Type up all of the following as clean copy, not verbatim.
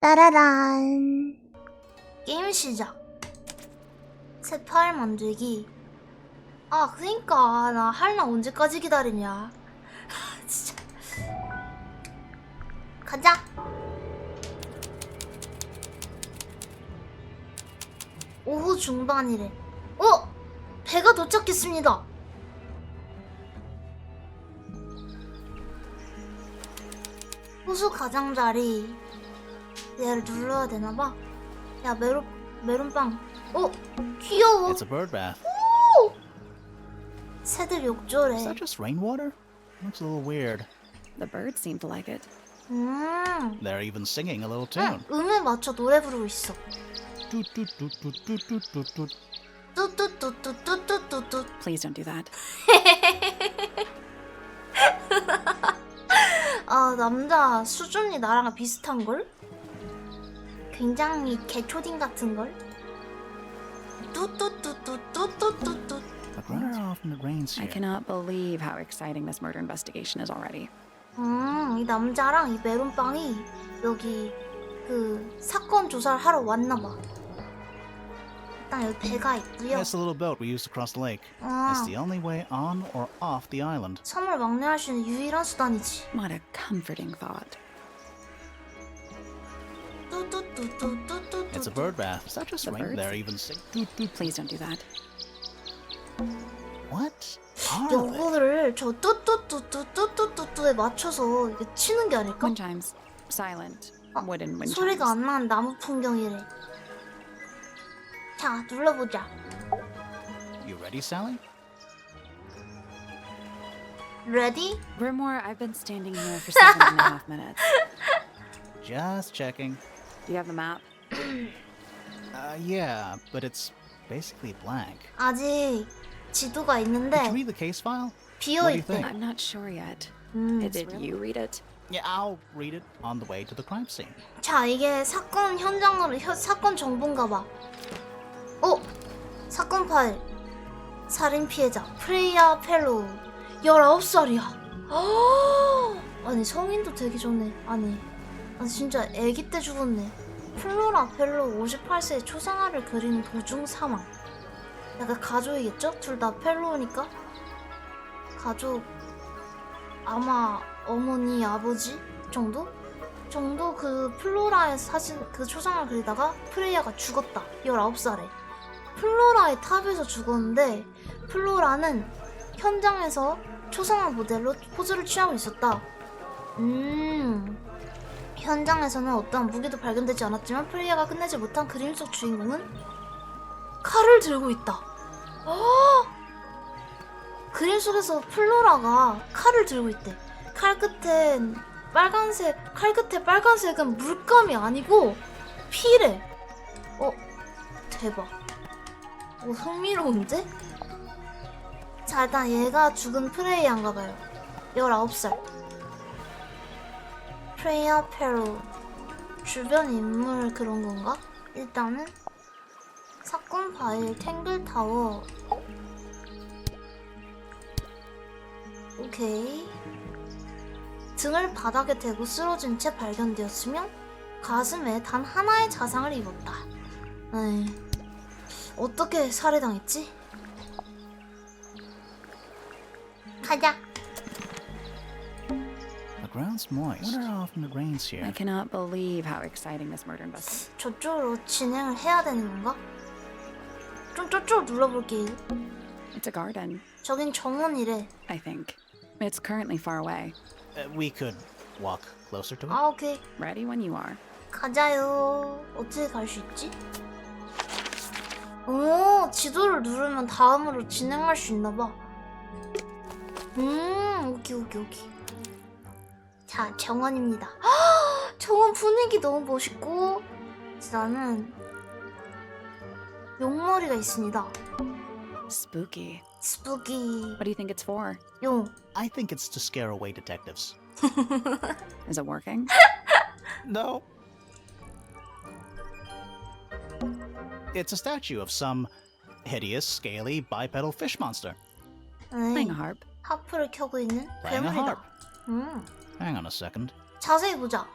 따라란. 게임 시작. 새 파일 만들기. 아, 그니까 나 할나 언제까지 기다리냐. 진짜. 가자. 오후 중반이래. 배가 도착했습니다. 호수 가장자리. 얘를 눌러야 되나봐. 야, 메론빵. 귀여워. It's a bird bath. 새들 욕조래. Is that just rainwater? Looks a little weird. The birds seem to like it. They're even singing a little tune. 음에 맞춰 노래 부르고 있어. 뚜뚜뚜뚜뚜뚜뚜뚜. 뚜뚜뚜뚜뚜뚜뚜뚜. Please don't do that. 아, 남자 수준이 나랑 비슷한걸? 굉장히 개초딩 같은걸? 뚜뚜뚜뚜뚜뚜뚜뚜. But where are often the grains I here? cannot believe how exciting this murder investigation is already. 이 남자랑 이 메론빵이 여기 그 사건 조사를 하러 왔나봐. 일단 여기 배가 있고요. That's the little boat we used to cross the lake. It's the only way on or off the island. 섬을 왕래할 수 있는 유일한 수단이지. What a comforting thought. 뚜뚜뚜뚜뚜뚜뚜. It's a bird bath. Is that just The rain? birds? They're even singing. Please don't do that. What? Are they? 요거를 저 뚜뚜뚜뚜뚜뚜뚜에 맞춰서 이렇게 치는 게 아닐까? Wind chimes. Silent. Wooden wind 소리가 chimes. 안 나는 나무 풍경이래. 자, 눌러보자. You ready, Sally? Ready? Grimoire, I've been standing here for 7.5 minutes. Just checking. Do you have the map? Yeah, but it's basically blank. 아직 지도가 Did you 있는데 read the case file? 비어 What do you 있대. think? I'm not sure yet. Did you read it? Yeah, I'll read it on the way to the crime scene. 자, 이게 사건 현장으로 사건 정보인가 봐. 사건 파일. 살인 피해자 프레이야 펠로우 19살이야. 아니 성인도 되기 전에 아니 진짜 아기 때 죽었네. 플로라 펠로우 58세의 초상화를 그리는 도중 사망. 약간 가족이겠죠? 둘 다 펠로우니까 가족 아마 어머니 아버지 정도 그 플로라의 사진 그 초상화를 그리다가 프레이야가 죽었다. 19살에 플로라의 탑에서 죽었는데 플로라는 현장에서 초상화 모델로 포즈를 취하고 있었다. 현장에서는 어떠한 무기도 발견되지 않았지만 프레이야가 끝내지 못한 그림 속 주인공은 칼을 들고 있다. 그림 속에서 플로라가 칼을 들고 있대. 칼 끝에 빨간색은 물감이 아니고 피래. 대박. 흥미로운데? 자, 일단 얘가 죽은 프레이야인가봐요. 19살. 프레이야 페로. 주변 인물 그런 건가? 일단은 사건 파일 탱글 타워. 오케이. 등을 바닥에 대고 쓰러진 채 발견되었으며 가슴에 단 하나의 자상을 입었다. 에이, 어떻게 살해당했지? 가자. The ground's moist. What are often the grains here? I cannot believe how exciting this murder investigation. 저쪽으로 진행을 해야 되는 건가? 좀 저쪽으로 눌러볼게요. It's a garden, 저긴 정원이래. I think. It's currently far away. We could walk closer to it. 아, 오케이. Ready when you are. 가자요. 어떻게 갈 수 있지? 지도를 누르면 다음으로 진행할 수 있나봐. 오케이. 자, 정원입니다. 정원 분위기 너무 멋있고 나는 용머리가 있습니다. Spooky. 스푸기. What do you think it's for? 용. I think it's to scare away detectives. Is it working? No. It's a statue of some hideous, scaly, bipedal fish monster. Playing a harp. 하프를 켜고 있는 Playing a 괴물이다. harp. Hang on a second. 자세히 보자.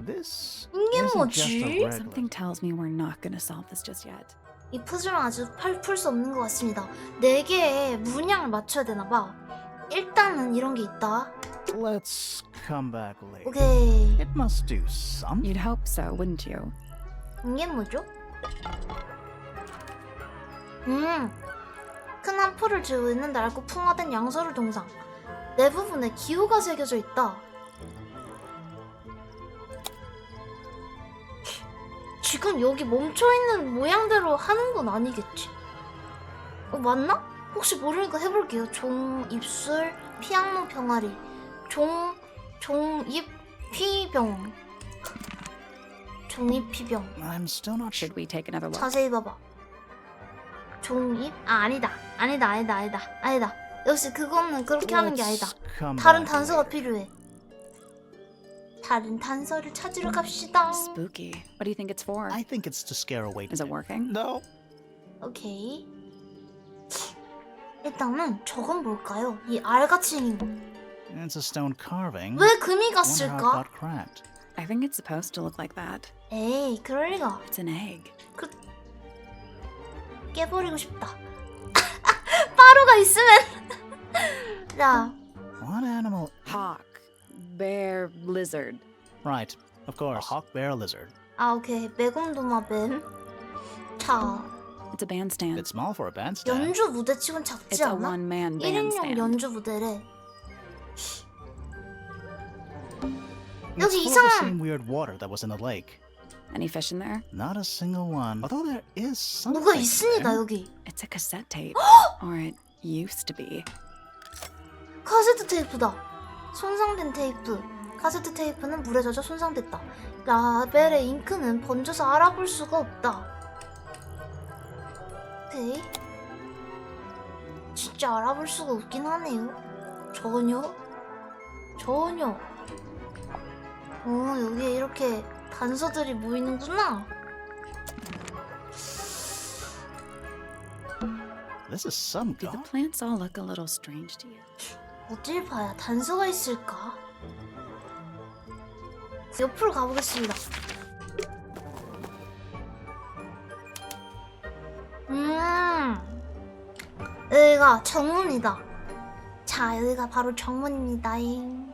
This 이게 isn't just a 뭐지? regular. Something tells me we're not gonna solve this just yet. 이 퍼즐은 아주 풀 수 없는 것 같습니다. 4개의 문양을 맞춰야 되나봐. 일단은 이런 게 있다. Let's come back later. 오케이. It must do something. You'd hope so, wouldn't you? 이게 뭐죠? 큰 한 풀을 쥐고 있는 낡고 풍화된 양서류 동상. 내 부분에 기호가 새겨져 있다. 지금 여기 멈춰있는 모양대로 하는 건 아니겠지? 맞나? 혹시 모르니까 해볼게요. 종, 입술, 피악노 병아리. 종입, 피병. 종입, 피병. I'm still not sure. Should we take another look? 자세히 봐봐. 종입? 아니다. 역시 그거는 그렇게 하는 게 아니다. Let's come 다른 back 단서가 later. 필요해. 다른 단서를 찾으러 갑시다. Spooky. What do you think it's for? I think it's to scare away. Is it working? No. 오케이. 일단은 저건 뭘까요? 이 알같이 생긴 거. It's a stone carving. 왜 금이 Wonder how it 갔을까? got cracked. I think it's supposed to look like that. 에이, 그럴 리가. It's an egg. 깨버리고 싶다. 빠루가 있으면. 자, What animal? Hawk. Bear. Lizard. Right. Of course. A hawk, bear, lizard. 오케이. 매곰도마뱀. 자, It's a bandstand. Bit small for a bandstand. 연주 무대치곤 It's 작지 a 않아? one-man 1인용 bandstand. 연주 무대래. It's 여기 full of the 이상한- same weird water that was in the lake. Any fish in there? Not a single one. Although there is something. 뭐가 있습니다, there. 여기. It's a cassette tape. Or it used to be. 카세트 테이프다. 손상된 테이프. 카세트 테이프는 물에 젖어 손상됐다. 라벨의 잉크는 번져서 알아볼 수가 없다. 오케이. 진짜 알아볼 수가 없긴 하네요. 전혀. 여기에 이렇게 단서들이 모이는구나. This is some Do the god. plants all look a little strange to you? 어딜 봐야 단서가 있을까? 옆으로 가보겠습니다. 여기가 정문이다. 자, 여기가 바로 정문입니다잉.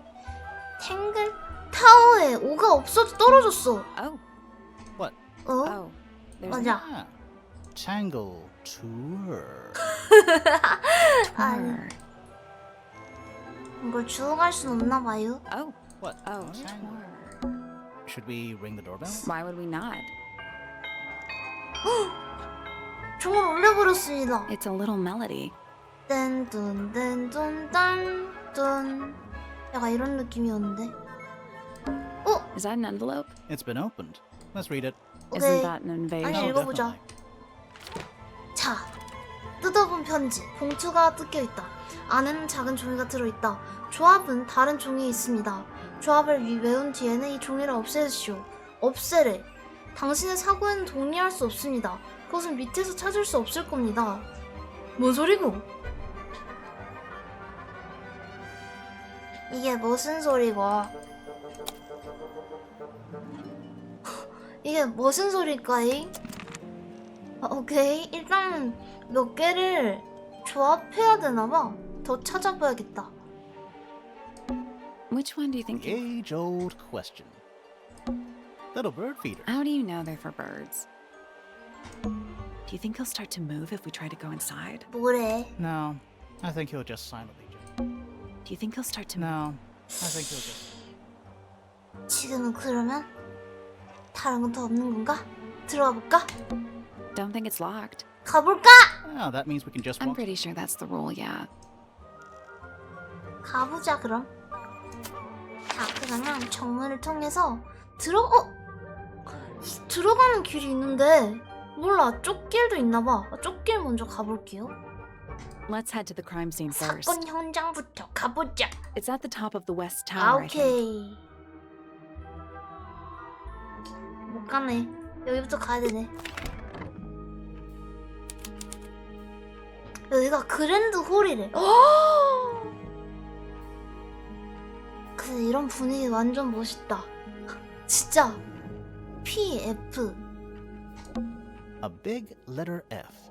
탱글 타워에 오가 없어져 떨어졌어. Oh. What? 어? Oh. There's 맞아. Ah. Tangle Tower. 아니, Tower. 이걸 주워갈 순 없나 봐요. Oh. What? Oh. What? Tower. Should we ring the doorbell? Why would we not? 종을 올려버렸습니다. It's a little melody. 딴뚠 약간 이런 느낌이었는데. Is that an envelope? It's been opened. Let's read it. 오케이. Isn't that an invasion? 아니, 읽어보자. 자, 뜯어본 편지. 봉투가 뜯겨있다. 안에는 작은 종이가 들어있다. 조합은 다른 종이에 있습니다. 조합을 외운 뒤에는 이 종이를 없애시오. 없애래. 당신의 사고에는 동의할 수 없습니다. 그것은 밑에서 찾을 수 없을 겁니다. 뭔 소리고? 이게 무슨 소리고? 이게 무슨 소릴까잉? 오케이. 일단은 몇 개를 조합해야 되나봐. 더 찾아봐야겠다. Which one do you think? The age-old question. Little bird feeder. How do you know they're for birds? Do you think he'll start to move if we try to go inside? 뭐래? No, I think he'll just silently jump. Do you think he'll start to move? No, I think he'll just. 지금은 그러면 다른 건 더 없는 건가? 들어가 볼까? Don't think it's locked. 가볼까? Oh, that means we can just I'm walk. pretty sure that's the rule, yeah. 가보자 그럼. 자, 그러면 정문을 통해서 들어가는 길이 있는데 몰라. 쪽길도 있나봐. 쪽길 먼저 가볼게요. Let's head to the crime scene first. 사건 현장부터 가보자. It's at the top of the west 아, tower. I think. 오케이. 못 가네. 여기부터 가야 되네. 여기가 그랜드 홀이래. 그래, 이런 분위기 완전 멋있다. 진짜 PF A big letter F.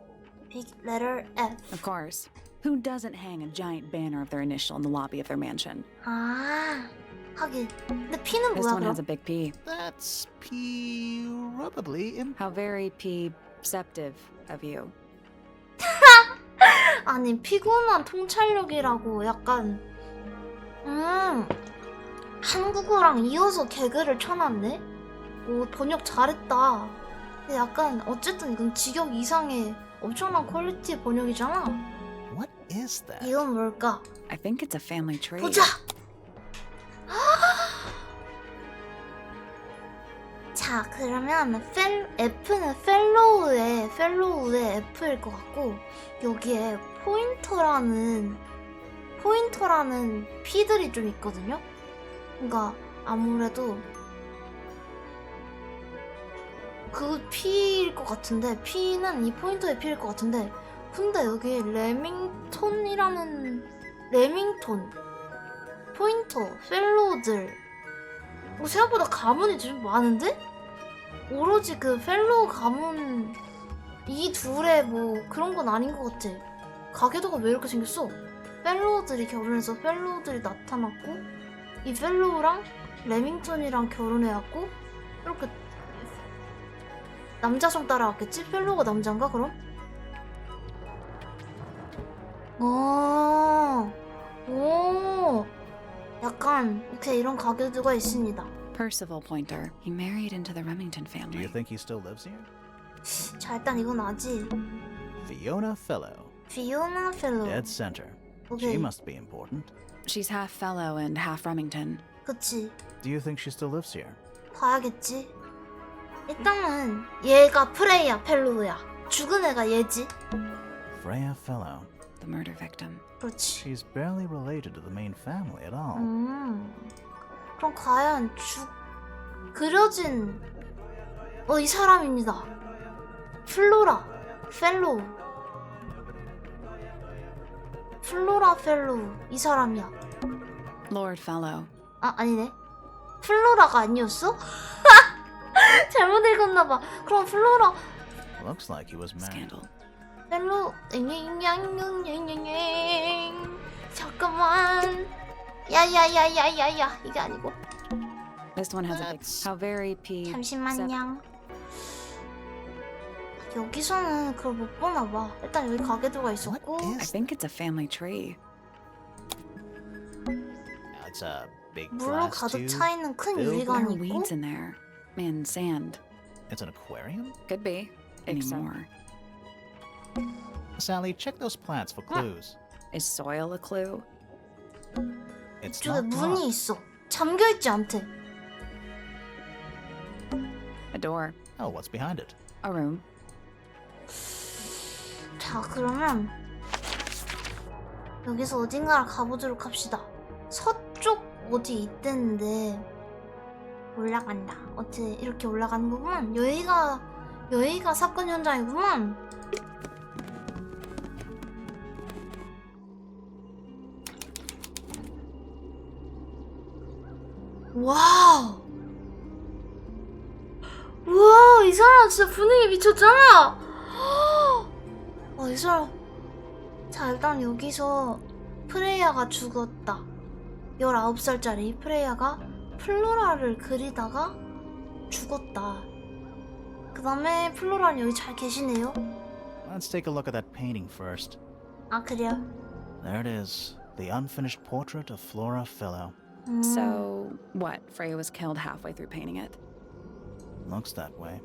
big letter F. Of course. Who doesn't hang a giant banner of their initial in the lobby of their mansion? 아, 하긴. 근데 P는 This 뭐야 one has a 그럼? big P. That's probably in. How very perceptive of you. 아니 피곤한 통찰력이라고 약간 한국어랑 이어서 개그를 쳐놨네? 오 번역 잘했다. 근데 약간 어쨌든 이건 직역 이상의 엄청난 퀄리티의 번역이잖아. What is that? 이건 뭘까? I think it's a family tree. 보자! 자 그러면 F는 펠로우의 F일 것 같고 여기에 포인터라는 P들이 좀 있거든요? 그러니까 아무래도 그 P일 것 같은데 P는 이 포인터의 P일 것 같은데 근데 여기 레밍톤 포인터 펠로우들 생각보다 가문이 좀 많은데? 오로지 그 펠로우 가문 이 둘의 뭐 그런 건 아닌 것 같아. 가게도가 왜 이렇게 생겼어? 펠로우들이 결혼해서 펠로우들이 나타났고 이 펠로우랑 레밍턴이랑 결혼해갖고 이렇게 남자성 따라왔겠지? 펠로우가 남잔가 그럼? 오 약간 오케이 이런 가게도가 있습니다. Percival Pointer. He married into the Remington Do you family. think he still lives here? 자 일단 이건 아직 Fiona Fellow. 피오나 펠로우 Dead center. 오케이 She must be important. She's half fellow and half Remington. 그치 Do you think she still lives here? 봐야겠지. 일단은 얘가 프레이야 펠로우야. 죽은 애가 얘지. Freya Fellow. The murder victim. 그렇지. She's barely related to the main family at all. 그럼 과연 그려진 이 사람입니다. 플로라 펠로우 이 사람이야. Lord Fellow. 아 아니네. 플로라가 아니었어? 잘못 읽었나봐. 그럼 플로라 Looks like he was married. Scandal. 펠로 잠깐만 야야야야야야 이게 아니고 This one has a big. That's- How very perceptive. 잠시만요. 여기서는 그걸 못 보나봐. 일단 여기 가게도가 있었고 What I is think it's a family tree. It's a big 물로 glass 가득 tube. 차 있는 큰 filled with There are 유리관이 있고 weeds in there. And sand. It's an aquarium? Could be. Anymore. Sally, check those plants for clues. Is soil a clue? It's 저기 not 문이 locked. 있어. 잠겨있지 않대. A door. Oh, what's behind it? A room. 자 그러면 여기서 어딘가를 가보도록 합시다. 서쪽 어디 있댔는데 올라간다. 어째 이렇게 올라가는 거구만. 여기가 사건 현장이구만. 와우. 우와 이 사람 진짜 분위기 미쳤잖아. 이 사람. 자 일단 여기서 프레이야가 죽었다. 19살짜리 프레이야가 플로라를 그리다가 죽었다. 그 다음에 플로라는 여기 잘 계시네요. Let's take a look at that painting first. 아 그래요? There it is. The unfinished portrait of Flora Fellow. So, what? Freya was killed halfway through painting it. Looks that way.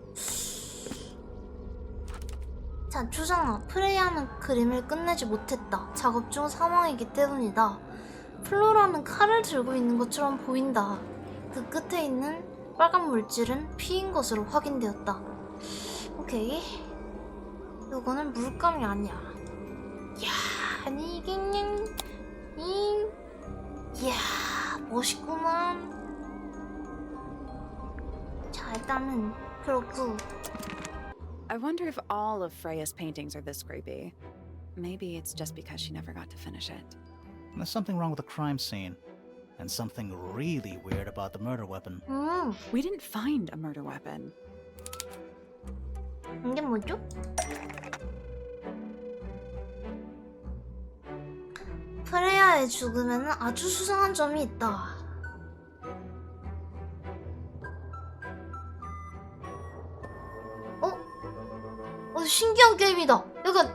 자 추정아 프레이야는 그림을 끝내지 못했다. 작업 중 사망이기 때문이다. 플로라는 칼을 들고 있는 것처럼 보인다. 그 끝에 있는 빨간 물질은 피인 것으로 확인되었다. 오케이. 요거는 물감이 아니야. 이야, 아니 이게 그냥 이야 멋있구만. 자 일단은 그렇고 I wonder if all of Freya's paintings are this creepy. Maybe it's just because she never got to finish it. There's something wrong with the crime scene. and something really weird about the murder weapon. We didn't find a murder weapon. 이게 뭐죠? 프레야의 죽음에는 아주 수상한 점이 있다. 신기한 게임이다. 약간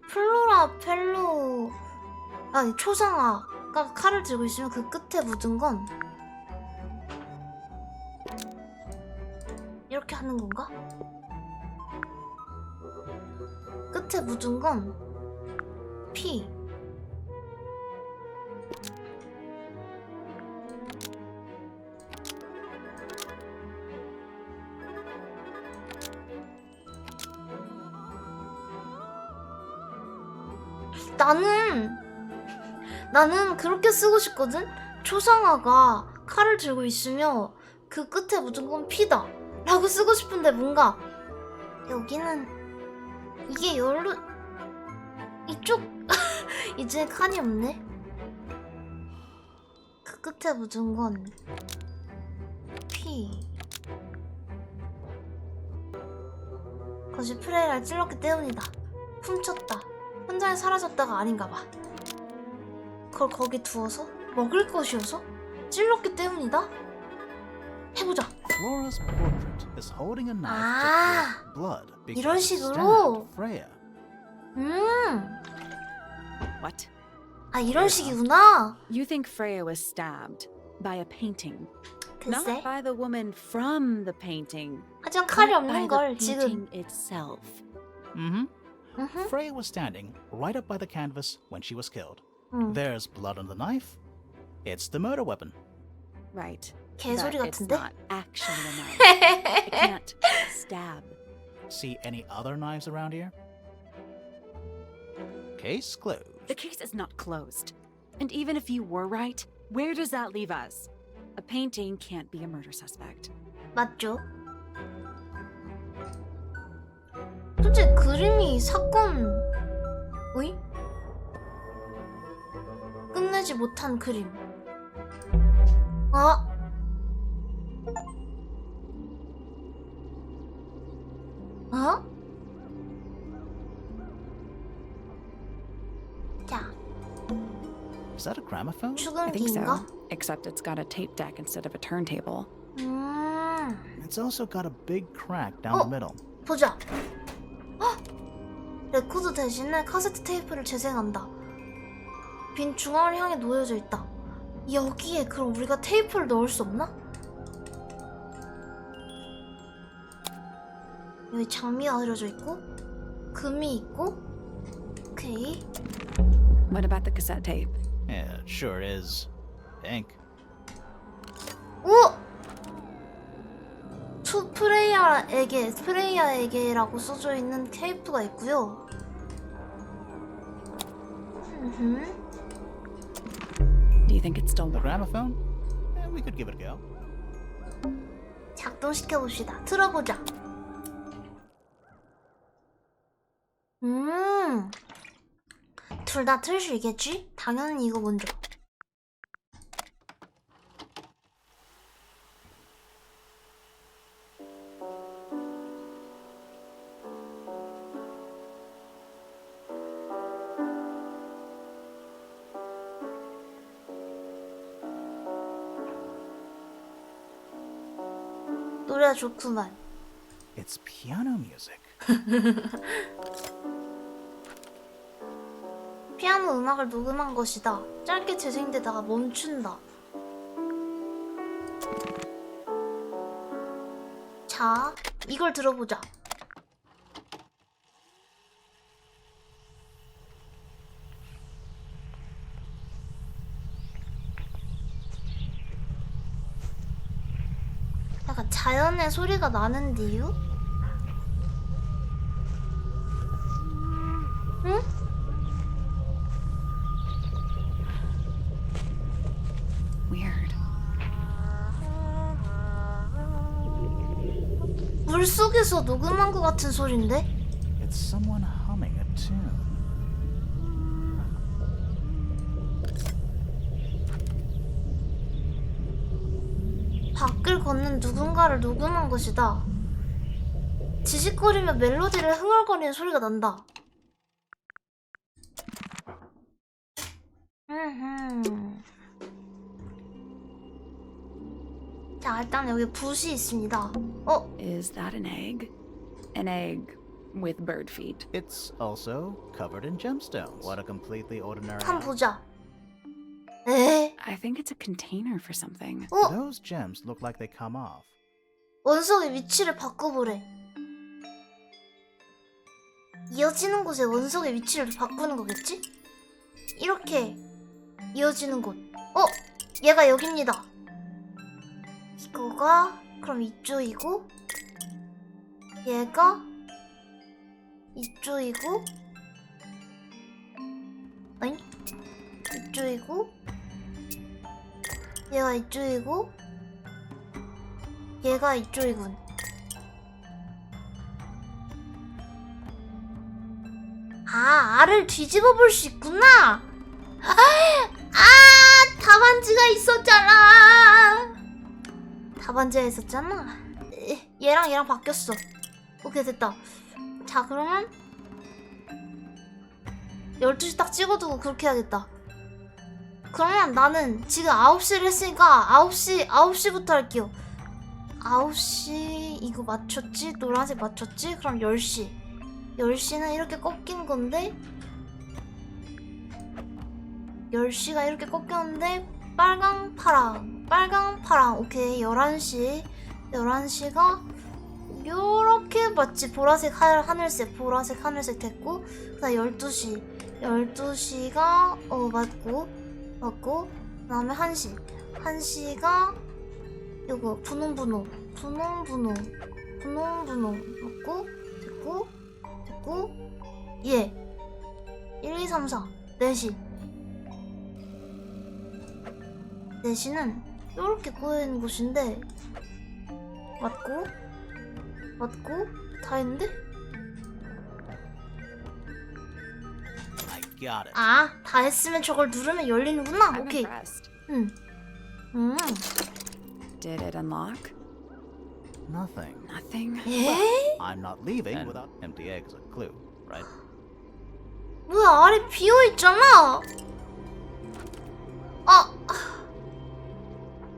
플로라 펠로 아니 초상화가 칼을 들고 있으면 그 끝에 묻은 건 이렇게 하는 건가? 끝에 묻은 건 피. 나는 그렇게 쓰고 싶거든? 초상화가 칼을 들고 있으며 그 끝에 묻은 건 피다 라고 쓰고 싶은데 뭔가 여기는 이게 열로 이쪽 이제 칸이 없네. 그 끝에 묻은 건 피. 그것이 프레이를 찔렀기 때문이다. 훔쳤다. 현장에 사라졌다가 아닌가봐. 그걸 거기 두어서 먹을 것이어서 찔렀기 때문이다. 해보자. Flora's portrait is holding a knife 아, to collect blood 이런 because it 식으로. stabbed Freya. What? 아 이런 식이구나. You think Freya was stabbed by a painting, 글쎄. not by the woman from the painting, 하지만 칼이 but by 없는 the 걸 지금. painting itself. Freya was standing right up by the canvas when she was killed. There's blood on the knife. It's the murder weapon. Right. 개소리 But it's 같은데? not actually a knife. It can't stab. See any other knives around here? Case closed. The case is not closed. And even if you were right, where does that leave us? A painting can't be a murder suspect. 맞죠? 솔직히 그림이 사건 의? 끝내지 못한 그림. 아? 어? 자, Is that a gramophone? I think so. 죽음기인가? Except it's got a tape deck instead of a turntable. It's also got a big crack down the middle. 보자. 헉! 레코드 대신에 카세트 테이프를 재생한다. 빈 중앙을 향해 놓여져 있다. 여기에 그럼 우리가 테이프를 넣을 수 없나? 여기 장미가 그려져 있고 금이 있고. 오케이. What about the cassette tape? Yeah, it sure is. Ink. 오! 투 프레이야에게라고 써져 있는 테이프가 있고요. Do you think it's still The warm? gramophone? We could give it a go. 작동시켜 봅시다. 틀어보자. 둘 다 틀 수 있겠지? 당연히 이거 먼저. 노래가 좋구만. It's piano music. 피아노 음악을 녹음한 것이다. 짧게 재생되다가 멈춘다. 자, 이걸 들어보자. 약간 자연의 소리가 나는데요? 응? Weird. 물 속에서 녹음한 것 같은 소린데? It's someone humming a tune. 밖을 걷는 누군가를 녹음한 것이다. 지직거리며 멜로디를 흥얼거리는 소리가 난다. 자, 일단 여기 붓이 있습니다. Is that an egg? An egg with bird feet. It's also covered in gemstones. What a completely ordinary. 한번 보자. 에? I think it's a container for something. Those gems look like they come off. 원석의 위치를 바꿔보래. 이어지는 곳에 원석의 위치를 바꾸는 거겠지? 이렇게 이어지는 곳. 얘가 여기입니다. 이거가 그럼 이쪽이고, 얘가 이쪽이고, 아니 이쪽이고, 얘가 이쪽이고, 얘가 이쪽이군. 아, 알을 뒤집어 볼 수 있구나. 답안지가 있었잖아. 답안지가 있었잖아. 얘랑 바뀌었어. 오케이, 됐다. 자, 그러면 12시 딱 찍어두고 그렇게 해야겠다. 그러면 나는 지금 9시를 했으니까 9시부터 할게요. 9시 이거 맞췄지? 노란색 맞췄지? 그럼 10시. 10시는 이렇게 꺾인 건데 10시가 이렇게 꺾였는데 빨강 파랑 오케이. 11시가 요렇게 맞지? 보라색 하늘색 됐고, 그다음 12시가 맞고 그 다음에 1시가 요거 분홍 맞고 됐고 예 1, 2, 3, 4 4시 4시는 요렇게 꼬여있는 곳인데 맞고 다 했는데? I got it. 다 했으면 저걸 누르면 열리는구나. I'm 오케이. impressed. Did it unlock? Nothing. Nothing. 에? I'm not leaving without empty egg as a clue, right? 뭐야, 아래 비어있잖아.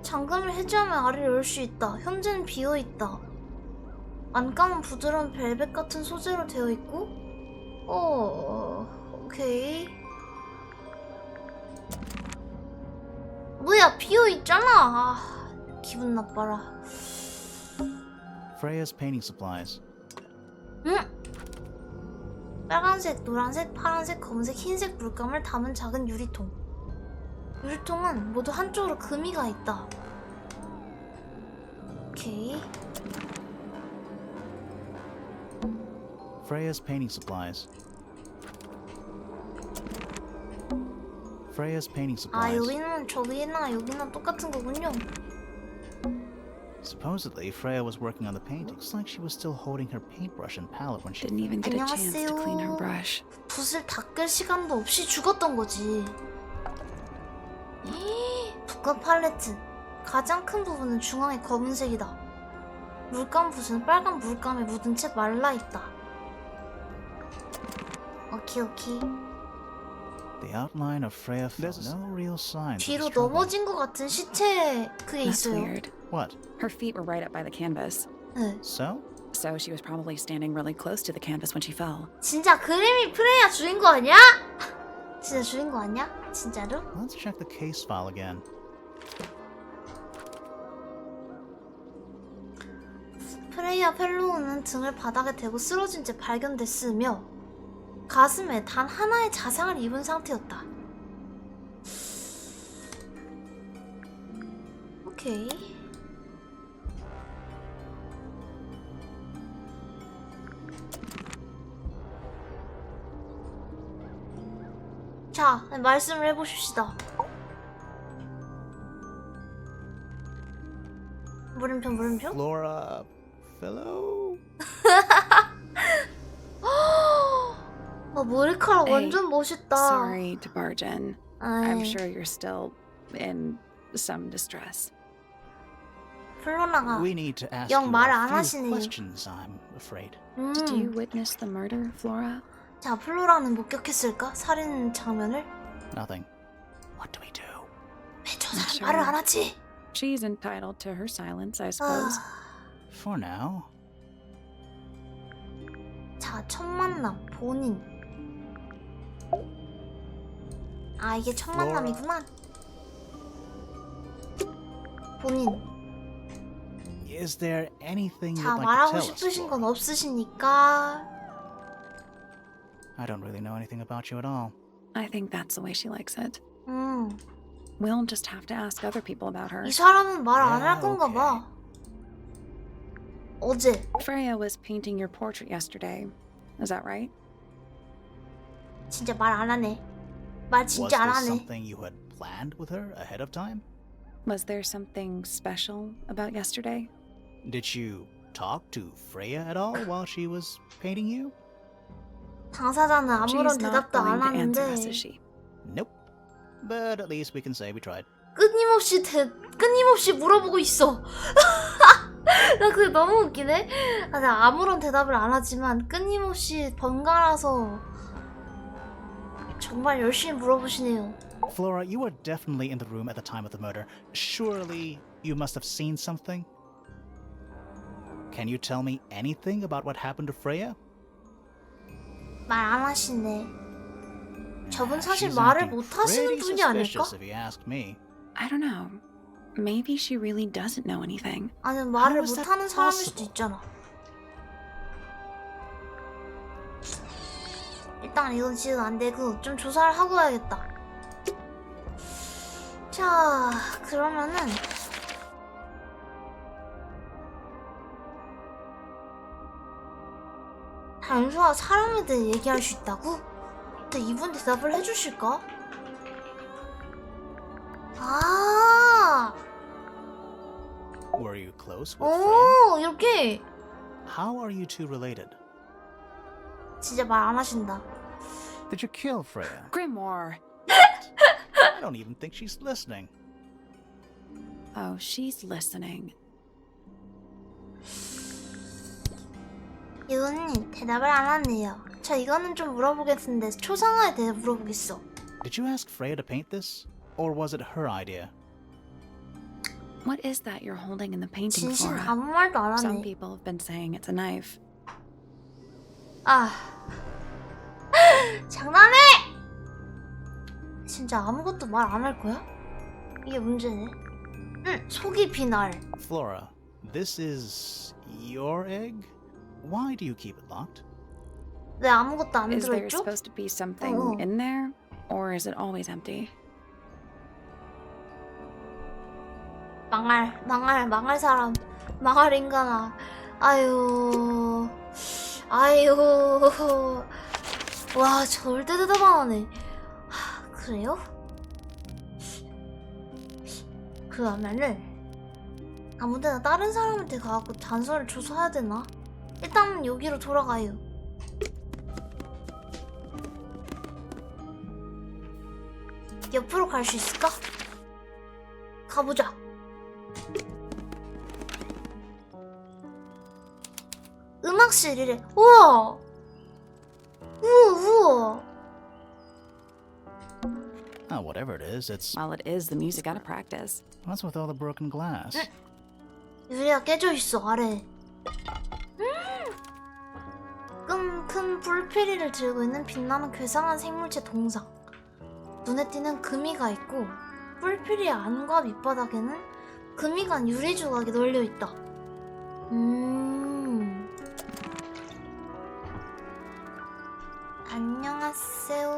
잠금을 해제하면 아래를 열 수 있다. 현재는 비어있다. 안감은 부드러운 벨벳 같은 소재로 되어 있고, 오케이. 뭐야, 비어있잖아. 기분 나빠라. Freya's painting supplies. 빨간색, 노란색, 파란색, 검은색, 흰색 물감을 담은 작은 유리통. 유리통은 모두 한쪽으로 금이가 있다. 오케이. Freya's painting supplies. Freya's painting supplies. 여기는 저기나 여기나 똑같은 거군요. Supposedly, Freya was working on the painting. Looks like she was still holding her paintbrush and palette when she. Didn't even get a chance to clean her brush. 붓을 닦을 시간도 없이 죽었던 거지. 붓과 팔레트. 가장 큰 부분은 중앙에 검은색이다. 물감 붓은 빨간 물감에 묻은 채 말라있다. 오케이. The outline of Freya fell. There's no real signs. 뒤로 넘어진 것 같은 시체 그게 That's 있어요. weird. What? Her feet were right up by the canvas. 네. So? So she was probably standing really close to the canvas when she fell. 진짜 그림이 프레야 주인공 아니야? 진짜 주인공 아니야? 진짜로? Let's check the case file again. 프레이와 펠로우는 등을 바닥에 대고 쓰러진 채 발견됐으며 가슴에 단 하나의 자상을 입은 상태였다. 오케이. 자, 말씀을 해보십시다. 물음표? Flora, Fellow? 머리카락 Hey, 완전 멋있다. Sorry to barge in. I'm 아이, sure you're still in some distress. 플로라가 We need to ask 영 you 말을 a 안 few 하시네. questions, I'm afraid. Did you witness the murder, Flora? 자, 플로라는 목격했을까? 살인 장면을? Nothing. What do we do? 왜 저 사람 Sure. 말을 안 하지? She's entitled to her silence, I suppose. For now. 자, 첫 만남, 본인. 아, 이게 첫 만남이구만. 본인. Is there anything 자, you'd like to 말하고 tell us? 싶으신 Flora? 건 없으시니까. I don't really know anything about you at all. I think that's the way she likes it. 음, We'll just have to ask other people about her. 이 사람은 말 안 할 Yeah, 건가 봐. 어제. Freya was painting your portrait yesterday. Is that right? 진짜 말 안 하네. 말 Was 진짜 안 this 하네. something you had planned with her ahead of time? Was there something special about yesterday? Did you talk to Freya at all while she was painting you? 당사자는 아무런 She's not 대답도 안 going to answer 하는데 us, is she? Nope. But at least we can say we tried. 끊임없이 물어보고 있어. 나 그게 너무 웃기네. 아, 나 아무런 대답을 안 하지만 끊임없이 번갈아서 정말 열심히 물어보시네요. Flora, you were definitely in the room at the time of the murder. Surely you must have seen something? Can you tell me anything about what happened to Freya? 말 안 하시네. 저분 사실 She's 말을 acting 못 하시는 pretty 분이 아닐까? suspicious if you ask me. I don't know. Maybe she really doesn't know anything. 아니면 말을 How is 못 that 하는 사람일 수도 possible? 있잖아. 일단 이건 지금 안 되고 좀 조사를 하고 와야겠다. 자, 그러면은 단수와 사람에 대해 얘기할 수 있다고? 근데 이분 대답을 해주실까? 아, Were you close with Freya? 오, 이렇게 How are you two related? 진짜 말 안 하신다. Did you kill Freya? Grimoire! I don't even think she's listening. Oh, she's listening. 이분이 대답을 안 하네요. 저 이거는 좀 물어보겠는데 초상화에 대해 물어보겠어. Did you ask Freya to paint this? Or was it her idea? What is that you're holding in the painting, 진심 Flora? 아무 말도 안 Some 하네. people have been saying it's a knife. 아, 장난해! 진짜 아무것도 말 안 할 거야? 이게 문제네. 속이 비날. Flora, this is your egg? Why do you keep it locked? 왜 아무것도 안 Is there 들어있죠? supposed to be something Oh. in there? Or is it always empty? 망할 사람, 망할 인간아. 아유, 와, 절대 대답 안 하네. 그래요? 그러면은 아무데나 다른 사람한테 가갖고 단서를 조사해야 되나? 일단 여기로 돌아가요. 옆으로 갈 수 있을까? 가보자. 음악실이래. 우와! 우와! Oh, whatever it is, it's... Well, it is the music out of practice. What's with all the broken glass? 유리가 깨져 있어, 아래. 큰 불필이를 들고 있는 빛나는 괴상한 생물체 동상. 눈에 띄는 금이가 있고 뿔필이 안과 밑바닥에는 금이 간 유리 조각이 널려 있다. 안녕하세요.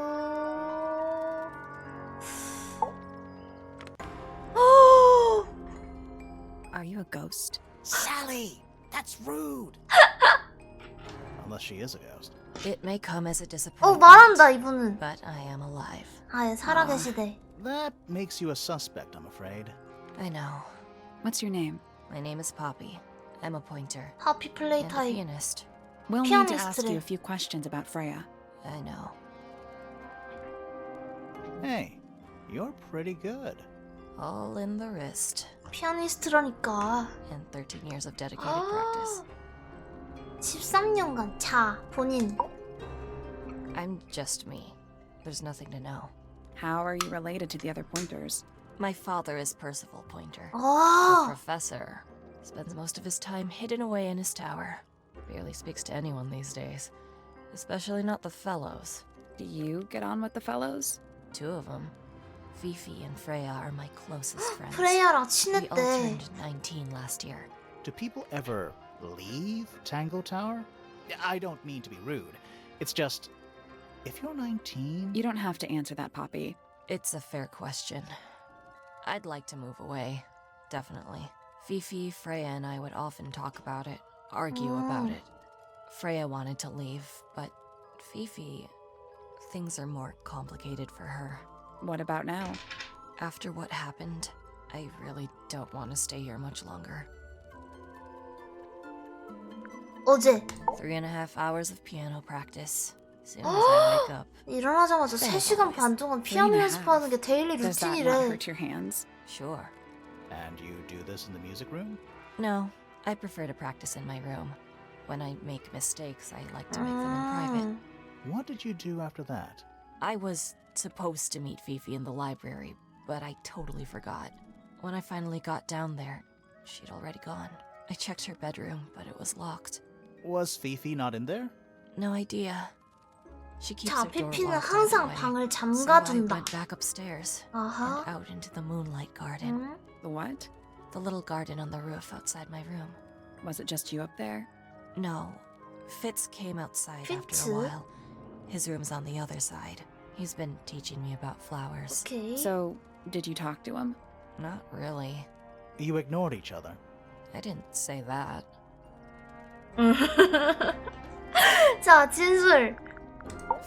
Are you a ghost? Sally! That's rude! Unless she is a ghost. It may come as a disappointment, 말한다 이분은. but I am alive. 아, 살아계시대. That makes you a suspect, I'm afraid. I know. What's your name? My name is Poppy. I'm a pointer 하피 플레이 and a 타입. pianist. We'll need to ask 피아니스트래. you a few questions about Freya. I know. Hey, you're pretty good. All in the wrist. 피아니스트라니까. And 13 years of dedicated practice. 13년간 자, 본인. I'm just me. There's nothing to know. How are you related to the other pointers? My father is Percival Pointer. The 아, professor spends most of his time hidden away in his tower. Barely speaks to anyone these days. Especially not the fellows. Do you get on with the fellows? 2 of them. Fifi and Freya are my closest friends. 프레야랑 We all 친했대. turned 19 last year. Do people ever leave Tangle Tower? I don't mean to be rude. It's just, if you're 19... You don't have to answer that, Poppy. It's a fair question. I'd like to move away. Definitely. Fifi, Freya, and I would often talk about it, argue about it. Freya wanted to leave, but Fifi... Things are more complicated for her. What about now? After what happened, I really don't want to stay here much longer. 어제 3.5 hours of piano practice. Soon as I wake up. 일어나자마자 3시간 반 동안 피아노 3.5. 연습하는 게 데일리 Does that not 루틴이래. hurt your hands? Sure. And you do this in the music room? No, I prefer to practice in my room. When I make mistakes, I like to make them in private. What did you do after that? I was supposed to meet Fifi in the library, but I totally forgot. When I finally got down there, she'd already gone. I checked her bedroom, but it was locked. Was Fifi not in there? No idea. She keeps 자, her door 피피는 locked 항상 anyway. 방을 So I 잠가둔다. went back upstairs 아하. and out into the moonlight garden. 응? The what? The little garden on the roof outside my room. Was it just you up there? No. Fitz came outside Fitz? after a while. His room's on the other side. He's been teaching me about flowers. 오케이. So, did you talk to him? Not really. You ignored each other. I didn't say that. 자, 진술.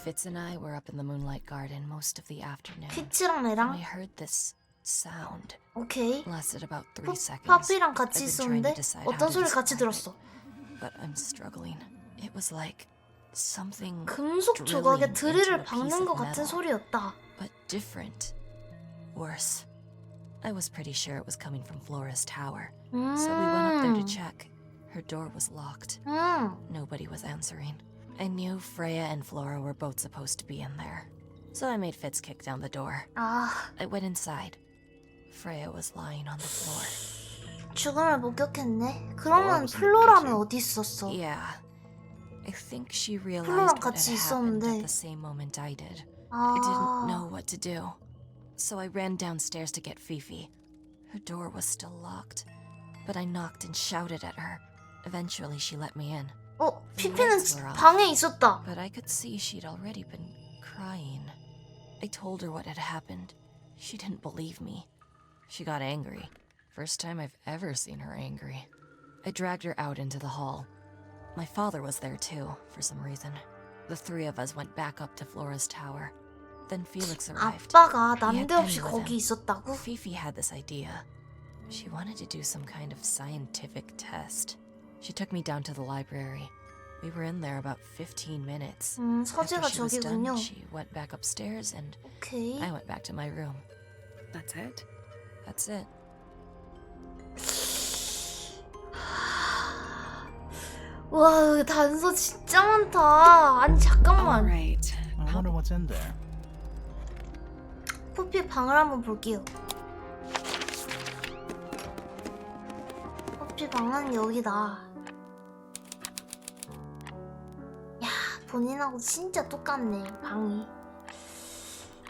Fitz and I were up in the moonlight garden most of the afternoon. 피치랑 And I 내랑. heard this sound. 오케이. Lasted about 3 seconds. 파피랑 같이 I've been trying to 있었는데 decide how 어떤 to 소리 같이 describe 들었어? it, but I'm struggling. It was like something 금속 조각에 드릴을 박는 것 같은 소리였다. but different. Worse. I was pretty sure it was coming from Flora's tower. So we went up there to check. Her door was locked. Nobody was answering. I knew Freya and Flora were both supposed to be in there. So I made Fitz kick down the door. 아, I went inside. Freya was lying on the floor. 죽음을 목격했네. 그러면 플로라는 어디 있었어? Yeah. I think she 플로랑 realized what 같이 had happened 있었는데. at the same moment I did. I didn't know 아, what to do. So I ran downstairs to get Fifi. Her door was still locked, but I knocked and shouted at her. Eventually she let me in, 피피는 방에 있었다. but I could see she'd already been crying. I told her what had happened. She didn't believe me. She got angry. First time I've ever seen her angry. I dragged her out into the hall. My father was there too, for some reason. The 3 of us went back up to Flora's tower. Then Felix arrived. 아빠가 He had 난데없이 Penny with 거기 him. 있었다고? Fifi had this idea. She wanted to do some kind of scientific test. She took me down to the library. We were in there about 15 minutes. After 서재가 she was done, 저기군요. she went back upstairs and 오케이. I went back to my room. That's it? That's it. 와, 단서 진짜 많다. 아니 잠깐만. Alright. I wonder what's in there. 푸피 방을 한번 볼게요. 푸피 방은 여기다. 야, 본인하고 진짜 똑같네, 방이.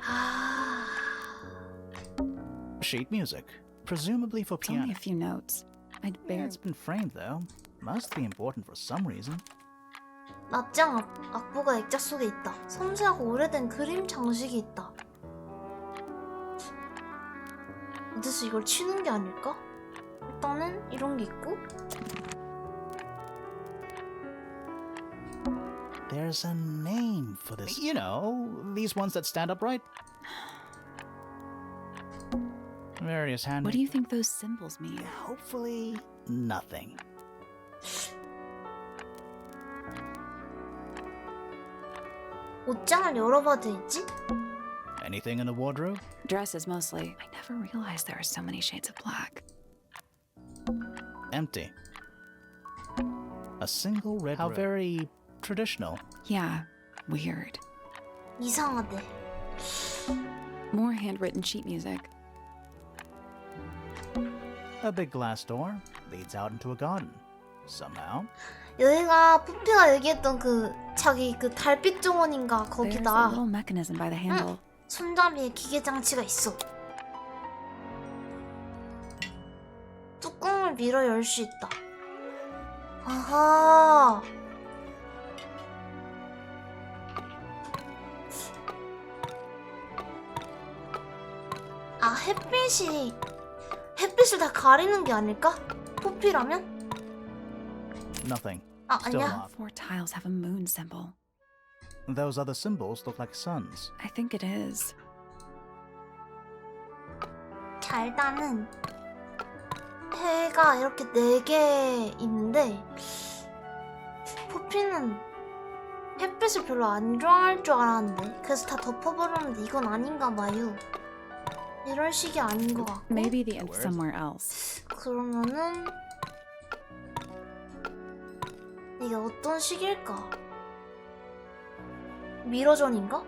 아, Sheet music, presumably for It's only piano. a few notes. I'd Yeah, barely... it's been framed though. Must be important for some reason. 낱장 악보가 액자 속에 있다. 섬세하고 오래된 그림 장식이 있다. 어디서 이걸 치는 게 아닐까? 일단은 이런 게 있고. There's a name for this. You know, these ones that stand upright. Various hand. What do you think those symbols mean? Hopefully, nothing. 옷장을 열어봐도 되지? Anything in the wardrobe? Dresses mostly. I never realized there are so many shades of black. Empty. A single red How very traditional. Yeah, weird. 이상하대. More handwritten sheet music. A big glass door leads out into a garden. Somehow. 여기가 푸피가 얘기했던 그 자기 그 달빛 정원인가 There's a 거기다. little mechanism by the handle. 손잡이에 기계 장치가 있어. 뚜껑을 밀어 열 수 있다. 아하. 아, 햇빛을 다 가리는 게 아닐까? 포피라면? Nothing. 아, Still 아니야. not. Four tiles have a moon symbol. Those other symbols look like suns. I think it is. 자, 일단은 해가 이렇게 4개 있는데 포피는 햇빛을 별로 안 좋아할 줄 알았는데 그래서 다 덮어버렸는데 이건 아닌가 봐요. 이런 식이 아닌 것 같고 Maybe the end's somewhere else. 그러면은 이게 어떤 식일까? 미러전인가?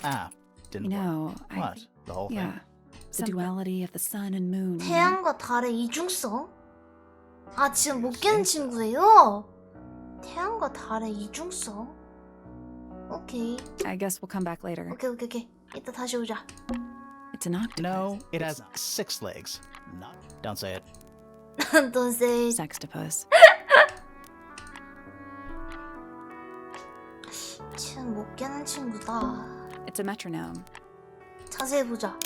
Ah, You didn't work. know, What? The whole thing? yeah, the duality of the sun and moon. you know? 태양과 달의 이중성? 아, 지금 못 깨는 친구예요? 태양과 달의 이중성? 오케이. I guess we'll come back later. 오케이. 이따 다시 오자. It's an octopus. No, it has 6 legs. Not. Don't say it. Don't say. Sextopus. 지금 못 깨는 친구다. It's a metronome. 자세히 보자.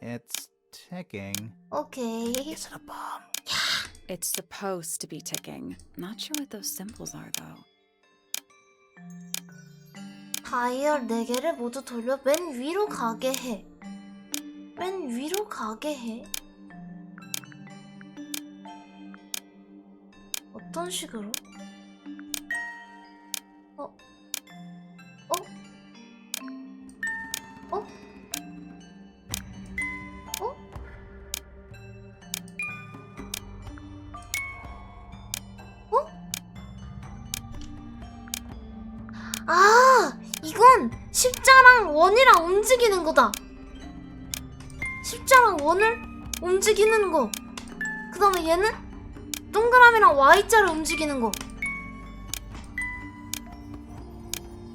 It's ticking. 오케이. Is it a bomb? It's supposed to be ticking. Not sure what those symbols are, though. 다이얼 4개를 모두 돌려 맨 위로 가게 해. 맨 위로 가게 해? 어떤 식으로? 어? 어? 어? 어? 어? 아! 이건 십자랑 원이랑 움직이는 거다. 십자랑 원을 움직이는 거. 그 다음에 얘는 동그라미랑 Y자를 움직이는 거.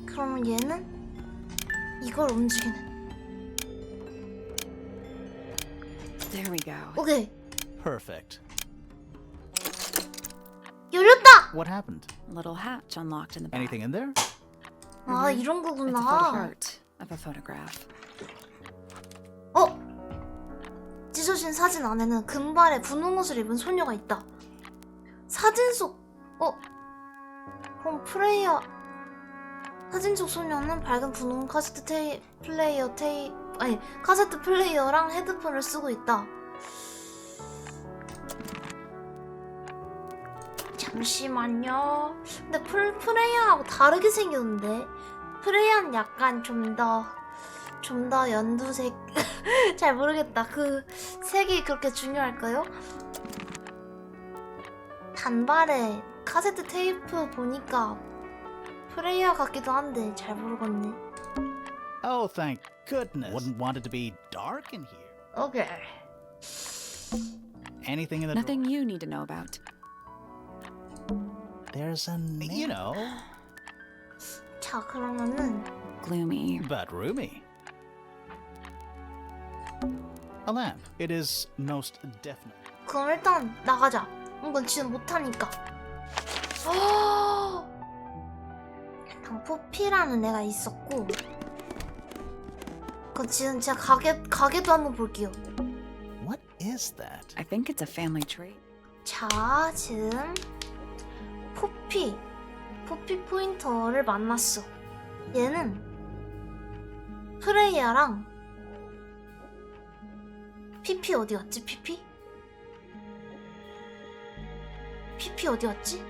그러면 얘는 이걸 움직이는. There we go. 오케이. Perfect. 열렸다! What happened? Little hatch unlocked in the back. Anything in there? 아, 이런 It's a photo 거구나. part of a photograph. 찢어진 사진 안에는 금발의 분홍 옷을 입은 소녀가 있다. 사진 속 그럼 플레이어 사진 속 소녀는 밝은 분홍 카세트 카세트 플레이어랑 헤드폰을 쓰고 있다. 잠시만요. 근데 플레이어하고 다르게 생겼는데 플레이어는 약간 좀 더 연두색 잘 모르겠다. 그 색이 그렇게 중요할까요? 단발에 카세트 테이프 보니까 플레이어 같기도 한데 잘 모르겠네. Oh, thank goodness. Wouldn't want it to be dark in here. 오케이. Anything in the Nothing you need to know about. There's a name. You know, 자, 그러면은 Gloomy. but roomy. A lamp. It is most definitely. 그럼 일단 나가자. 이건 지금 못하니까. 일단 포피라는 애가 있었고 그 지금 제가 가게도 한번 볼게요. What is that? I think it's a family tree. 자, 지금 포피 포인터를 만났어. 얘는 프레이야랑 피피 어디 갔지? 피피? 피피 어디 갔지?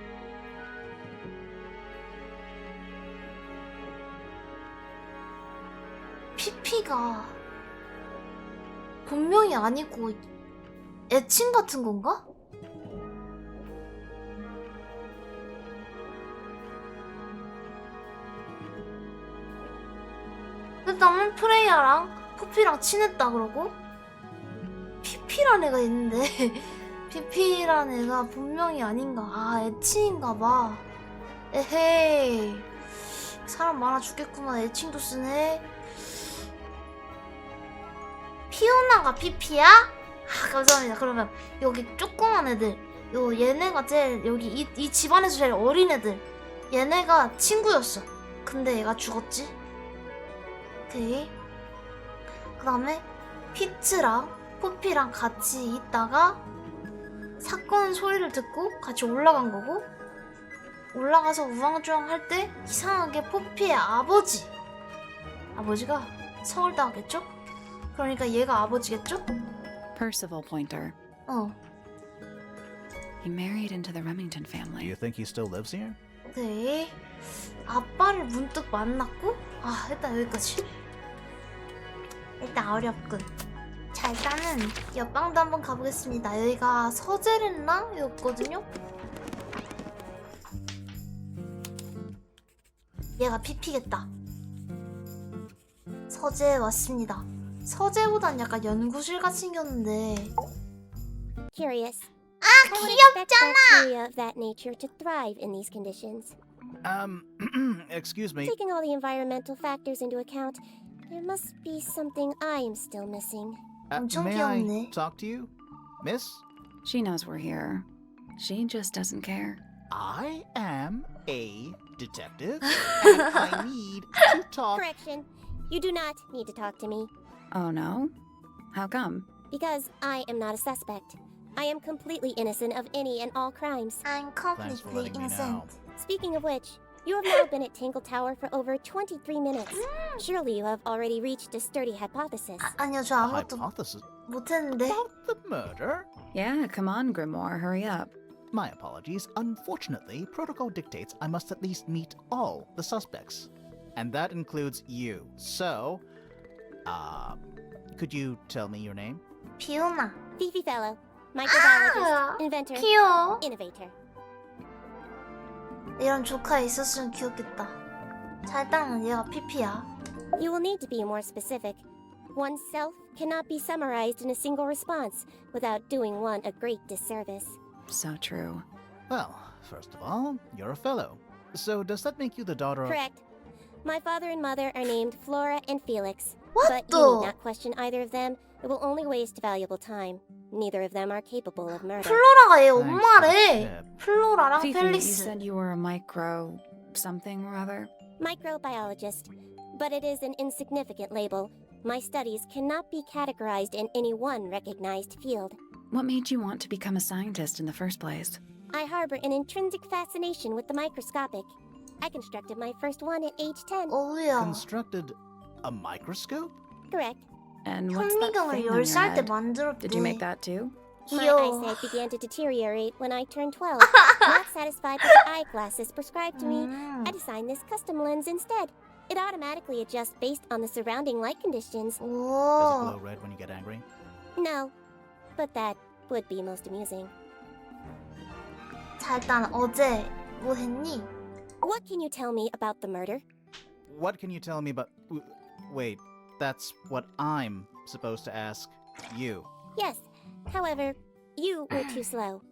피피가 본명이 아니고 애칭 같은 건가? 일단은 프레이야랑 포피랑 친했다 그러고 피피란 애가 있는데 피피란 애가 본명이 아닌가? 아, 애칭인가봐. 에헤이, 사람 많아 죽겠구만. 애칭도 쓰네. 피오나가 피피야? 아, 감사합니다. 그러면 여기 조그만 애들, 얘네가 제일 여기 이 집안에서 제일 어린 애들, 얘네가 친구였어. 근데 얘가 죽었지. 오케이. 그 다음에 피츠랑 포피랑 같이 있다가 사건 소리를 듣고 같이 올라간 거고, 올라가서 우왕좌왕 할 때 이상하게 포피의 아버지가 성을 따왔겠죠? 그러니까 얘가 아버지겠죠? Percival Pointer. 어. He married into the Remington Do family. you think he still lives here? 네. 아빠를 문득 만났고, 아, 일단 여기까지. 일단 어렵군. 자, 일단은 옆방도 한번 가보겠습니다. 여기가 서재랬나?였거든요? 얘가 피피겠다. 서재에 왔습니다. 서재보단 약간 연구실같이 생겼는데. Curious. 아, I would expect 귀엽잖아! bacteria of that nature to thrive in these conditions. Excuse me. Taking all the environmental factors into account, there must be something I am still missing. 엄청 May I 귀엽네. talk to you, miss? She knows we're here. She just doesn't care. I am a detective, and I need to talk. Correction. You do not need to talk to me, Oh no? How come? because I am not a suspect. I am completely innocent of any and all crimes. I'm Thanks for completely letting me innocent. know. Speaking of which, you have now been at Tangle Tower for over 23 minutes. Surely you have already reached a sturdy hypothesis. 아니요, 저 A 아무것도 hypothesis 못했는데. about the murder? Yeah, come on, Grimoire, hurry up. My apologies. Unfortunately, protocol dictates I must at least meet all the suspects. And that includes you. So, could you tell me your name? 비오나. Fifi Fellow, microbiologist, 아, inventor, 귀여워. innovator. 이런 조카 있었으면 귀엽겠다. 자, 일단은 얘가 피피야. You will need to be more specific. One's self cannot be summarized in a single response without doing one a great disservice. So true. Well, first of all, you're a fellow. So does that make you the daughter of... Correct. My father and mother are named Flora and Felix. What But the? you need not question either of them. It will only waste valuable time. Neither of them are capable of murder. 플로라가 얘 Thanks for the 엄마래. tip. 플로라랑 Fifi, you 펠릭스. said you were a micro... something or other? Microbiologist. But it is an insignificant label. My studies cannot be categorized in any one recognized field. What made you want to become a scientist in the first place? I harbor an intrinsic fascination with the microscopic. I constructed my first one at age 10. 어우야. Constructed a microscope? Correct. And what's that 현미경을 thing on your 10살 때 head? 만들었대. Did you make that too? My 귀여워. eyesight began to deteriorate when I turned 12. Not satisfied with the eyeglasses prescribed to me, I designed this custom lens instead. It automatically adjusts based on the surrounding light conditions. Does it 오. glow red when you get angry? No, but that would be most amusing. 자, 일단 어제 뭐 했니? What can you tell me about the murder? What can you tell me about... Wait, that's what I'm supposed to ask you. Yes, however, you were too slow.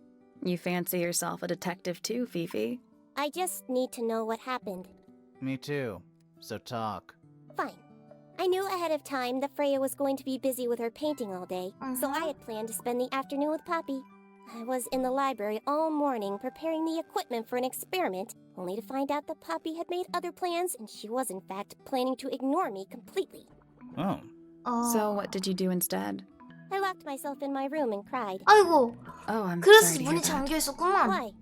You fancy yourself a detective too, Fifi? I just need to know what happened. Me too. So talk. Fine. I knew ahead of time that Freya was going to be busy with her painting all day, so I had planned to spend the afternoon with Poppy. I was in the library all morning preparing the equipment for an experiment, only to find out that Poppy had made other plans and she was in fact planning to ignore me completely. Oh. 어. So what did you do instead? I locked myself in my room and cried. 아이고. Oh, I'm 그래서 sorry to hear 문이 that. 잠겨 있었구만. Why?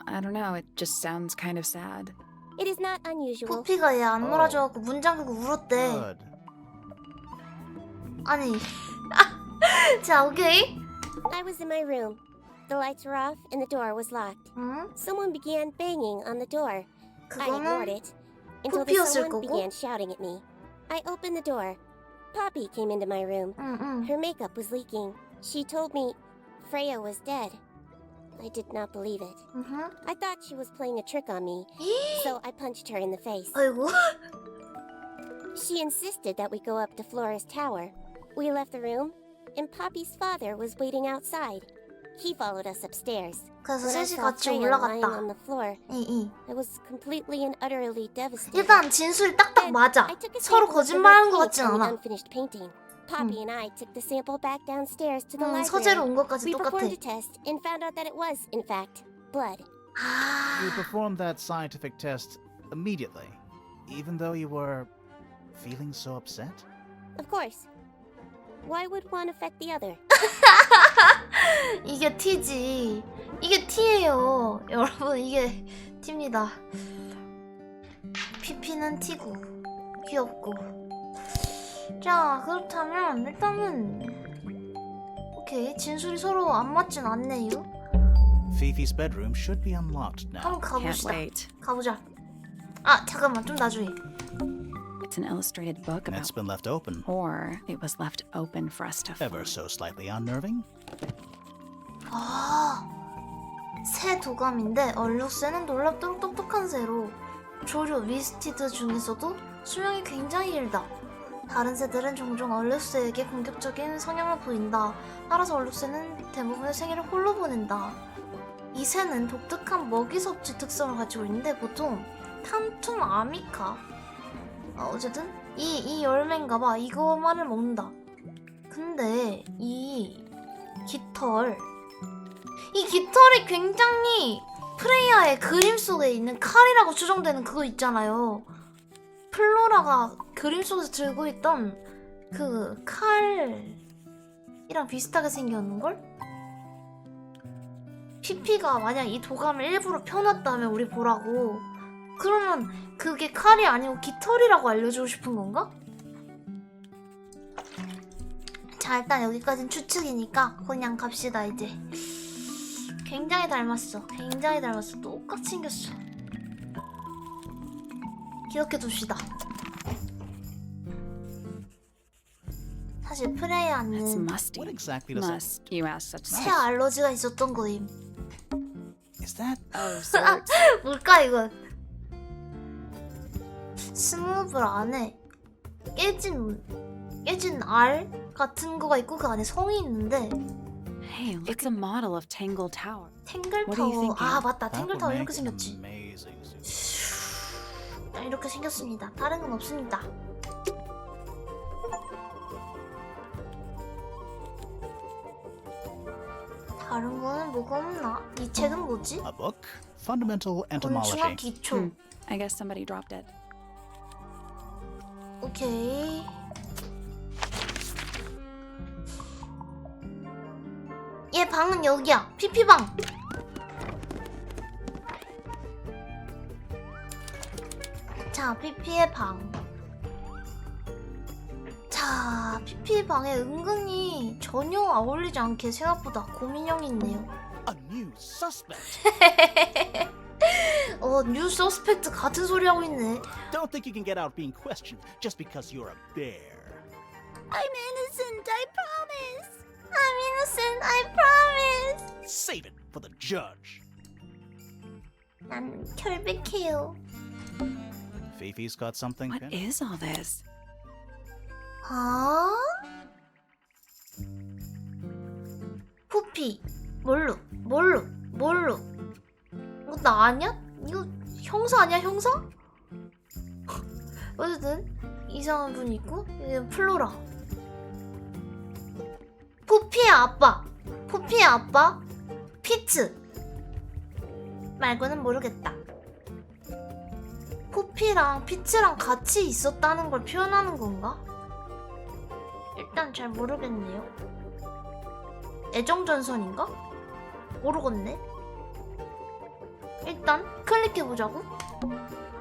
I don't know, it just sounds kind of sad. It is not unusual. 포피가 얘 안 어. 놀아줘갖고 문 잠그고 울었대. Good. 아니. 자, 오케이. I was in my room. The lights were off and the door was locked. 응? Someone began banging on the door. I ignored 그거는 it until the 포피였을 someone 거고. began shouting at me. I opened the door. Poppy came into my room. 응. Her makeup was leaking. She told me Freya was dead. I did not believe it. 응. I thought she was playing a trick on me, so I punched her in the face. 아이고. She insisted that we go up to Flora's tower. We left the room, and Poppy's father was waiting outside. He followed us upstairs. 그래서 When I 셋이 saw 같이 Freya lying 올라갔다. on the floor, 이. I was completely and utterly devastated. 일단 진술이 딱딱 Then 맞아. I took a 서로 sample of the 거짓말하는 것 red 같진 paint on the 않아. unfinished painting. Poppy and I took the sample back downstairs to the 서재로 library. 온 것까지 We 똑같아. performed a test and found out that it was, in fact, blood. You 아. performed that scientific test immediately, even though you were feeling so upset? Of course. Why would one affect the other? 이게 T지. 이게 T예요. 여러분 이게 T입니다. 피피는 T고 귀엽고. 자 그렇다면 일단은 오케이 진술이 서로 안 맞진 않네요. Fifi's bedroom should be unlocked now. 한번 Can't 가봅시다. wait. 가보자. 아 잠깐만 좀 나중에. It's an illustrated book It's about. been left open. Or it was left open for us to Ever find. so slightly unnerving. 아, 새 도감인데 얼룩새는 놀랍도록 똑똑한 새로 조류 미스티드 중에서도 수명이 굉장히 길다. 다른 새들은 종종 얼룩새에게 공격적인 성향을 보인다. 따라서 얼룩새는 대부분의 생애를 홀로 보낸다. 이 새는 독특한 먹이 섭취 특성을 가지고 있는데 보통 탄툼 아미카 어쨌든 이 열매인가봐. 이거만을 먹는다. 근데 이 깃털이 굉장히 프레이야의 그림 속에 있는 칼이라고 추정되는 그거 있잖아요. 플로라가 그림 속에서 들고 있던 그 칼이랑 비슷하게 생겼는걸? 피피가 만약 이 도감을 일부러 펴놨다면 우리 보라고, 그러면 그게 칼이 아니고 깃털이라고 알려주고 싶은 건가? 자 일단 여기까진 추측이니까 그냥 갑시다 이제. 굉장히 닮았어. 굉장히 닮았어. 똑같이 생겼어. 기억해둡시다. 사실 It's 프레야는 musty. What exactly does Must you ask such 새 알러지가 있었던 거임. Is that? Oh, sorts. 뭘까 이건? 스무블 안에 깨진 알 같은 거가 있고 그 안에 성이 있는데 Hey, it's a model of Tangle Tower. 탱글 What are you 타워. thinking? 아 맞다. That 탱글 would 타워 make 이렇게 an 생겼지. amazing zoo. 이렇게 생겼습니다. 다른 건 없습니다. 다른 거는 뭐가 없나? 이 책은 뭐지? A book? Fundamental 곤충학 entomology. 기초. I guess somebody dropped it. 오케이. 얘 방은 여기야. 피피방. 자, 피피의 방. 자, 피피의 방에 은근히 전혀 어울리지 않게 생각보다 고민형이 있네요. A new suspect. 뉴 서스펙트 같은 소리 하고 있네. Don't think you can get out being questioned just because you're a bear. I'm innocent, I promise. I'm innocent, I promise. Save it for the judge. 난 결백해요. Fifi's got something. What Pin? is all this? 아? 푸피, 뭘로? 이거 나 아니야? 이거 형사 아니야, 형사? 어쨌든 이상한 분이 있고, 이게 플로라. 푸피의 아빠, 피츠. 말고는 모르겠다. 푸피랑 피츠랑 같이 있었다는 걸 표현하는 건가? 일단 잘 모르겠네요. 애정전선인가? 모르겠네. 일단 클릭해보자고.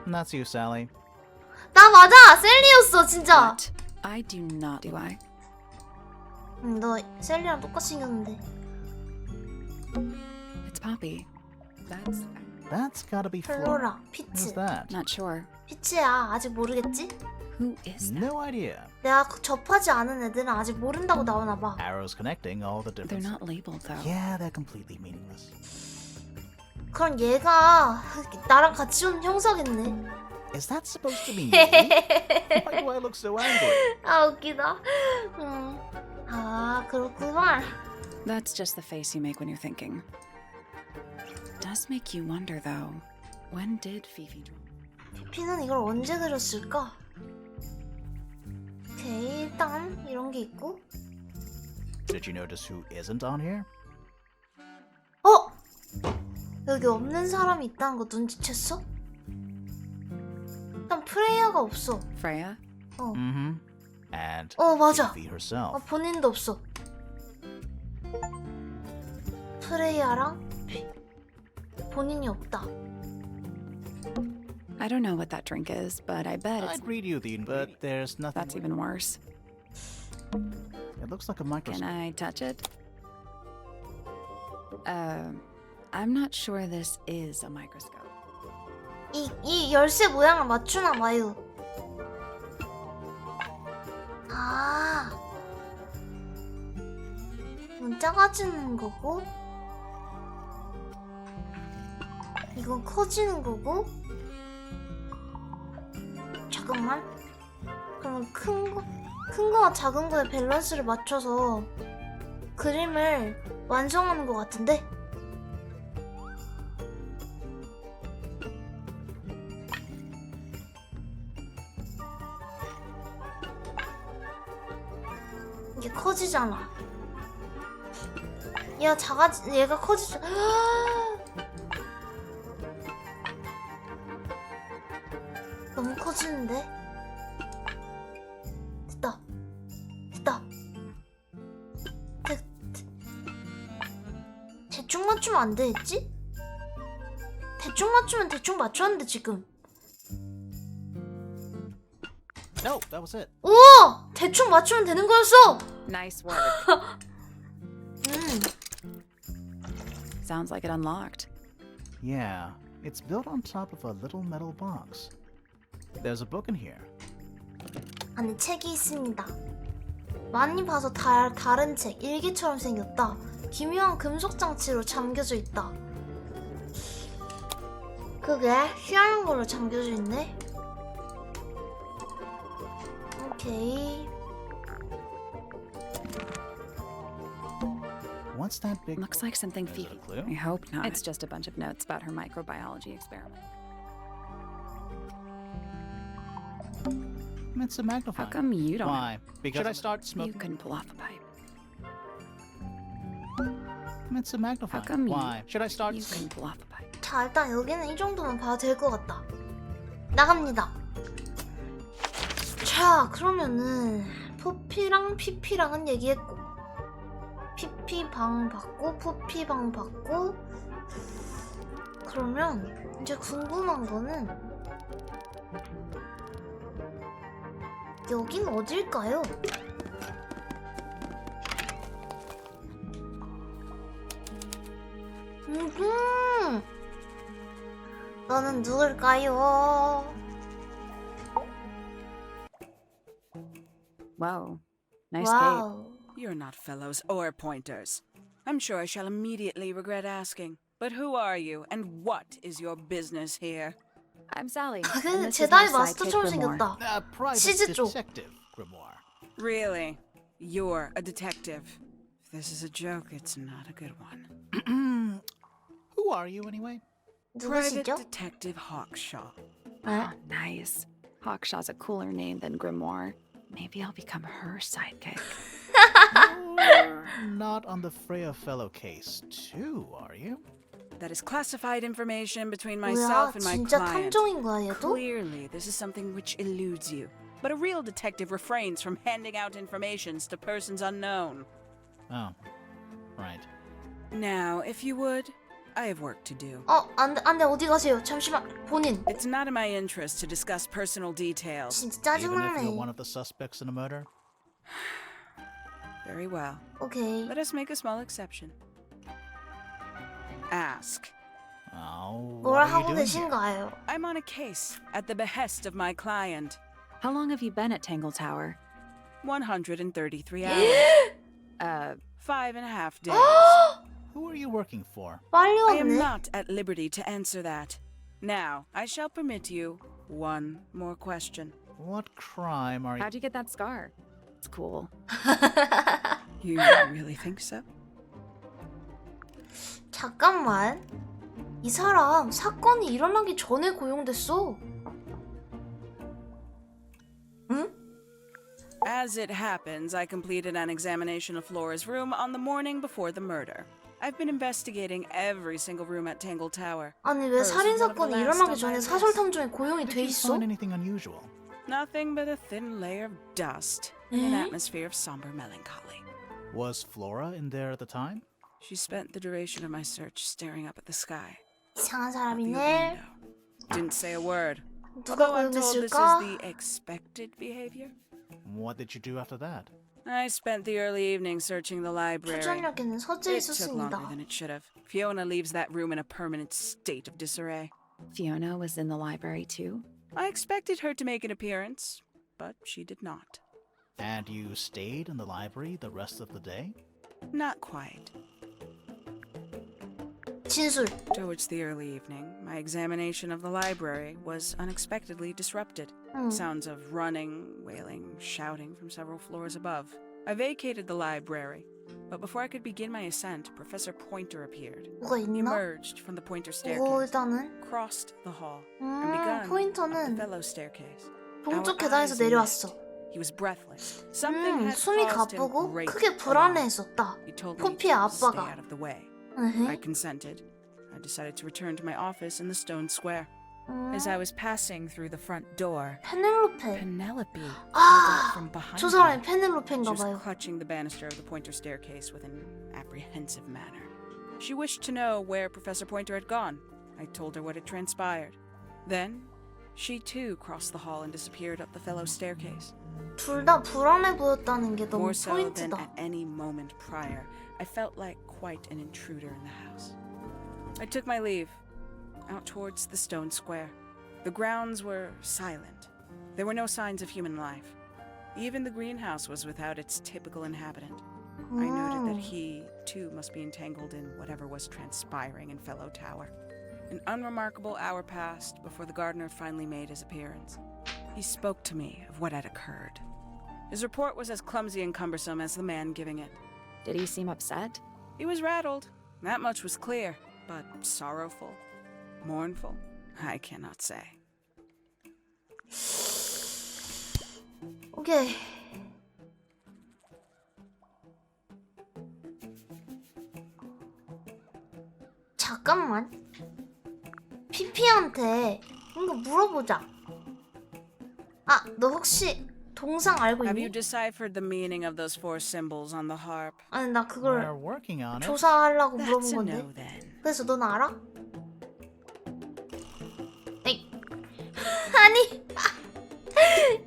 That's you, Sally. 나 맞아! 셀리였어 진짜. What? I do not, do I? 너 셀리랑 똑같이 생겼는데. Poppy. That's gotta be Flora. 플로라, Who's 피치. that? Not sure. 피치야, 아직 모르겠지? Who is that? No idea. 내가 접하지 않은 애들은 아직 모른다고 나오나 봐. Arrows connecting all the They're different. not labeled though. Yeah, they're completely meaningless. 그럼 얘가 나랑 같이 온 형사겠네. Is that supposed to be me? Why do I look so angry? 아 웃기다. 아 그렇구만. That's just the face you make when you're thinking. Does make you wonder though. When did Fifi draw? 피피는 이걸 언제 그렸을까? 오케이 일단 이런 게 있고. Did you notice who isn't on here? 어? 여기 없는 사람이 있다는 거 눈치챘어? 일단 프레이야가 없어. Freya? 어. Mm-hmm. And 맞아. Fifi herself. 본인도 없어. 프레이야랑 본인이 없다. I don't know what that drink is, but I bet it's I'd read you the but there's nothing. that's even worse. It looks like a Can microscope. I touch it? I'm not sure this is a microscope. 이 열쇠 모양을 맞추나 봐요. 아, 이건 작아지는 거고, 이건 커지는 거고. 잠깐만. 그럼 큰 거와 작은 거의 밸런스를 맞춰서 그림을 완성하는 것 같은데? 이게 커지잖아. 얘가 커지잖아. 너무 커지는데? 됐다. 대충 맞추면 안 되겠지? 대충 맞추면 대충 맞췄는데 지금. No, that was it. 오! 대충 맞추면 되는 거였어! Nice work. Sounds like it unlocked. Yeah, it's built on top of a little metal box. There's a book in here. 안에 책이 있습니다. 많이 봐서 다른 책, 일기처럼 생겼다. 기묘한 금속 장치로 잠겨져 있다. 그게 희한한 걸로 잠겨져 있네. 오케이. What's that big? Looks like something Is it Fifi. a clue? I hope not. It's just a bunch of notes about her microbiology experiment. It's a magnifying. How come you don't? Why? Because should I start You smoking? couldn't pull off a pipe. It's a magnifying. How come Why? Should I start? You couldn't pull off a pipe. 자, 일단 여기는 이 정도만 봐도 될 것 같다. 나갑니다. 자, 그러면은 포피랑 피피랑은 얘기했고, 피피 방 받고 포피 방 받고. 그러면 이제 궁금한 거는 여긴 어딜까요? 너는 누굴까요? Whoa. Nice cape. 와우. You're not fellows or pointers. I'm sure I shall immediately regret asking. But who are you, and what is your business here? I'm Sally. 그 and this is my 제다이 마스터처럼 sidekick, Grimoire. 생겼다. Private 치즈 쪽. detective grimoire. Really? You're a detective. If this is a joke, it's not a good one. Who are you anyway? Private 누구시죠? Detective Hawkshaw. 네? Nice. Hawkshaw's a cooler name than Grimoire. Maybe I'll become her sidekick. You're not on the Freya fellow case, too, are you? That is classified information between 뭐야, myself and my 진짜 client. 탐정인 거야 얘도? Clearly, this is something which eludes you. But a real detective refrains from handing out informations to persons unknown. Oh, right. Now, if you would, I have work to do. 안돼 어디 가세요? 잠시만 본인. It's not in my interest to discuss personal details. 진짜 Even if you're 짜증나네. one of the suspects in a murder? Very well. 오케이. Let us make a small exception. ask. Oh, 뭘 what are you 하고 doing here? 계신가요? I'm on a case at the behest of my client. How long have you been at Tangle Tower? 133 hours. 5.5 days. Who are you working for? 빨리 I am 왔네. not at liberty to answer that. Now, I shall permit you one more question. What crime are you? How'd you get that scar? It's cool. You really think so? 잠깐만. 이 사람 사건이 일어나기 전에 고용됐어. 응? As it happens, I completed an examination of Flora's room on the morning before the murder. I've been investigating every single room at Tangle Tower. 아니 왜 살인 사건이 일어나기 전에 사설 탐정에 고용이 Did 돼 you 있어? find anything unusual? Nothing but a thin layer of dust and an atmosphere of somber melancholy. Was Flora in there at the time? She spent the duration of my search staring up at the sky. 이상한 The 사람이네. window. Didn't say a word. 누가 Although I'm told this is 고용됐을까? the expected behavior. What did you do after that? I spent the early evening searching the library. 추전력에는 서재 It took longer 있었습니다. than it should have. Fiona leaves that room in a permanent state of disarray. Fiona was in the library too? I expected her to make an appearance, but she did not. And you stayed in the library the rest of the day? Not quite. 진술. Towards the early evening, my examination of the library was unexpectedly disrupted. Sounds of running, wailing, shouting from several floors above. I vacated the library, but before I could begin my ascent, Professor Pointer appeared. 뭐가 He 있나? emerged from the Pointer 오 staircase, 일단은 crossed the hall, and begun up the 포인터는 fellow staircase. 동쪽 Our 계단에서 eyes 내려왔어. met. He was breathless. Something had 숨이 caused him 가쁘고 great 크게 alarm. 불안해했었다. He told me 포피의 to stay 아빠가. out of the way. 에헤. I consented. I decided to return to my office in the stone square. As I was passing through the front door, 페넬로페. Penelope pulled 아, out from behind 저 사람이 me. She 페넬로페인가 was 봐요. clutching the banister of the Pointer staircase with an apprehensive manner. She wished to know where Professor Pointer had gone. I told her what had transpired. Then, she too crossed the hall and disappeared up the fellow staircase. 둘 다 불안해 보였다는 게 너무 More so than 포인트다. at any moment prior, I felt like quite an intruder in the house. I took my leave, out towards the stone square. The grounds were silent. There were no signs of human life. Even the greenhouse was without its typical inhabitant. I noted that he, too, must be entangled in whatever was transpiring in Fellow Tower. An unremarkable hour passed before the gardener finally made his appearance. He spoke to me of what had occurred. His report was as clumsy and cumbersome as the man giving it. Did he seem upset? He was rattled, that much was clear, but sorrowful, mournful, I cannot say. 오케이. 잠깐만. 피피한테 이거 물어보자. 아, 너 혹시 동상 알고 Have you 있니? deciphered the meaning of those 4 symbols on the harp? 아니 나 We're 그걸 working on it. 조사하려고 That's 물어본 a 건데. no then. 그래서 넌 알아? 에이. 아니.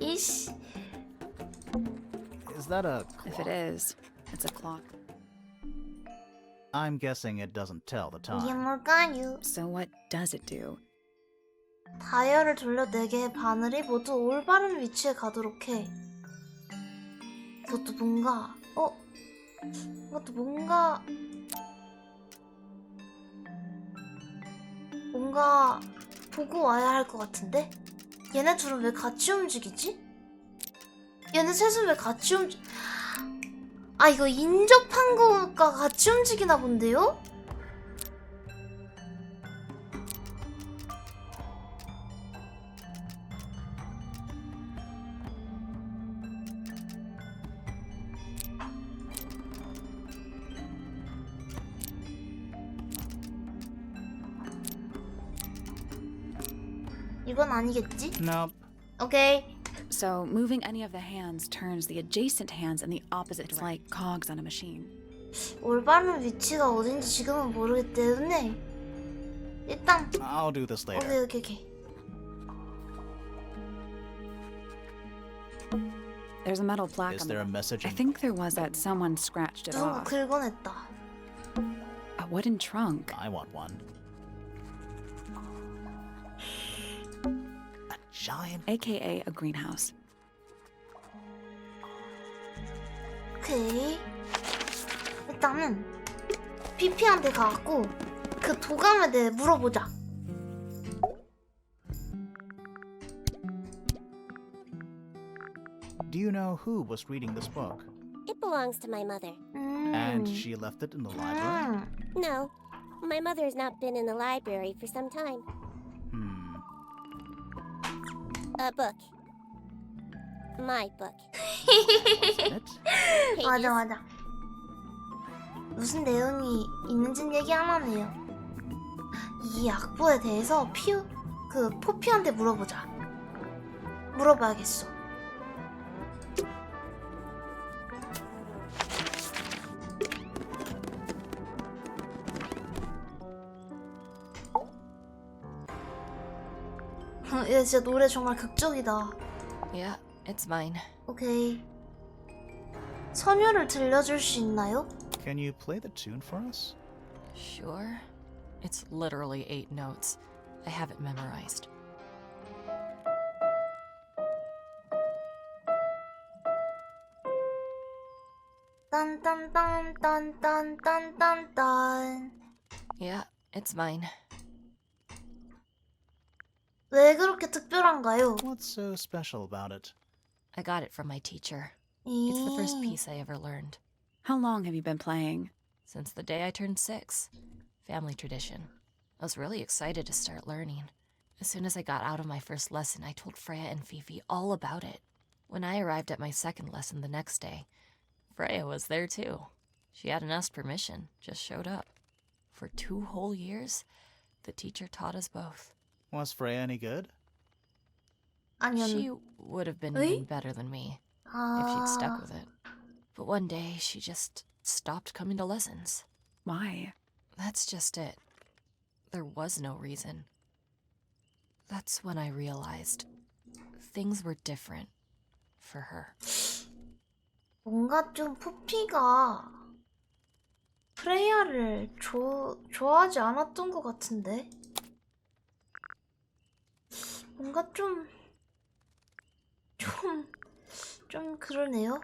이씨. Is that a If it clock? is, it's a clock. I'm guessing it doesn't tell the 이게 time. 뭘까요? So what does it do? 다이얼을 돌려 4개의 바늘이 모두 올바른 위치에 가도록 해. 이것도 뭔가 이것도 뭔가 보고 와야 할 것 같은데? 얘네 둘은 왜 같이 움직이지? 얘네 셋은 왜 같이 아, 이거 인접한 거가 같이 움직이나 본데요? 이건 아니겠지? Nope. 오케이. So moving any of the hands turns the adjacent hands in the opposite. It's like cogs on a machine. 올바른 위치가 어딘지 지금은 모르기 때문에 일단 I'll do this later. 오케이. There's a metal plaque Is on there the a message I in think there was that someone scratched it 누군가 off. 긁어냈다. A that wooden trunk? I want one. A giant. AKA a greenhouse. 오케이. 일단은 피피한테 가갖고 그 도감에 대해 물어보자. Do you know who was reading this book? It belongs to my mother. And she left it in the library? No, my mother has not been in the library for some time. A book. My book. Wasn't it? 맞아 맞아. 무슨 내용이 있는지는 얘기 안 하네요. 이 악보에 대해서 포피한테 물어보자. 물어봐야겠어. 얘 진짜 노래 정말 극적이다. Yeah, it's mine. 오케이. 선율을 들려줄 수 있나요? Can you play the tune for us? Sure. It's literally 8 notes. I have it memorized. 딴딴딴딴딴딴딴딴. Yeah, it's mine. 왜 그렇게 특별한가요? What's so special about it? I got it from my teacher. It's the first piece I ever learned. How long have you been playing? Since the day I turned 6. Family tradition. I was really excited to start learning. As soon as I got out of my first lesson, I told Freya and Fifi all about it. When I arrived at my second lesson the next day, Freya was there too. She hadn't asked permission, just showed up. For 2 whole years, the teacher taught us both. Was Freya any good? She would have been even better than me if she'd stuck with it. But one day, she just stopped coming to lessons. Why? That's just it. There was no reason. That's when I realized things were different for her. 뭔가 좀 포피가 프레야를 좋아하지 않았던 것 같은데? 뭔가 좀 그러네요.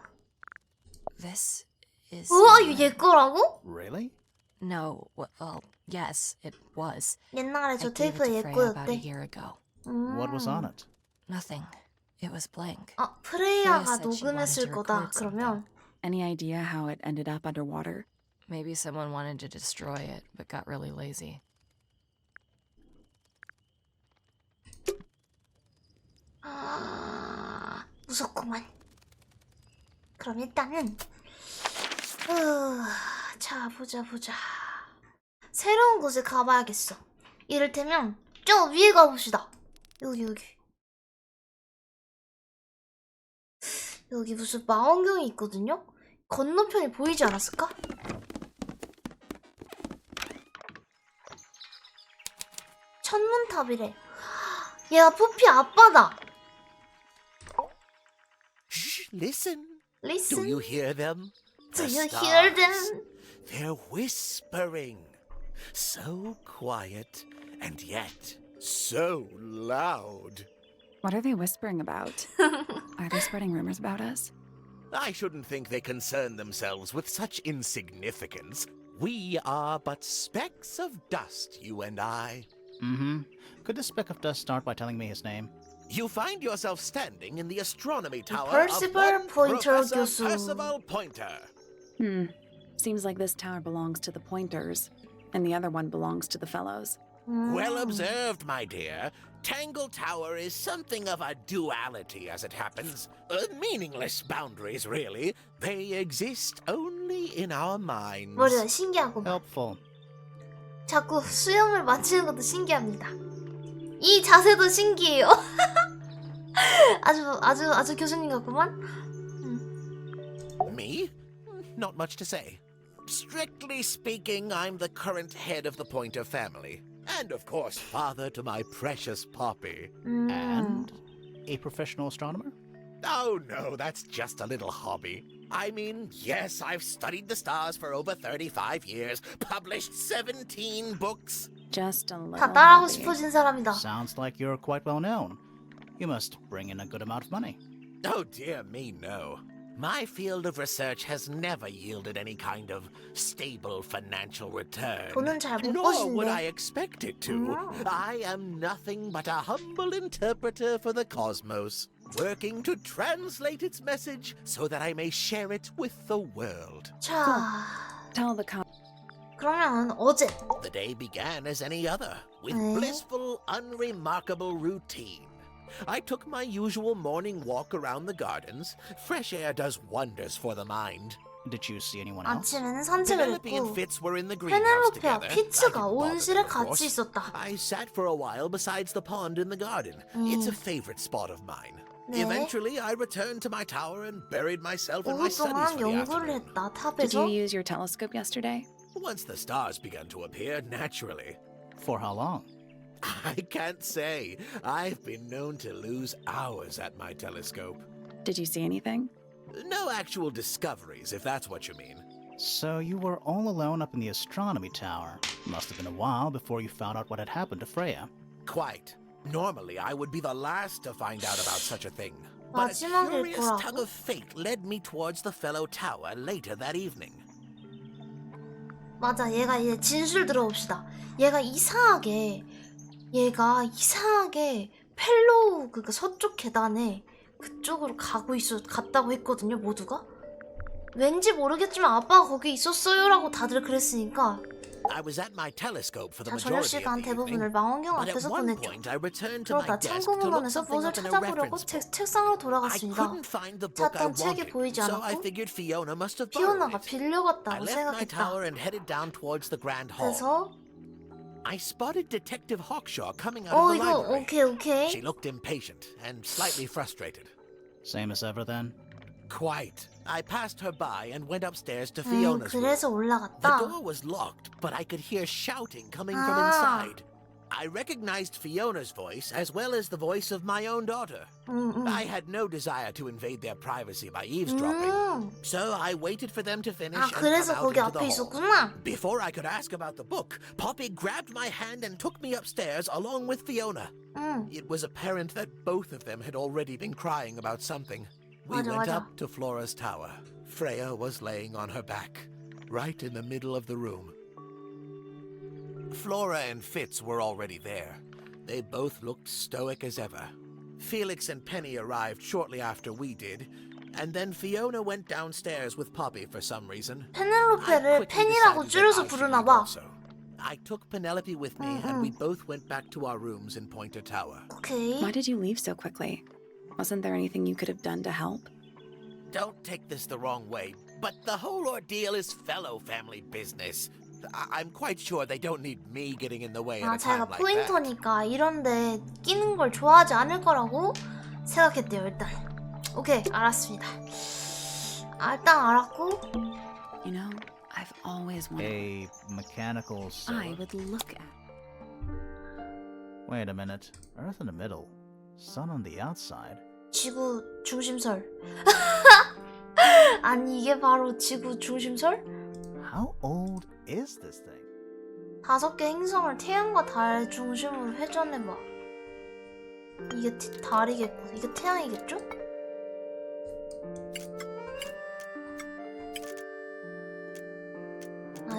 This is... 우와, 이거 얘 거라고? Really? No, well, yes, it was. 옛날에 I 저 gave it 테이프에 to 얘 Freya about a 거였대. year ago. What was on it? Nothing. It was blank. 아, 프레야가 said she wanted 녹음했을 to 거다. record something. 그러면 Any idea how it ended up underwater? Maybe someone wanted to destroy it, but got really lazy. 무섭구만. 그럼 일단은 자 보자. 새로운 곳에 가봐야겠어. 이를테면 저 위에 가봅시다. 여기 무슨 망원경이 있거든요? 건너편이 보이지 않았을까? 천문탑이래. 얘가 포피 아빠다. Shh, listen. Listen. Do you hear them? Do The you hear stars. them? They're whispering. So quiet and yet so loud. What are they whispering about? Are they spreading rumors about us? I shouldn't think they concern themselves with such insignificance. We are but specks of dust, you and I. Mm-hmm. Could this speck of dust start by telling me his name? You find yourself standing in the astronomy tower Percival of one Pointer Professor 교수. Percival Pointer. Seems like this tower belongs to the Pointers, and the other one belongs to the Fellows. Well observed, my dear. Tangle Tower is something of a duality, as it happens. Meaningless boundaries, really. They exist only in our minds. 머리가 신기하고 Helpful. 자꾸 수염을 맞추는 것도 신기합니다. 이 자세도 신기해요. 아주 교수님 같구만. Me? Not much to say. Strictly speaking, I'm the current head of the Pointer family. And of course, father to my precious Poppy. And a professional astronomer? Oh no, that's just a little hobby. I mean, yes, I've studied the stars for over 35 years, published 17 books. Just a little 다 따라하고 hobby. 싶어진 사람이다. Sounds like you're quite well known. You must bring in a good amount of money. Oh, dear me, no. My field of research has never yielded any kind of stable financial return. 돈은 잘 못 Nor would I 버시는데. expect it to. I am nothing but a humble interpreter for the cosmos, working to translate its message so that I may share it with the world. 자, Tell the cop. 그러면 어제 The day began as any other, with 네. blissful, unremarkable routine. I took my usual morning walk around the gardens. Fresh air does wonders for the mind. Did you see anyone else? 아침에는 산책을 Penelope and 했고 Fitz were in the greenhouse 페넬로페와 together. I 피츠가 didn't bother 온실에 them, of 같이 course. 있었다. I sat for a while besides the pond in the garden. It's a favorite spot of mine. 네. Eventually, I returned to my tower and buried myself in my 오후 studies 동안 for the 연구를 afternoon. 했다. Did you 탑에서. use your telescope yesterday? Once the stars began to appear, naturally. For how long? I can't say. I've been known to lose hours at my telescope. Did you see anything? No actual discoveries, if that's what you mean. So you were all alone up in the astronomy tower. Must have been a while before you found out what had happened to Freya. Quite. Normally, I would be the last to find out about such a thing. But a 마지막일 curious tug 거라고? of fate led me towards the fellow tower later that evening. 맞아, 얘가 이제 진술 들어봅시다. 얘가 이상하게 펠로우 그 서쪽 계단에 그쪽으로 갔다고 했거든요, 모두가. 왠지 모르겠지만 아빠가 거기 있었어요라고 다들 그랬으니까. I was at my telescope for the 자, 저녁 majority 시간 of the evening. 대부분을 망원경 But at 앞에서 one 보냈죠. point, I returned to my 그러다 desk to look 창고문건에서 something 무엇을 up in a 찾아보려고 reference book. 책상으로 I 돌아갔습니다. couldn't find the book I 찾던 책이 wanted, 보이지 so I 않았고 figured Fiona must have borrowed 피오나가 it. I 빌려갔다고 left my 생각했다. tower and headed down towards the grand hall. 그래서 I spotted Detective Hawkshaw coming out of the 이거 library. She 오케이. looked impatient and slightly frustrated. Same as ever then? Quite. I passed her by and went upstairs to Fiona's room. 그래서 The 올라갔다. door was locked, but I could hear shouting coming from Ah. inside. I recognized Fiona's voice as well as the voice of my own daughter. I had no desire to invade their privacy by eavesdropping, so I waited for them to finish 아, and come 그래서 out 거기 into the 앞에 hall. 있었구나. Before I could ask about the book, Poppy grabbed my hand and took me upstairs along with Fiona. It was apparent that both of them had already been crying about something. We 맞아, went 맞아. up to Flora's tower. Freya was laying on her back, right in the middle of the room. Flora and Fitz were already there. They both looked stoic as ever. Felix and Penny arrived shortly after we did, and then Fiona went downstairs with Poppy for some reason. I 페넬로페를 quickly 펜이라고 decided that 줄여서 I should 부르나 leave 봐. also. I took Penelope with me, and we both went back to our rooms in Pointer Tower. 오케이. Why did you leave so quickly? Wasn't there anything you could have done to help? Don't take this the wrong way, but the whole ordeal is fellow family business. I'm quite sure they don't need me getting in the way at 아, a time 자기가 like that. 포인터니까 이런데 끼는 걸 좋아하지 않을 거라고 생각했대요, 일단. 오케이, 알았습니다. 일단 알았고. You know, I've always wanted. A mechanical I sword? would look at. Wait a minute. Earth in the middle. Sun on the outside. 지구 중심설. 아니, 이게 바로 지구 중심설? How old is this thing? 5개 행성을 태양과 달 중심으로 회전해봐. 이게 달이겠고, 이게 태양이겠죠?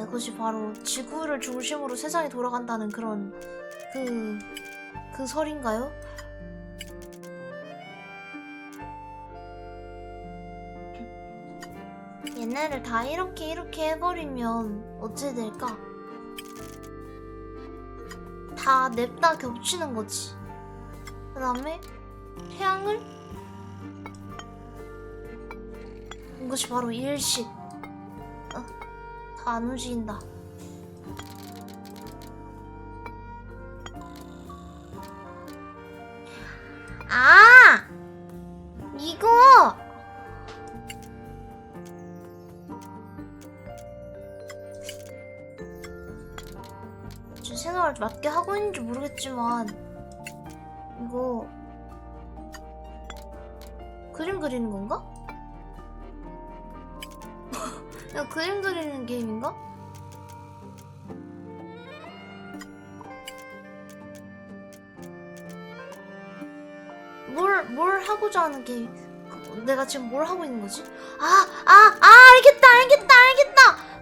이것이 바로 지구를 중심으로 세상이 돌아간다는 그런 그 설인가요? 얘네를 다 이렇게 해버리면 어찌 될까? 다 냅다 겹치는 거지. 그 다음에 태양을 이것이 바로 일식. 다 안 움직인다. 아! 이거! 제 생각을 맞게 하고 있는지 모르겠지만 이거 그림 그리는 건가? 이거 그림 그리는 게임인가? 뭘 하고자 하는 게임? 내가 지금 뭘 하고 있는 거지? 알겠다.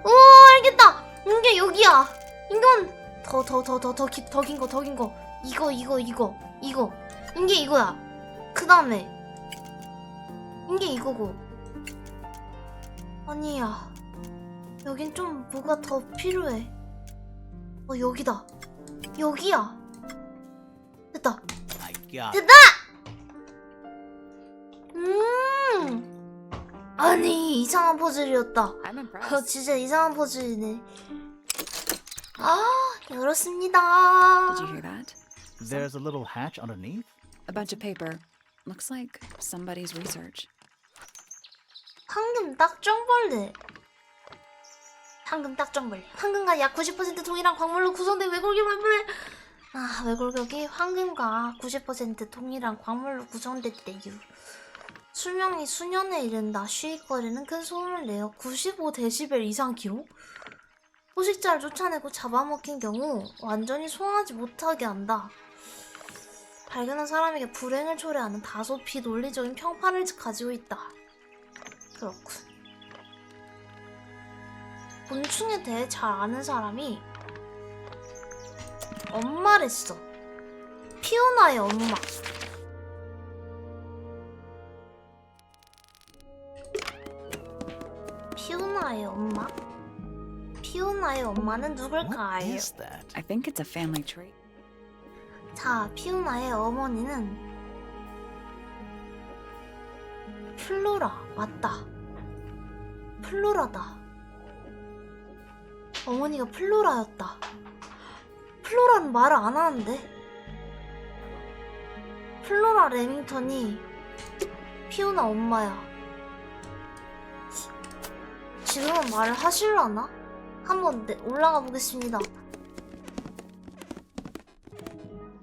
오, 알겠다. 이게 여기야. 이건 더 긴 거. 이거. 이게 이거야. 그 다음에 이게 이거고. 아니야. 여긴 좀 뭐가 더 필요해. 여기다. 여기야. 됐다. I got 됐다! 아니, 이상한 퍼즐이었다. I'm impressed. 진짜 이상한 퍼즐이네. 열었습니다. Did you hear that? There's a little hatch underneath. A bunch of paper. Looks like somebody's research. 황금 딱정벌레. 황금과 약 90% 동일한 광물로 구성된 외골격 벌레. 외골격이 황금과 90% 동일한 광물로 구성됐대요. 수명이 수년에 이른다. 쉬익거리는 큰 소음을 내어 95데시벨 이상 기록? 포식자를 쫓아내고 잡아먹힌 경우 완전히 소화하지 못하게 한다. 발견한 사람에게 불행을 초래하는 다소 비논리적인 평판을 가지고 있다. 그렇군. 곤충에 대해 잘 아는 사람이 엄마랬어. 피오나의 엄마. 피오나의 엄마는 What 누굴까요? is that? I think it's a family tree. 자, 피오나의 어머니는 플로라. 맞다. 플로라다. 어머니가 플로라였다. 플로라는 말을 안 하는데? 플로라 레밍턴이 피오나 엄마야. 지금은 말을 하실라나? 한번 올라가 보겠습니다.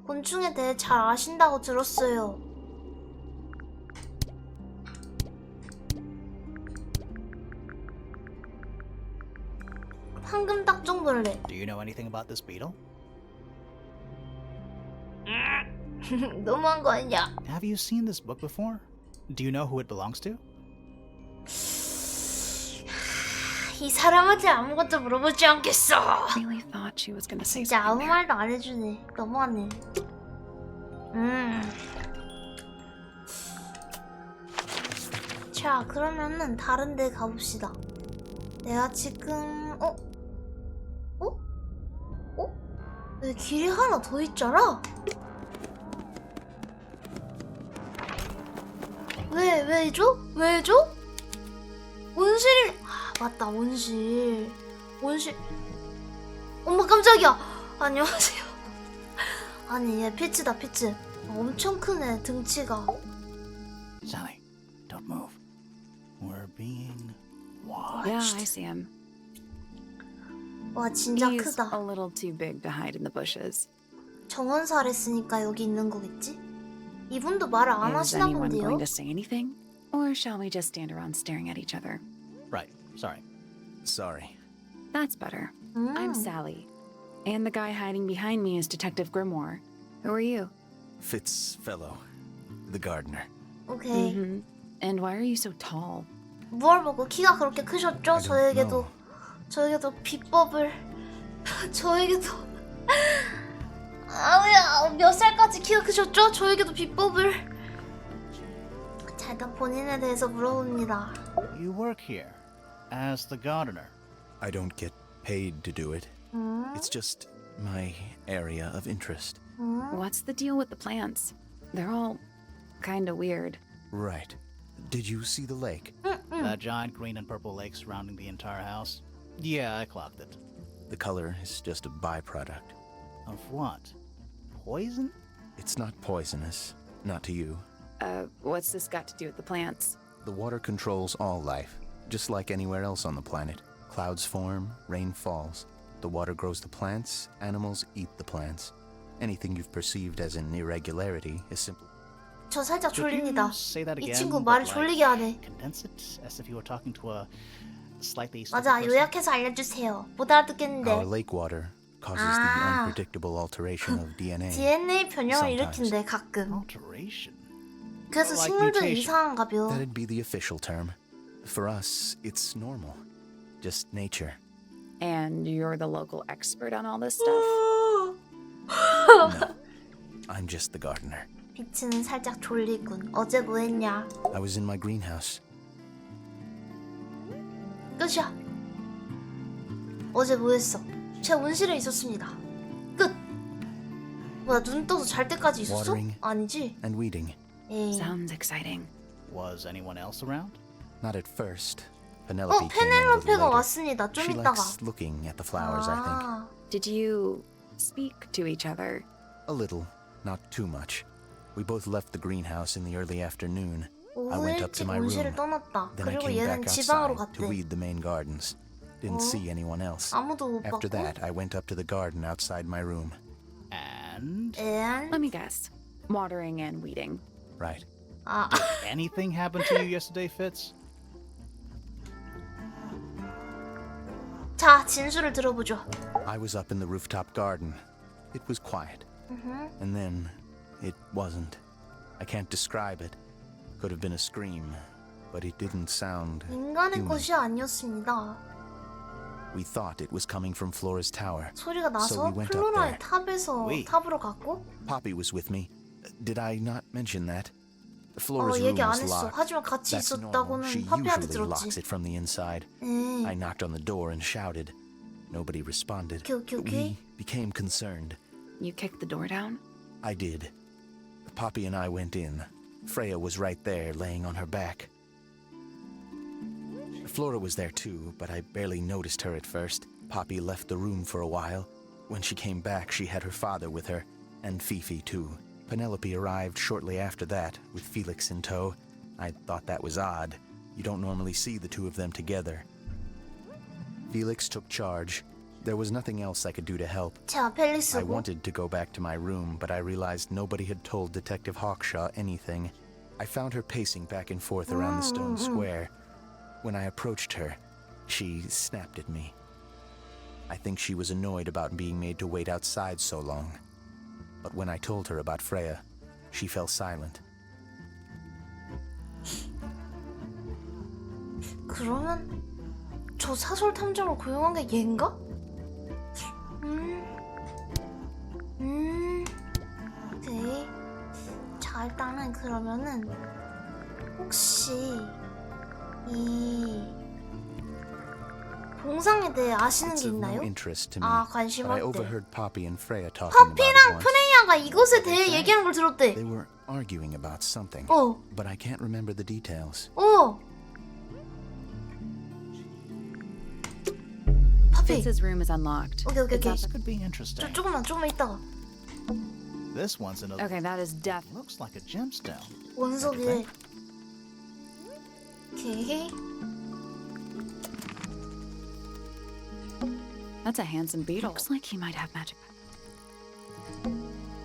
곤충에 대해 잘 아신다고 들었어요. 황금 딱정벌레. Do you know anything about this beetle? 너무한 거 아니야? Have you seen this book before? Do you know who it belongs to? 이 사람한테 아무것도 물어보지 않겠어. Really thought she was gonna say 진짜 아무 something there. 말도 안 해주네. 너무하네. 자, 그러면은 다른 데 가봅시다. 내가 지금 여기 길이 하나 더 있잖아? 왜죠? 온실이 맞다. 온실. 엄마 깜짝이야. 안녕하세요. 아니 얘 피츠다. 피츠. 엄청 크네 등치가. Sally, don't move. We're being watched. Yeah, I see him. 와 진짜 He's 크다. a little too big to hide in the bushes. 정원사랬으니까 여기 있는 거겠지? 이분도 말을 안 Is 하시나 anyone 본데요? going to say anything? Or shall we just stand around staring at each other? Right, sorry. Sorry. That's better. I'm Sally. And the guy hiding behind me is Detective Grimoire. Who are you? Fitzfellow, the gardener. 오케이. Mm-hmm. And why are you so tall? 뭘 보고 키가 그렇게 크셨죠? I don't 저에게도 비법을 저에게도 몇 살까지 키가 크셨죠? 저에게도 비법을. 자, 일단 본인에 대해서 물어봅니다. You work here as the gardener. I don't get paid to do it. It's just my area of interest. What's the deal with the plants? They're all kinda weird. Right. Did you see the lake? That giant green and purple lake surrounding the entire house. Yeah, I clocked it. The color is just a byproduct. Of what? Poison? It's not poisonous. Not to you. What's this got to do with the plants? The water controls all life, just like anywhere else on the planet. Clouds form, rain falls. The water grows the plants, animals eat the plants. Anything you've perceived as an irregularity is simply... 저 살짝 Could you 졸립니다. say that 이 again? 친구 but 말을 like, 졸리게 하네. Condense it as if you were talking to slightly 맞아, stupid person? 요약해서 알려주세요. 못 알아듣겠는데. Our lake water causes the Ah. unpredictable alteration of DNA. DNA 변형을 Sometimes. 일으킨대 가끔. Alteration. 그래서 Like 식물도 mutation. 이상한가벼. That'd be the official term. For us, it's normal. Just nature. And you're the local expert on all this stuff? No, I'm just the gardener. 비치는 살짝 졸리군. 어제 뭐 했냐? I was in my greenhouse. 끝이야. 어제 뭐 했어? 제 온실에 있었습니다. 끝. 뭐야, 눈 떠서 잘 때까지 있었어? Watering. 아니지? And weeding. 에이. Sounds exciting. Was anyone else around? Not at first. Penelope came in a 페넬로페가 little later. 왔습니다. 좀 She 있다가. likes looking at the flowers, I think. 아, Did you speak to each other? A little, not too much. We both left the greenhouse in the early afternoon. I 오후 went up to 일찍 my 온실을 room. 떠났다. Then I 그리고 came 얘는 back 지방으로 outside to 갔대. weed the main gardens. Didn't 어? see anyone else. 아무도 못 After 봤고. that, I went up to the garden outside my room. And And Let me guess. Watering and weeding. Right. 아, anything happened to you yesterday, Fitz? 자, 진술을 들어보죠. I was up in the rooftop garden. It was quiet. And then it wasn't. I can't describe it. Could have been a scream, but it didn't sound 인간의 human. 것이 아니었습니다. We thought it was coming from Flora's tower. 소리가 So 나서 we went up 플로라의 there. 탑에서 We. 탑으로 갔고. Poppy was with me. Did I not mention that? Flora's room 얘기 안 was 했어. locked. 하지만 같이 That's normal. 있었다고는 She 파피한테 usually 들었지. locks it from the inside. 에, I knocked on the door and shouted. Nobody responded. 오케이. We became concerned. You kicked the door down? I did. Poppy and I went in. Freya was right there, laying on her back. Flora was there too, but I barely noticed her at first. Poppy left the room for a while. When she came back, she had her father with her, and Fifi too. Penelope arrived shortly after that, with Felix in tow. I thought that was odd. You don't normally see the two of them together. Felix took charge. There was nothing else I could do to help. 자, I 펠리스고. wanted to go back to my room, but I realized nobody had told Detective Hawkshaw anything. I found her pacing back and forth around the stone square. When I approached her, she snapped at me. I think she was annoyed about being made to wait outside so long. But when I told her about Freya, she fell silent. 그러면 저 사설 탐정을 고용한 게 얘인가? 오케이. 자, 일단은 그러면은 혹시 이 동상에 대해 아시는 It's 게 of no 있나요? interest to me, 아, 관심 but I 없대. overheard Poppy and Freya talking about it 파피랑 once. 프레이야가 이것에 대해 얘기하는 걸 들었대. They were arguing about something, 어, but I can't remember the details. 어. 파피. Fitz's room is unlocked. 오케이. This could be interesting. 조금만 있다가. This one's another. Okay, that is def. Looks like a gemstone. 원석이래. 오케이. That's a handsome beetle. Looks like he might have magic.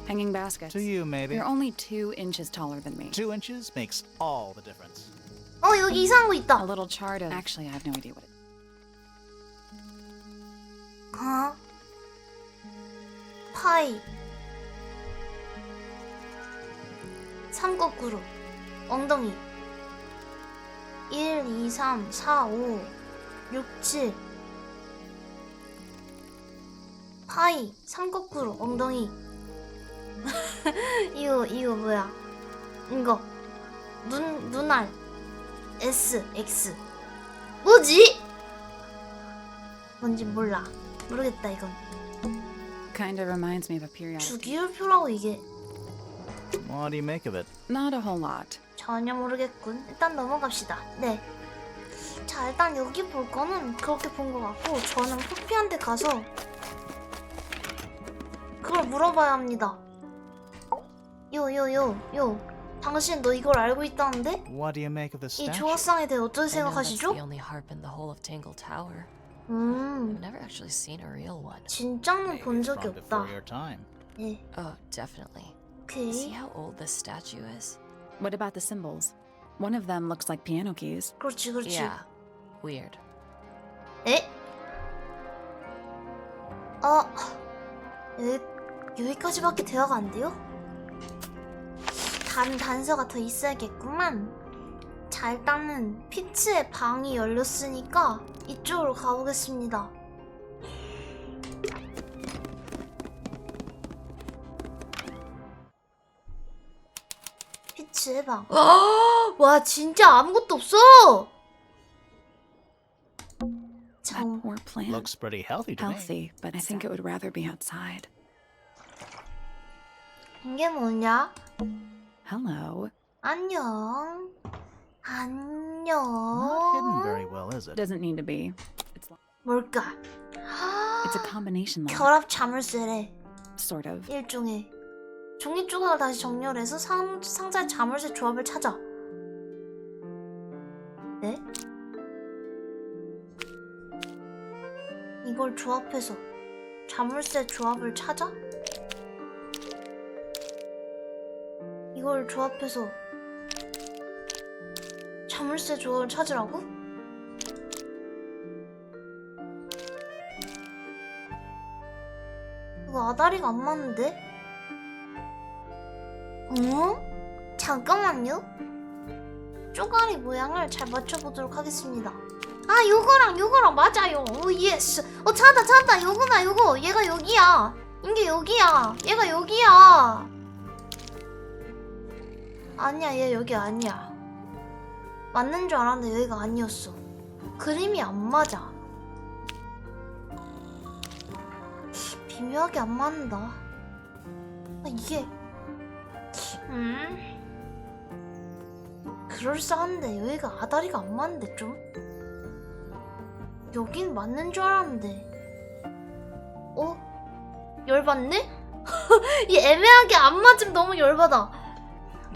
Hanging baskets. To you, maybe. You're only 2 inches taller than me. 2 inches makes all the difference. 여기 이상한 거 A 있다. little chart of. Actually, I have no idea what it. 파이. 삼거꾸로. 엉덩이. 1, 2, 3, 4, 5, 6, 7. 파이. 삼거꾸로. 엉덩이. 이거 뭐야? 이거. 눈알. S, X. 뭐지? 뭔지 몰라. 모르겠다, 이건. Kind of reminds me of a periodic. 주기율표라고 이게. What do you make of it? Not a whole lot. 전혀 모르겠군. 일단 넘어갑시다. 네. 자, 일단 여기 볼 거는 그렇게 본 것 같고, 저는 포피한테 가서 그걸 물어봐야 합니다. 요. 당신 너 이걸 알고 있다는데? What do you make of this 이 statue? 조각상에 대해 어떻게 I know that's 생각하시죠? the only harp in the whole of Tangle Tower. I've never actually seen a real one. 진짜는 Maybe 본 it's 적이 from before 없다. your time. 예. Oh, definitely. See 오케이. how old this statue is? What about the symbols? One of them looks like piano keys. 그렇지. Yeah, weird. 에? 여기까지밖에 대화가 안 돼요? 다른 단서가 더 있어야겠구만. 자, 일단은 피츠의 방이 열렸으니까 이쪽으로 가보겠습니다. 피츠의 방. 와, 진짜 아무것도 없어! That 참, poor plant. Looks pretty healthy to me. Healthy, but I think it would rather be outside. 이게 뭐냐? Hello. 안녕. Not hidden 안녕. very well, is it? Doesn't need to be. 뭘까? It's a combination lock. 결합 자물쇠래. Sort of. 일종의. 종이 조각을 다시 정렬해서 상자의 자물쇠 조합을 찾아. 네? 이걸 조합해서 자물쇠 조합을 찾아? 이걸 조합해서 자물쇠 조합을 찾으라고? 이거 아다리가 안 맞는데? 어? 잠깐만요. 쪼가리 모양을 잘 맞춰보도록 하겠습니다. 아, 요거랑 맞아요. 오, 예스. 찾았다. 요거다, 요거. 얘가 여기야. 이게 여기야. 얘가 여기야. 아니야, 얘 여기 아니야. 맞는 줄 알았는데 여기가 아니었어. 그림이 안 맞아. 미묘하게 안 맞는다. 아, 이게 그럴싸한데 여기가 아다리가 안 맞는데 좀? 여긴 맞는 줄 알았는데. 열받네? 이 애매하게 안 맞으면 너무 열받아.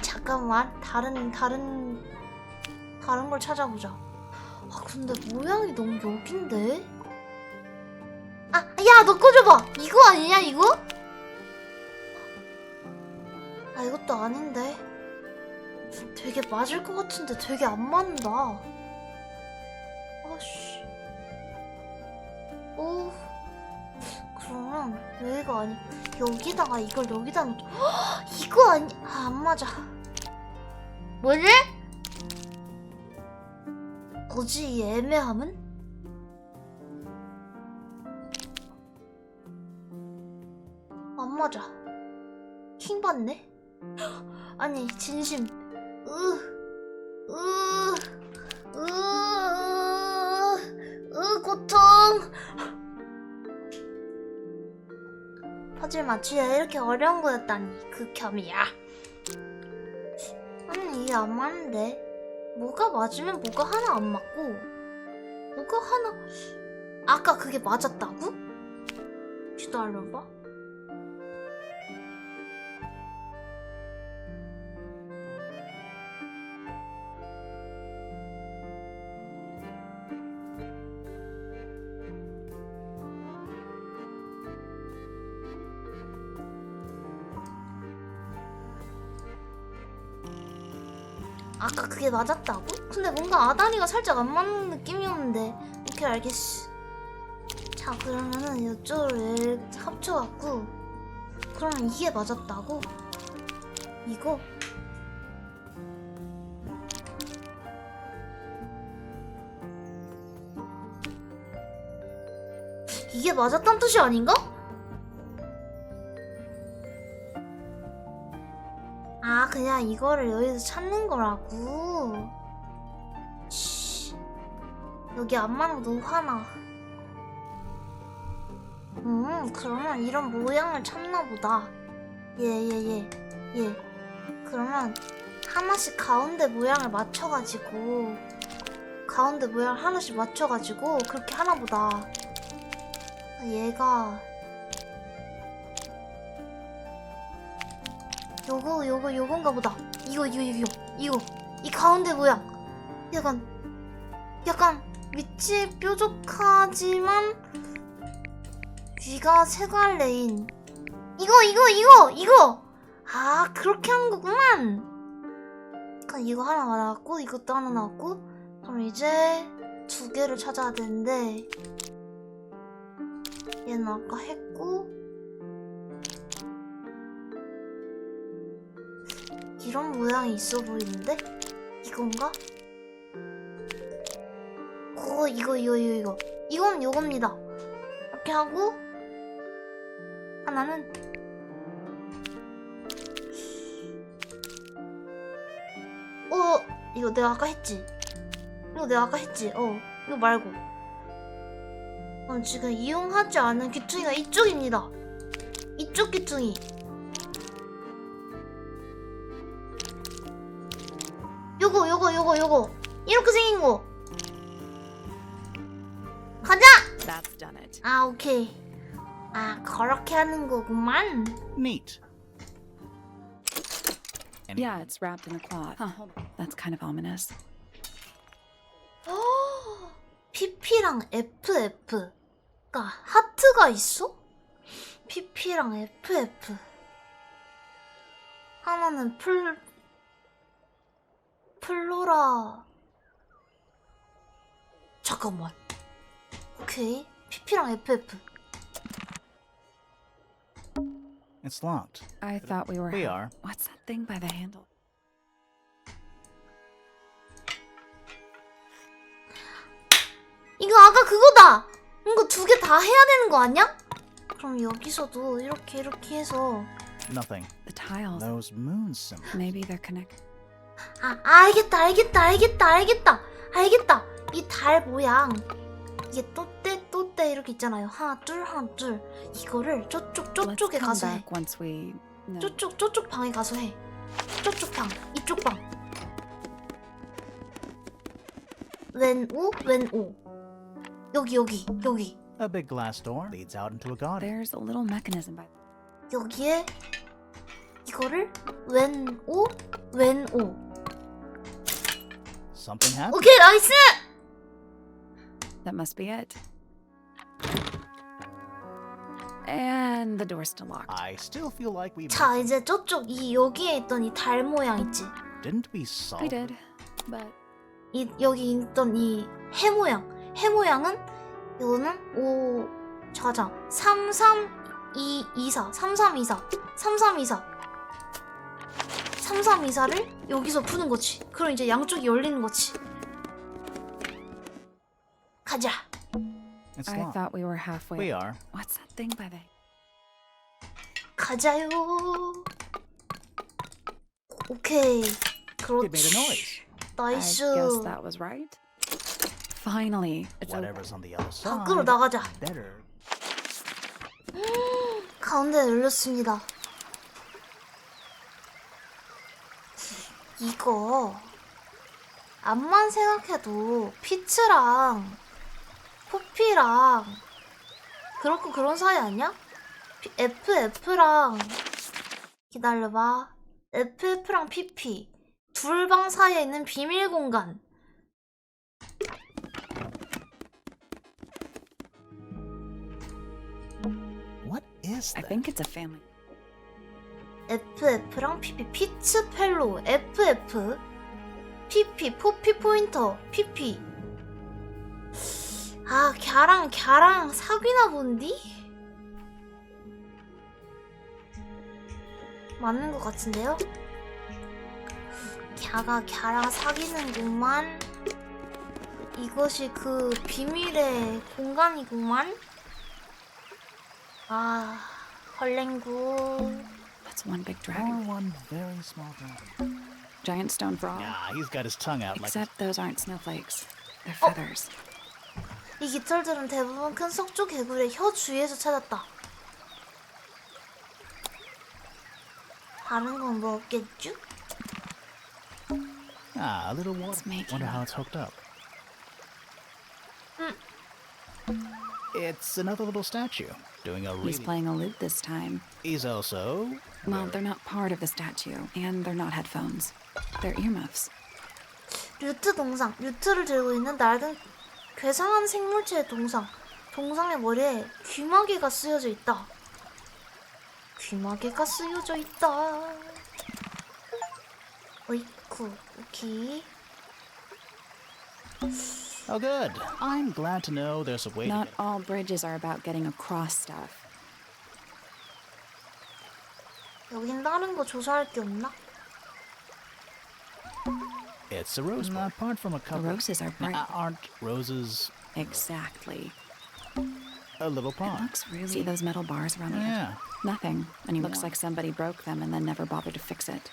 잠깐만, 다른 걸 찾아보자. 아, 근데 모양이 너무 여긴데? 아, 야, 너 꺼줘봐. 이거 아니냐, 이거? 아, 이것도 아닌데. 되게 맞을 것 같은데 되게 안 맞는다. 아씨. 그러면 여기가 아니, 여기다가 이걸 여기다 놓. 이거 아니, 안 맞아. 뭐지? 뭐지, 이 애매함은? 안 맞아. 킹 받네? 아니, 진심. 고통. 퍼즐 맞추기가 이렇게 어려운 거였다니. 극혐이야. 아니, 이게 안 맞는데. 뭐가 맞으면 뭐가 하나 안 맞고, 뭐가 하나. 아까 그게 맞았다고? 기다려봐. 아까 그게 맞았다고? 근데 뭔가 아다리가 살짝 안 맞는 느낌이었는데. 오케이, 알겠어. 자, 그러면은 이쪽으로 합쳐갖고, 그러면 이게 맞았다고? 이거? 이게 맞았단 뜻이 아닌가? 아, 그냥 이거를 여기서 찾는 거라고. 치, 여기 안 맞는 거 너무 화나. 그러면 이런 모양을 찾나 보다. 예. 그러면 하나씩 가운데 모양을 맞춰가지고, 가운데 모양 하나씩 맞춰가지고 그렇게 하나 보다. 얘가 요건가 보다. 이거 이 가운데 모양 약간 위치 뾰족하지만 위가 세갈래인 이거. 아, 그렇게 한 거구만. 그러니까 이거 하나 나왔고, 이것도 하나 나왔고, 그럼 이제 두 개를 찾아야 되는데 얘는 아까 했고 이런 모양이 있어 보이는데? 이건가? 이거 이건 요겁니다. 이렇게 하고 하나는 이거 내가 아까 했지? 이거 말고 지금 이용하지 않은 귀퉁이가 이쪽입니다. 이쪽 귀퉁이. 요거 이렇게 생긴 거. 가자! That's done it. 아, 오케이. 아, 그렇게 하는 거구만. Neat. Yeah, it's wrapped in a cloth. Huh, that's kind of ominous. PP랑 FF. 그러니까 하트가 있어? PP랑 FF. 하나는 플로라. 잠깐만. 오케이. PP랑 FF. It's locked. I thought we were. We are. What's that thing by the handle? 이거 아까 그거다! 이거 두 개 다 해야 되는 거 아니야? 그럼 여기서도 이렇게 해서 Nothing. The tiles. Those moon symbols. Maybe they're connected. 알겠다. 이 달 모양. 이게 또떼 이렇게 있잖아요. 하나 둘. 이거를 저쪽에 Let's come 가서 해. back once we know. 저쪽 방에 가서 해. 저쪽 방, 이쪽 방. 왼 오. 여기. A big glass door leads out into a garden. There's a little mechanism by. 여기에 이거를 왼 오. Something happened. 오케이, 나이스! That must be it. And the door's still locked. I still feel like we 자, 이제 저쪽 여기에 있던 이 달 모양 있지? didn't we solve. We did, but 여기 있던 이 해 모양은 이거는 3324를 여기서 푸는 거지. 그럼 이제 양쪽이 열리는 거지. 가자. It's I locked. thought we were halfway. We are. What's that thing by the? 가자요. 오케이. It made a 그렇지. noise. I 나이스. guess that was right. Finally, it's open. Whatever's on the other 밖으로 side. 나가자. Better. 가운데 열렸습니다. 이거 앞만 생각해도 피츠랑 포피랑 그렇고 그런 사이 아니야? FF랑 기다려봐. FF랑 PP 둘 방 사이에 있는 비밀 공간. What is I that? think it's a family. FF랑 PP 피츠 펠로 FF PP 포피 포인터 PP 걔랑 사귀나 본디? 맞는 것 같은데요? 걔랑 사귀는구만. 이것이 그 비밀의 공간이구만. 헐랭구. That's one big Or dragon. one very small dragon. Giant stone frog. Yeah, he's got his tongue out like. Except those aren't snowflakes. They're feathers. 이 깃털들은 대부분 큰 석조 개구리의 혀 주위에서 찾았다. 다른 건 뭐 없겠죠? A little water. It's making Wonder how it's hooked up. Hmm. It's another little statue doing a He's really. playing a lute this time. He's also. Well, they're not part of the statue, and they're not headphones. They're earmuffs. 류트 동상. 류트를 들고 있는 낡은 괴상한 생물체의 동상. 동상의 머리에 귀마개가 쓰여져 있다. 귀마개가 쓰여져 있다. 어이쿠, 오케이. Oh, good. I'm glad to know there's a way Not to get... all bridges are about getting across stuff. 여긴 다른 거 조사할 게 없나? It's a rose bush. Apart from a The couple... roses are bright. Aren't roses Exactly. a little It pond? looks really... See those metal bars around the edge? Yeah. Nothing. And it looks like somebody broke them and then never bothered to fix it.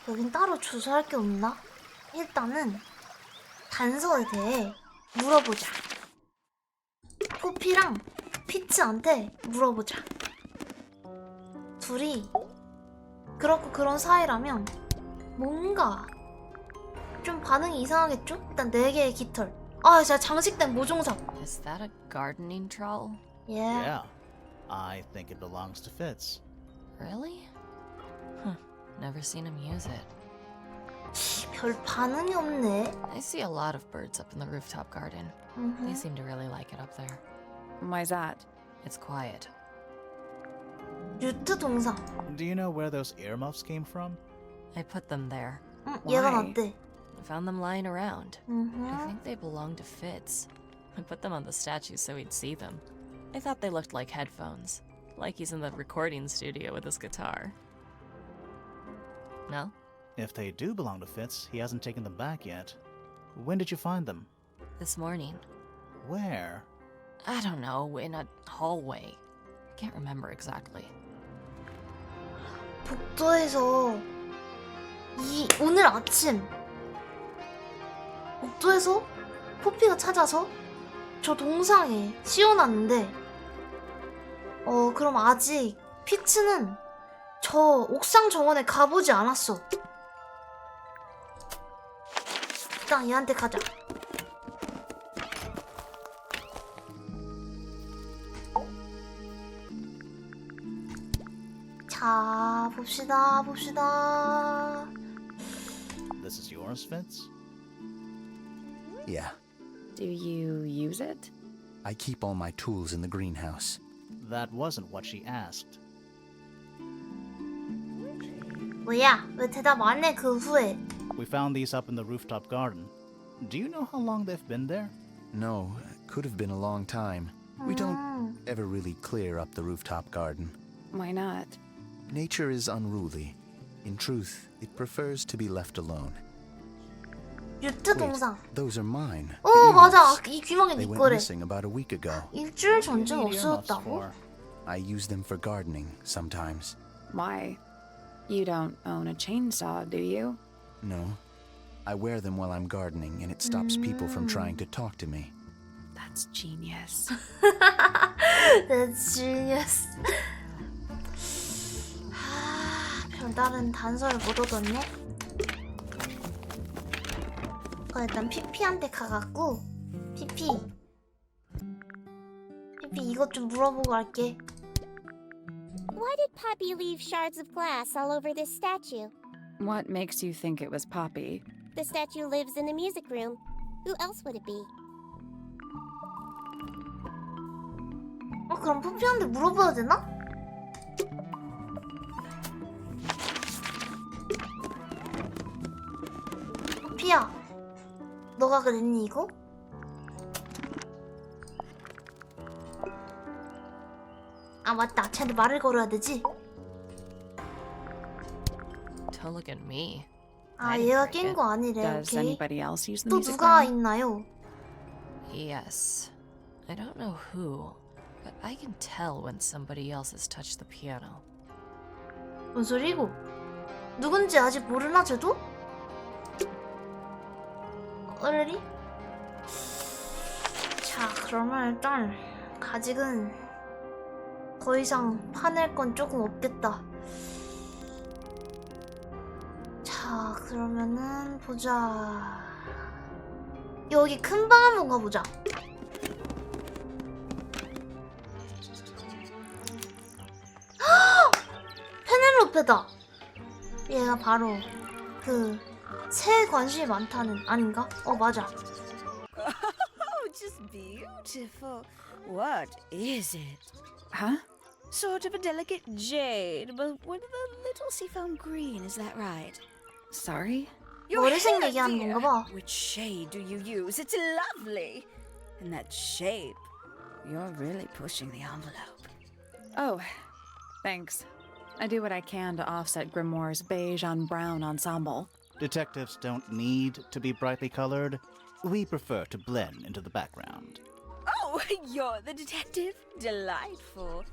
여긴 따로 조사할 게 없나? 일단은 단서에 대해 물어보자. 포피랑 피츠한테 물어보자. 둘이 그렇고 그런 사이라면 뭔가 좀 반응이 이상하겠죠? 일단 4개의 깃털. 아, 진짜 장식된 모종삽. Is that a gardening trowel? Yeah. Yeah. I think it belongs to Fitz. Really? Huh. Never seen him use it. 별 반응이 없네. I see a lot of birds up in the rooftop garden. They seem to really like it up there. Why's that? It's quiet. 뮤트 동상. Do you know where those earmuffs came from? I put them there. 얘가 Why? 낫대. I found them lying around. I think they belong to Fitz. I put them on the statue so he'd see them. I thought they looked like headphones. Like he's in the recording studio with his guitar. No? If they do belong to Fitz, he hasn't taken them back yet. When did you find them? This morning. Where? I don't know, in a hallway. Can't remember exactly. 복도에서 오늘 아침 복도에서 포피가 찾아서 저 동상에 씌워놨는데 그럼 아직 피츠는 저 옥상 정원에 가보지 않았어. 일단 얘한테 가자. 자, 봅시다. This is yours, Fitz? Yeah. Do you use it? I keep all my tools in the greenhouse. That wasn't what she asked. 뭐야? 왜 대답 안 해, 그 후에? We found these up in the rooftop garden. Do you know how long they've been there? No, could have been a long time. We don't ever really clear up the rooftop garden. Why not? Nature is unruly. In truth, it prefers to be left alone. 뮤트 동상. Those are mine. 맞아. 이 귀망이 They 네 went 거래. missing about a week ago. 일주일 전쯤 What do you need earmuffs 없어졌다고? for? I use them for gardening sometimes. Why? You don't own a chainsaw, do you? No. I wear them while I'm gardening, and it stops people from trying to talk to me. That's genius. That's genius. 별다른 단서를 못 얻었네. 일단 피피한테 가갖고 피피 이것 좀 물어보고 갈게. Why did Poppy leave shards of glass all over this statue? What makes you think it was Poppy? The statue lives in the music room. Who else would it be? 그럼 푸피한테 물어봐야 되나? 푸피야, 너가 그랬니 이거? 아 맞다, 쟤한테 말을 걸어야 되지? Don't look at me. 아 얘가 깬 거 아니래. Does 오케이. anybody else use the 또 music 누가 room? 있나요? Yes. I don't know who, but I can tell when somebody else has touched the piano. 뭔 소리고? 누군지 아직 모르나 쟤도? 얼리? 자, 그러면 일단 아직은 더 이상 파낼 건 조금 없겠다. 자, 그러면은 보자. 여기 큰 방 한번 가보자. 페넬로페다. 얘가 바로 그 새 관심이 많다는 아닌가? 맞아. Oh, just beautiful. What is it? Huh? Sort of a delicate jade, but with a little seafoam green, is that right? Sorry? Your 머리색 hair, 얘기하는 dear. 건가 봐. Which shade do you use? It's lovely. And that shape. You're really pushing the envelope. Oh, thanks. I do what I can to offset Grimoire's beige on brown ensemble. Detectives don't need to be brightly colored. We prefer to blend into the background. Oh, you're the detective? Delightful.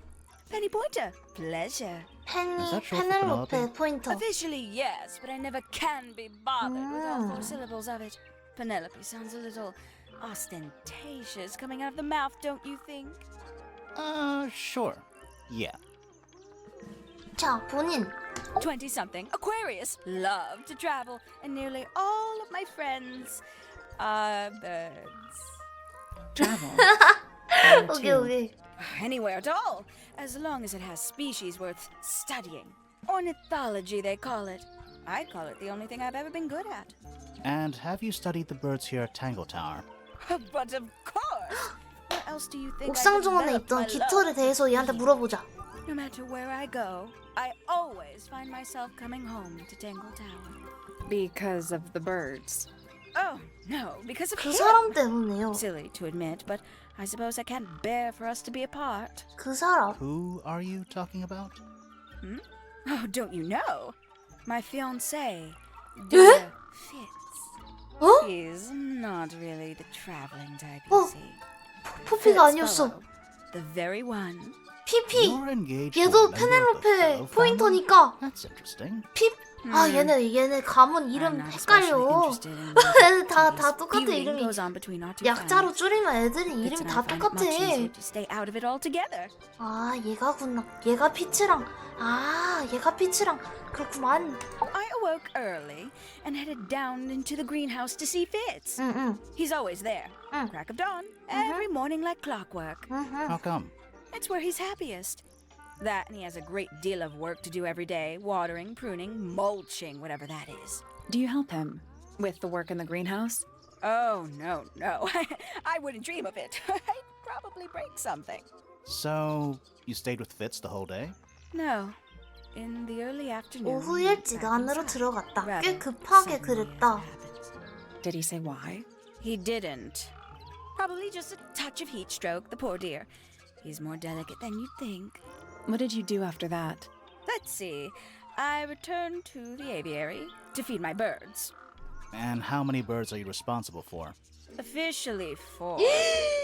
Penny Pointer, pleasure. Is that short for 페넬로페 Penelope? 포인터. Officially, yes, but I never can be bothered with all 4 syllables of it. Penelope sounds a little ostentatious coming out of the mouth, don't you think? Sure. Yeah. 자, 본인. 20-something, Aquarius, love to travel, and nearly all of my friends are birds. Travel. 오케이, 오케이. Anywhere at all, as long as it has species worth studying. Ornithology, they call it. I call it the only thing I've ever been good at. And have you studied the birds here at Tangle Tower? But of course! Where else do you think I 옥상 정원에 developed my 있던 깃털에 love? 대해서 얘한테 물어보자. No matter where I go, I always find myself coming home to Tangle Tower. Because of the birds. Oh, no, because of 그 him. 사람 때문에요. Silly to admit, but I suppose I can't bear for us to be apart. 그 사람. Who are you talking about? Oh, don't you know? My fiancé, dear Fitz. 어? He's not really the traveling type, Oh. you see. 포피가 아니었어. Fitzfellow, the very one. 피피. You're engaged to 얘도 a member of the 페넬로페 Fellow family? 포인터니까. That's interesting. 피. 아, 얘네 가문 이름 I'm not especially 헷갈려. interested in what 다 똑같아 feuding 이름이. goes on between our two 약자로 families. 줄이면 애들이 Fitz 이름이 and I 다 find it 똑같아. much easier to stay out of it altogether. 아, 얘가구나. 얘가 피치랑. 아, 얘가 피치랑. 그렇구만. I awoke early and headed down into the greenhouse to see Fitz. 응. He's always there. Crack of dawn, every morning like clockwork. How come? It's where he's happiest. That and he has a great deal of work to do every day, watering, pruning, mulching, whatever that is. Do you help him with the work in the greenhouse? Oh, no. I wouldn't dream of it. I'd probably break something. So, you stayed with Fitz the whole day? No. In the early afternoon. 오후 일찍 back 안으로 inside. 들어갔다. 꽤 Rather 급하게 suddenly, 그랬다. as it happens. Did he say why? He didn't. Probably just a touch of heat stroke, the poor dear. He's more delicate than you'd think. What did you do after that? Let's see. I returned to the aviary to feed my birds. And how many birds are you responsible for? Officially 4,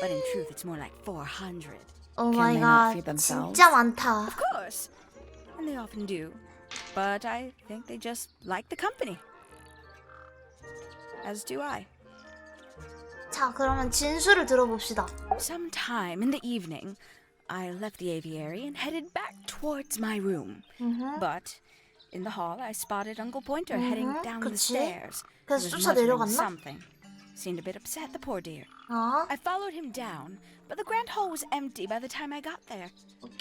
but in truth it's more like 400. 오 Can 마이 they not 갓. feed themselves? 진짜 많다. Of course. And they often do. But I think they just like the company. As do I. 자, 그러면 진술을 들어봅시다. Sometime in the evening, I left the aviary and headed back towards my room. But in the hall, I spotted Uncle Pointer heading down the 그치. stairs. He 그래서 was 쫓아 muttering 내려갔나? something. Seemed a bit upset, the poor dear. 어? I followed him down, but the grand hall was empty by the time I got there.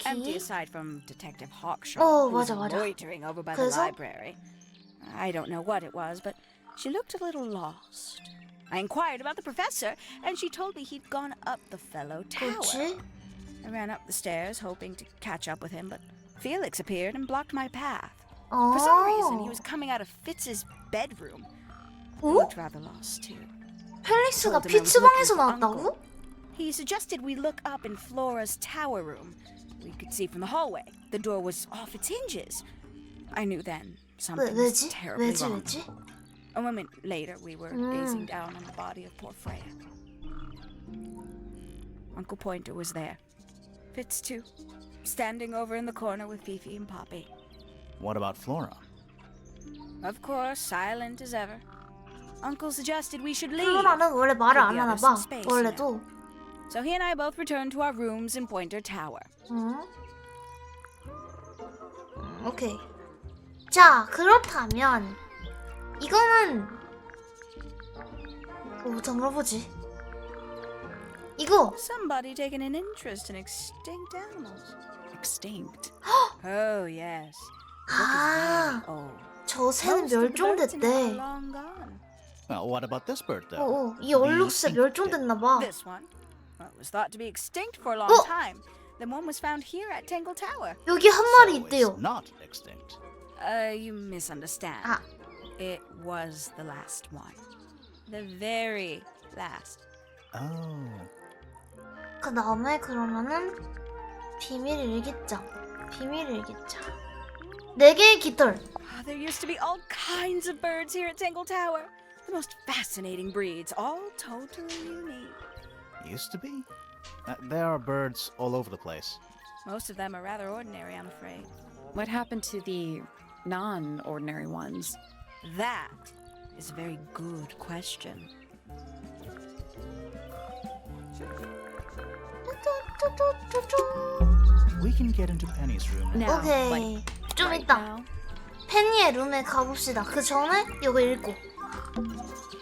Empty 오케이. aside from Detective Hawkshaw, Oh, who was 맞아. loitering over by the 그래서? library. I don't know what it was, but she looked a little lost. I inquired about the professor, and she told me he'd gone up the Fellow Tower. 그렇지. I ran up the stairs, hoping to catch up with him, but Felix appeared and blocked my path. 어. For some reason, he was coming out of Fitz's bedroom. He 어? looked rather lost, too. 펠릭스가 Told him I was 피츠방에서 looking for 나왔다고? Uncle. He suggested we look up in Flora's tower room. We could see from the hallway. The door was off its hinges. I knew then something was 왜지? terribly wrong. 왜지? A moment later, we were gazing down on the body of poor Freya. Uncle Pointer was there. Fitz, too. Standing over in the corner with Fifi and Poppy. What about Flora? Of course, silent as ever. Uncle suggested we should leave. 플로라는 원래 말을 안 Give the 하나 others 봐. some space, 원래도. So he and I both returned to our rooms in Pointer Tower. 응? 오케이. 자, 그렇다면 이거는 잠깐 보지. 이거 Somebody taking an interest in extinct animals. Extinct. Oh, yes. The book is 아, very old. 저 새는 Most of the birds in it are 멸종됐대. long gone. Well, what about this bird, though? 이 얼룩새 멸종됐나 봐. This one, well, it was thought to be extinct for a long Oh. time. Then one was found here at Tangle Tower. 여기 한 마리 So 있대요. it's not extinct. You misunderstand. 아, It was the last one. The very last. Oh. 그 다음에 그러면은 비밀 일기장. 비밀 일기장. 4개의 깃털. There used to be all kinds of birds here at Tangle Tower. The most fascinating breeds, all totally unique. Used to be? There are birds all over the place. Most of them are rather ordinary, I'm afraid. What happened to the non-ordinary ones? That is a very good question. We can get into Penny's room now. Now, 오케이. like, 좀 right 이따 now? 펜니의 룸에 가봅시다. 그 전에 이거 읽고.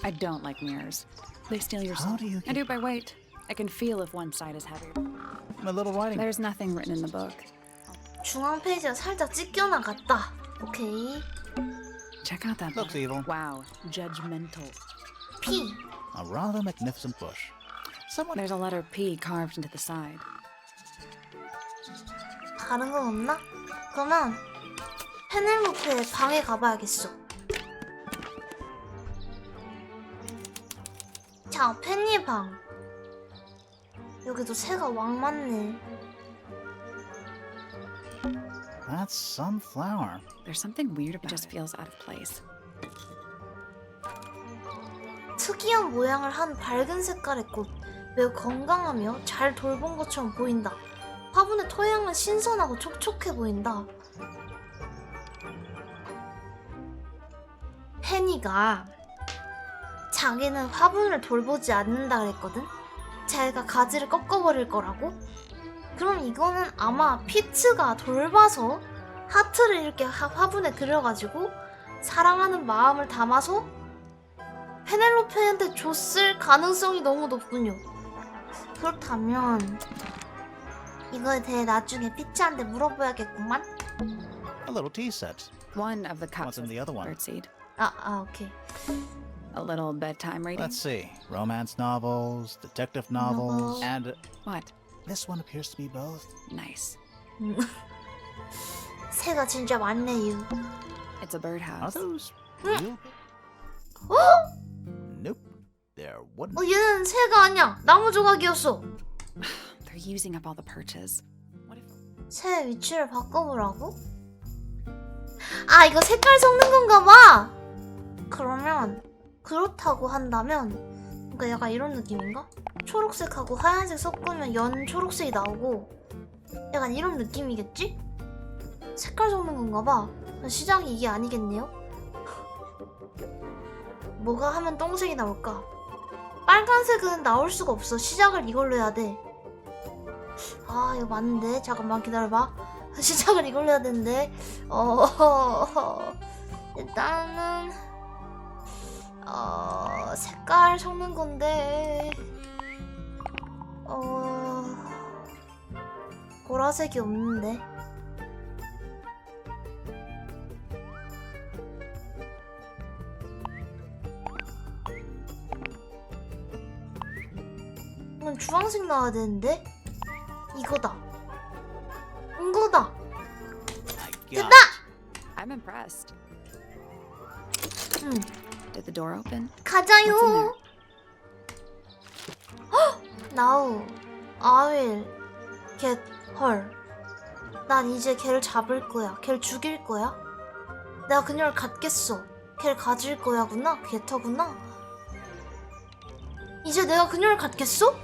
I don't like mirrors. They steal your How soul. do you I do by weight. I can feel if one side is heavy. My little writing. There's nothing written in the book. 중앙 페이지가 살짝 찢겨나갔다. 오케이. Check out that Looks book. evil. Wow, judgmental. P. A rather magnificent bush. Someone. There's a letter P carved into the side. 다른 건 없나? 그러면 페넬로페 방에 가봐야겠어. 자, 펜니 방. 여기도 새가 왕 많네. That's some flower. There's something weird about it. Just feels out of place. 특이한 모양을 한 밝은 색깔의 꽃. 매우 건강하며 잘 돌본 것처럼 보인다. 화분의 토양은 신선하고 촉촉해 보인다. 페니가 자기는 화분을 돌보지 않는다 그랬거든? 자기가 가지를 꺾어버릴 거라고? 그럼 이거는 아마 피츠가 돌봐서 하트를 이렇게 화분에 그려가지고 사랑하는 마음을 담아서 페넬로페한테 줬을 가능성이 너무 높군요. 그렇다면 이거에 대해 나중에 피츠한테 물어봐야겠구만. A little tea set. One of the cups What's in was the other one? birdseed. 오케이. A little bedtime reading. Let's see. Romance novels, detective novels, Novels. and What? this one appears to be both. Nice. 새가 진짜 많네요. It's a Are birdhouse. those real? 어? Nope. They're wooden. 얘는 새가 아니야. 나무 조각이었어. They're using up all the perches. What if... 새 위치를 바꿔보라고? 아, 이거 색깔 섞는 건가 봐. 그러면 그렇다고 한다면 그러니까 약간 이런 느낌인가? 초록색하고 하얀색 섞으면 연 초록색이 나오고 약간 이런 느낌이겠지? 색깔 섞는 건가 봐. 시작이 이게 아니겠네요? 뭐가 하면 똥색이 나올까? 빨간색은 나올 수가 없어. 시작을 이걸로 해야 돼. 아, 이거 맞는데? 잠깐만 기다려봐. 시작을 이걸로 해야 되는데. 일단은 색깔 섞는 건데 보라색이 없는데. 이건 주황색 나와야 되는데. 이거다. 이거다. I got 됐다. I'm impressed. 응. Did the door open? 가자요. 나우, 아윌, 겟, 헐. 난 이제 걔를 잡을 거야. 걔를 죽일 거야. 내가 그녀를 갖겠어. 걔를 가질 거야구나. 게터구나. 이제 내가 그녀를 갖겠어?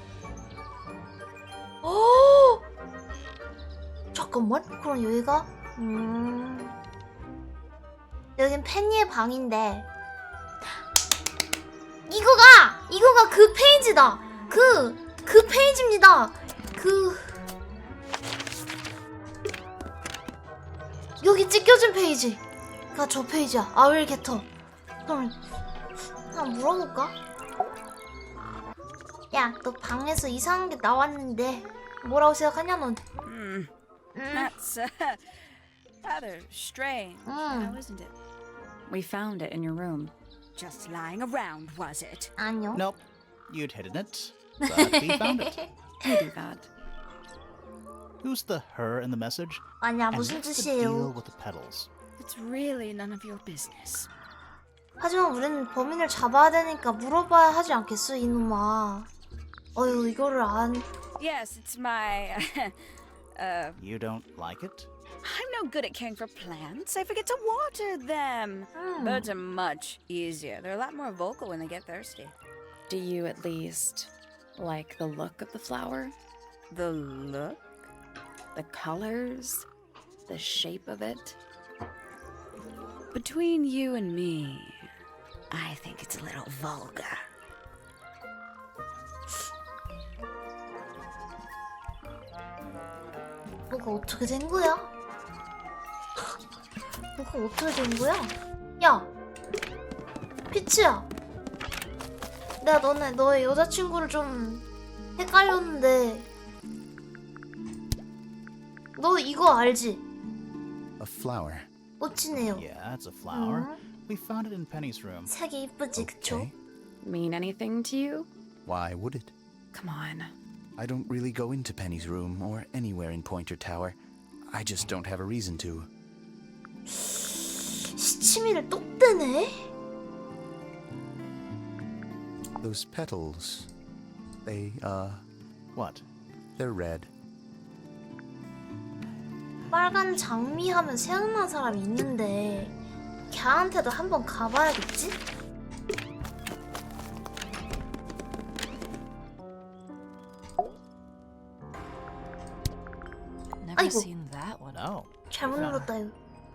잠깐만. 그럼 여기가 여긴 펜니의 방인데 이거가 그 페이지다. 그 페이지입니다. 여기 찢겨진 페이지가 저 페이지야. 아윌 게터. 그럼 한번 물어볼까? 야, 너 방에서 이상한 게 나왔는데 뭐라고 생각하냐 넌? That's rather strange, now isn't it? We found it in your room. Just lying around, was it? 아니요. Nope. You'd hidden it, but we found it. You do that. Who's the her in the message? 아니야, And 무슨 what's the deal 뜻이에요? with the petals? It's really none of your business. 하지만 우리는 범인을 잡아야 되니까 물어봐야 하지 않겠어, 이놈아. 어휴, 이거를 안... Yes, it's my. You don't like it? I'm no good at caring for plants. I forget to water them. Birds are much easier. They're a lot more vocal when they get thirsty. Do you at least like the look of the flower? The look? The colors? The shape of it? Between you and me, I think it's a little vulgar. 뭐가 어떻게 된 거야? 뭐가 어떻게 된 거야? 야! 피치야! 내가 너의 여자친구를 좀 헷갈렸는데 너 이거 알지? A flower. 꽃이네요. Yeah, it's a flower. We found it in Penny's room. 색이 이쁘지, 그쵸? Okay. Mean anything to you? Why would it? Come on. I don't really go into Penny's room or anywhere in Pointer Tower. I just don't have a reason to. 시치미를 똑대네? Those petals, What? they're red. 빨간 장미 하면 생각난 사람이 있는데 걔한테도 한번 가봐야겠지? Never 아이고. seen that one. No. 잘못 눌렀다 이거.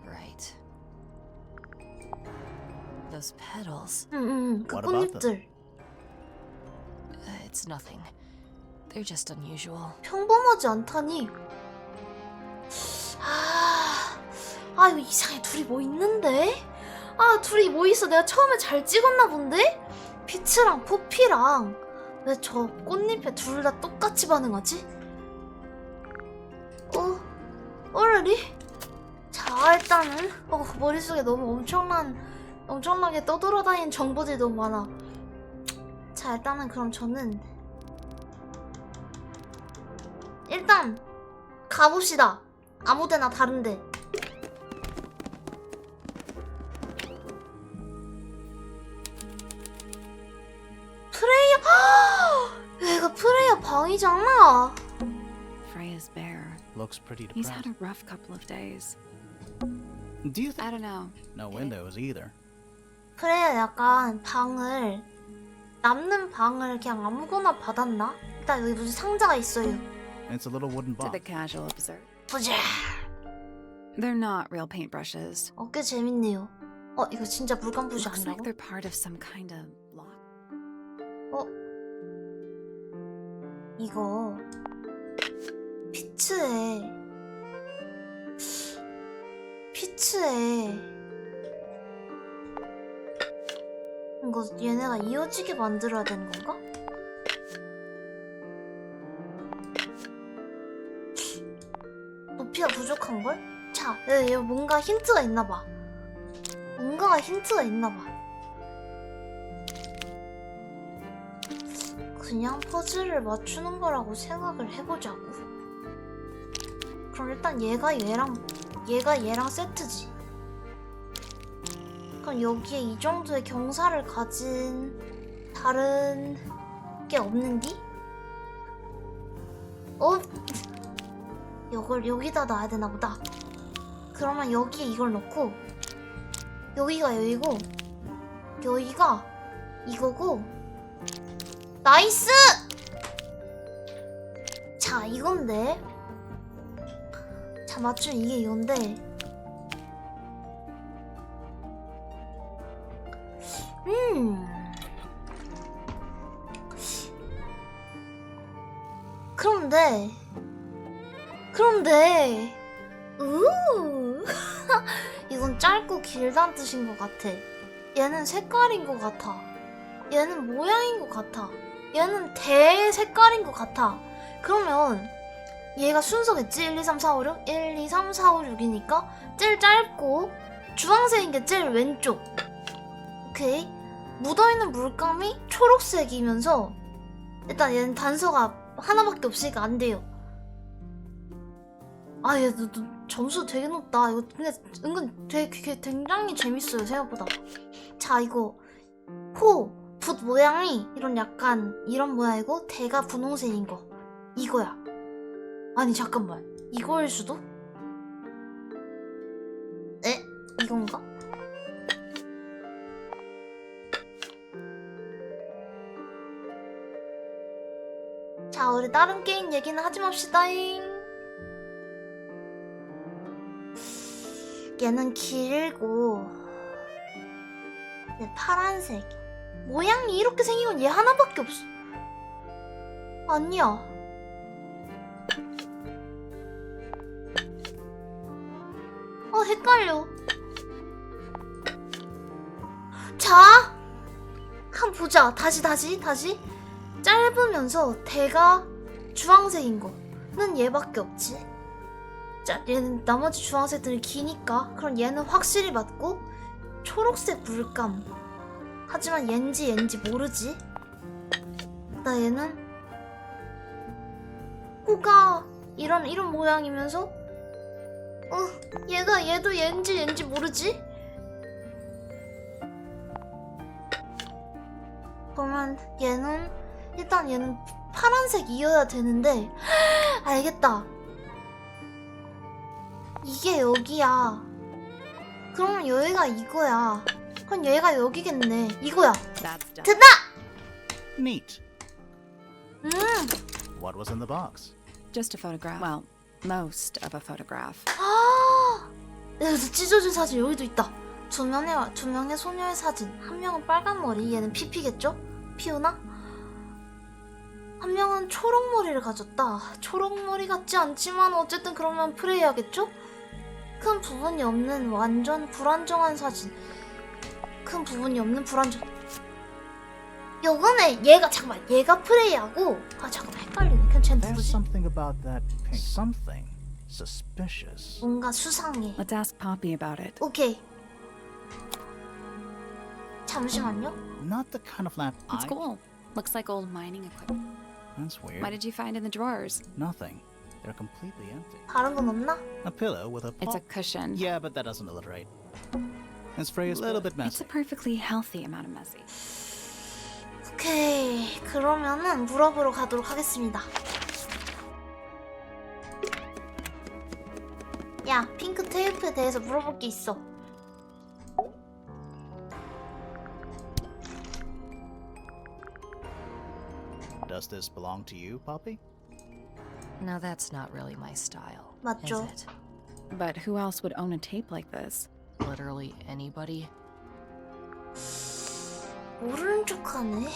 Right. Those petals. 그 What about 꽃잎들 It's nothing. They're just unusual. 평범하지 않다니. 이거 이상해. 둘이 뭐 있는데? 둘이 뭐 있어. 내가 처음에 잘 찍었나 본데? 피츠랑 포피랑 왜 저 꽃잎에 둘 다 똑같이 반응하지? 얼레리? 자, 일단은 머릿속에 너무 엄청나게 떠돌아다니는 정보들이 너무 많아. 자, 일단은 그럼 저는 일단 가봅시다. 아무데나 다른데. 얘가 프레이야 방이잖아. Freya's bear. Looks pretty He's had depressed. a rough couple of days. Do you think? I don't know. No windows either. 프레이야 약간 남는 방을 그냥 아무거나 받았나? 일단 여기 무슨 상자가 있어요. It's a little wooden To the box. casual observer. 보자. They're not real paintbrushes. 꽤 재밌네요. 이거 진짜 물감 푸시 Looks like 한다고? they're part of some kind of lock. 이거 피츠에 이거 얘네가 이어지게 만들어야 되는 건가? 높이가 부족한걸? 자, 얘 뭔가 힌트가 있나봐. 뭔가가 힌트가 있나봐. 그냥 퍼즐을 맞추는 거라고 생각을 해보자고. 그럼 일단 얘가 얘랑 세트지. 그럼 여기에 이 정도의 경사를 가진 다른 게 없는디? 이걸 여기다 놔야 되나 보다. 그러면 여기에 이걸 넣고 여기가 여기고 여기가 이거고. 나이스! 자, 이건데. 자, 맞춤 이게 이건데. 그런데 이건 짧고 길다는 뜻인 것 같아. 얘는 색깔인 것 같아. 얘는 모양인 것 같아. 얘는 대 색깔인 것 같아. 그러면 얘가 순서겠지? 1, 2, 3, 4, 5, 6? 1, 2, 3, 4, 5, 6이니까 제일 짧고 주황색인 게 제일 왼쪽. 오케이. 묻어있는 물감이 초록색이면서 일단 얘는 단서가 하나밖에 없으니까 안 돼요. 얘 점수 되게 높다. 이거 근데 은근 되게 굉장히 재밌어요 생각보다. 자 이거 붓 모양이 이런 약간 이런 모양이고 대가 분홍색인 거 이거야. 아니 잠깐만 이거일 수도? 에? 이건가? 자 우리 다른 게임 얘기는 하지 맙시다잉. 얘는 길고 얘 파란색. 모양이 이렇게 생긴 건 얘 하나밖에 없어. 아니야. 헷갈려. 자, 한번 보자. 다시. 짧으면서 대가 주황색인 거는 얘밖에 없지. 자, 얘는 나머지 주황색들이 기니까 그럼 얘는 확실히 맞고 초록색 물감. 하지만 얜지 모르지. 나 얘는 코가 이런 모양이면서 얘도 얜지 모르지? 그러면 얘는 파란색이어야 되는데 알겠다. 이게 여기야. 그러면 여기가 이거야. 그럼 얘가 여기겠네. 이거야. That's done. 됐다! Neat. What was in the box? Just a photograph. Well, most of a photograph. 여기서 찢어진 사진 여기도 있다. 두 명의 소녀의 사진. 한 명은 빨간 머리, 얘는 피피겠죠? 피우나? 한 명은 초록 머리를 가졌다. 초록 머리 같지 않지만 어쨌든 그러면 프레이야겠죠? 큰 부분이 없는 완전 불안정한 사진. 큰 부분이 없는 불안정. 요거네 얘가 프레이하고 잠깐만 헷갈리네. 그럼 쟤 There's 누구지? something about that pink. Something suspicious. 뭔가 수상해. Let's ask Poppy about it. 오케이. 잠시만요. Not the kind of lamp It's cool. Looks like old mining equipment. That's weird. What did you find in the drawers? Nothing. They're completely empty. 다른 건 없나? A pillow with a It's a pop. cushion. Yeah, but that doesn't alliterate. This phrase a little bit It's messy. a perfectly healthy amount of messy. 오케이. 그러면은 물어보러 가도록 하겠습니다. 야, 핑크 테이프에 대해서 물어볼 게 있어. Does this belong to you, Poppy? Now that's not really my style, 맞죠? is it? But who else would own a tape like this? Literally anybody? 모르는 척하네.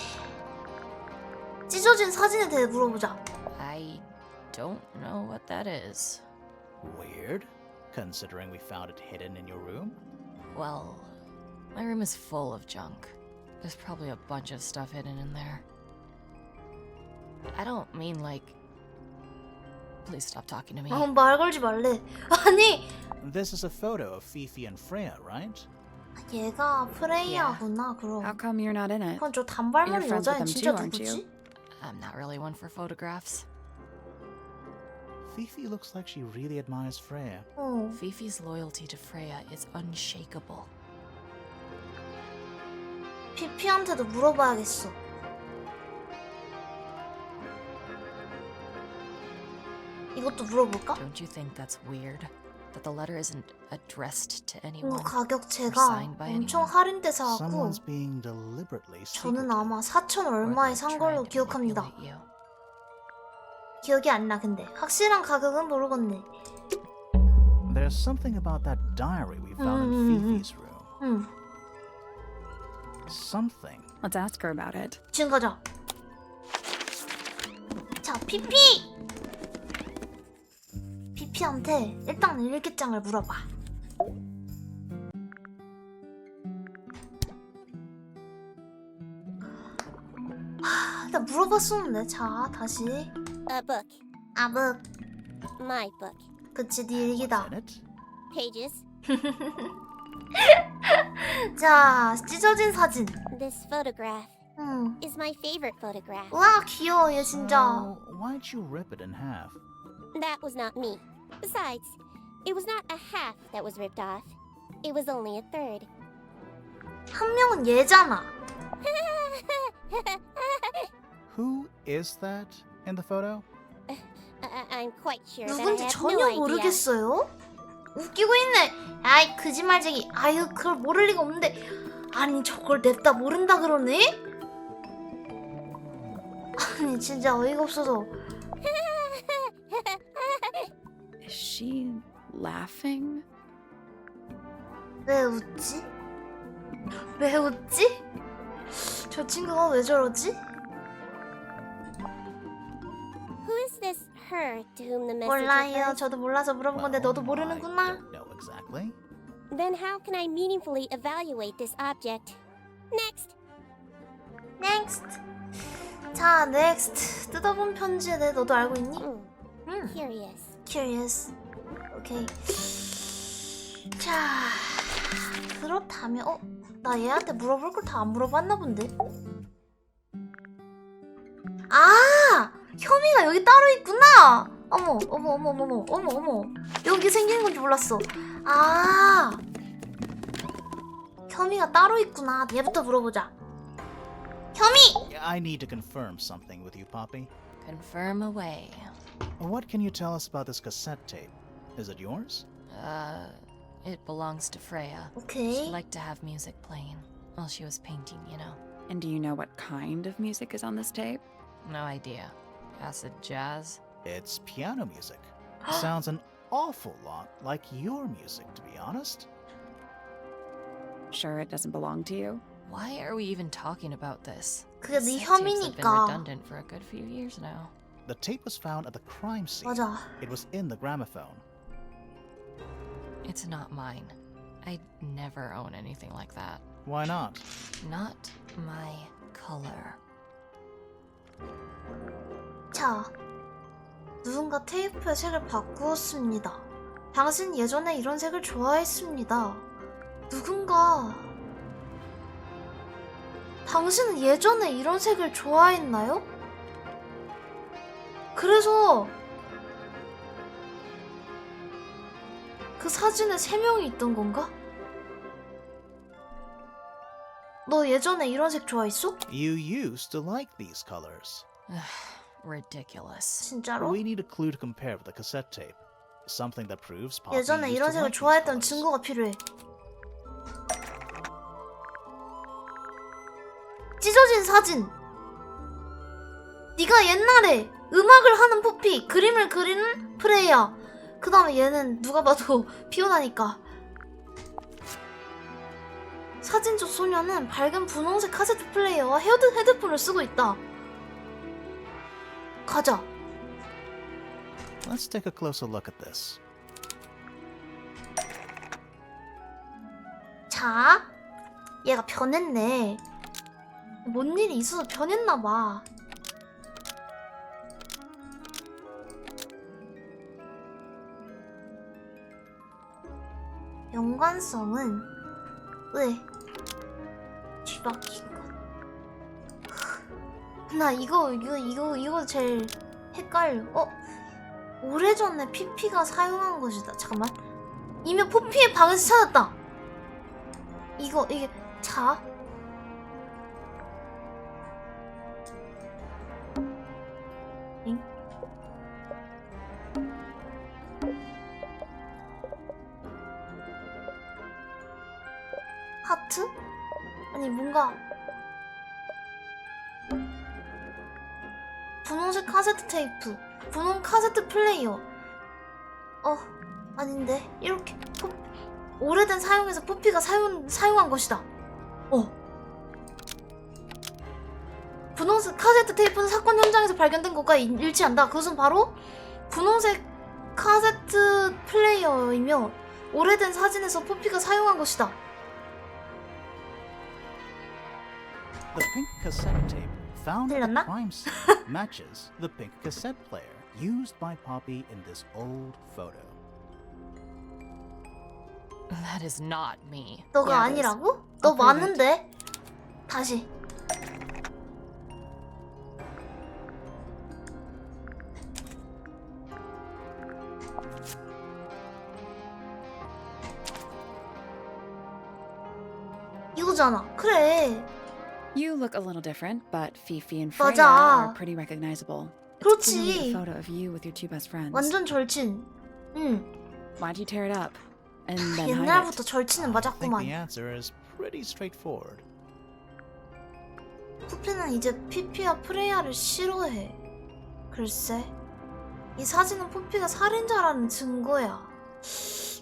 찢어진 사진에 대해 물어보자. I don't know what that is. Weird, considering we found it hidden in your room. Well, my room is full of junk. There's probably a bunch of stuff hidden in there. I don't mean like... Please stop talking to me. 말 걸지 말래. 아니, This is a photo of Fifi and Freya, right? 얘가 프레이야구나. 그럼. How come you're not in it? 그럼 저 단발머리 You're friends with 여자애 them 진짜 too, aren't 누구지? you? I'm not really one for photographs. Fifi looks like she really admires Freya. Fifi's loyalty to Freya is unshakable. 피피한테도 물어봐야겠어. 이것도 물어볼까? Don't you think that's weird? That the letter isn't addressed to anyone? 이거 가격 or 제가 signed by 엄청 anyone? 할인돼 사갖고 Someone's being deliberately 저는 secretive. 아마 4천 Or 얼마에 they're 산 걸로 trying to 기억합니다. manipulate you. 기억이 안 나 근데 확실한 가격은 모르겠네. There's something about that diary we found in Fifi's room. Something. Let's ask her about it. 지금 가자. 자, 피피! 피피한테 일단 일기장을 물어봐. 일단 물어봤었는데. 자, 다시. A book. 아북. My book. 그치, 네 일기다. In it? Pages. 자, 찢어진 사진. This photograph is my favorite photograph. 와, 귀여워, 얘 진짜. So, why'd you rip it in half? That was not me. Besides, It was not a half that was ripped off. It was only a third. 한 명은 얘잖아. Who is that in the photo? I'm quite sure that I 누군지 have 전혀 no idea. 모르겠어요? 웃기고 있네. 아이 거짓말쟁이. 아유 그걸 모를 리가 없는데. 아니 저걸 냅다 모른다 그러네? 아니 진짜 어이가 없어서. Is she laughing? 왜 웃지? 왜 웃지? 저 친구가 왜 저러지? Who is this her to whom the message 몰라요. refers? 저도 몰라서 물어본 건데 너도 모르는구나. I don't know exactly. Then how can I meaningfully evaluate this object? Next. Next. 자, next. 뜯어본 편지에 대해 너도 알고 있니? Curious. Curious. 오케이. 자, 그렇다면 나 얘한테 물어볼 걸 다 안 물어봤나 본데. 아, 혐의가 여기 따로 있구나. 어머, 어머, 어머, 어머, 어머, 어머. 여기 생기는 건지 몰랐어. 아, 혐의가 따로 있구나. 얘부터 물어보자. 혐의. I need to confirm something with you, Poppy. Confirm away. What can you tell us about this cassette tape? Is it yours? It belongs to Freya. She 오케이. liked to have music playing while she was painting, you know. And do you know what kind of music is on this tape? No idea. Acid jazz? It's piano music. Sounds an awful lot like your music, to be honest. Sure it doesn't belong to you? Why are we even talking about this? 그게 네 Cassette tapes have been 혐의니까. redundant for a good few years now. The tape was found at the crime scene. 맞아. It was in the gramophone. It's not mine. I'd never own anything like that. Why not? Not my color. 자, 누군가 테이프의 색을 바꾸었습니다. 당신 예전에 이런 색을 좋아했습니다. 누군가 당신은 예전에 이런 색을 좋아했나요? 그래서 그 사진에 3명이 있던 건가? 너 예전에 이런 색 좋아했어? You used to like these colors. Ridiculous. 진짜로? We need a clue to compare with the cassette tape. Something that proves Poppy 예전에 used 이런 to 색을 like these 좋아했던 colors. 증거가 필요해. 찢어진 사진. 네가 옛날에 음악을 하는 포피, 그림을 그리는 프레이야. 그 다음에 얘는 누가 봐도 피곤하니까. 사진속 소녀는 밝은 분홍색 카세트 플레이어와 헤드폰을 쓰고 있다. 가자. Let's take a closer look at this. 자, 얘가 변했네. 뭔 일이 있어서 변했나봐. 연관성은 왜? 뒤바뀐 것. 나 이거 제일 헷갈려. 오래전에 PP가 사용한 것이다. 잠깐만. 이면 포피의 방에서 찾았다. 이게 자. 응? 하트? 아니 뭔가 분홍색 카세트 테이프, 분홍 카세트 플레이어. 아닌데 이렇게 오래된 사용에서 포피가 사용한 것이다. 분홍색 카세트 테이프는 사건 현장에서 발견된 것과 일치한다. 그것은 바로 분홍색 카세트 플레이어이며 오래된 사진에서 포피가 사용한 것이다. The pink cassette tape found at the 들렸나? crime scene matches the pink cassette player used by Poppy in this old photo. That is not me. 너가 Yeah, it is. 아니라고? 너 I'll prove it. 맞는데? 다시. 그거잖아. 그래. You look a little different, but Fifi and Freya 맞아. are pretty recognizable. Clearly 그렇지. a photo of you with your two best friends. 완전 절친. 응. Why'd you tear it up and then hide 옛날부터 it? 절친은 I think 맞았구만. the answer is pretty straightforward. 푸피는 이제 피피와 프레야를 싫어해. 글쎄, 이 사진은 푸피가 살인자라는 증거야.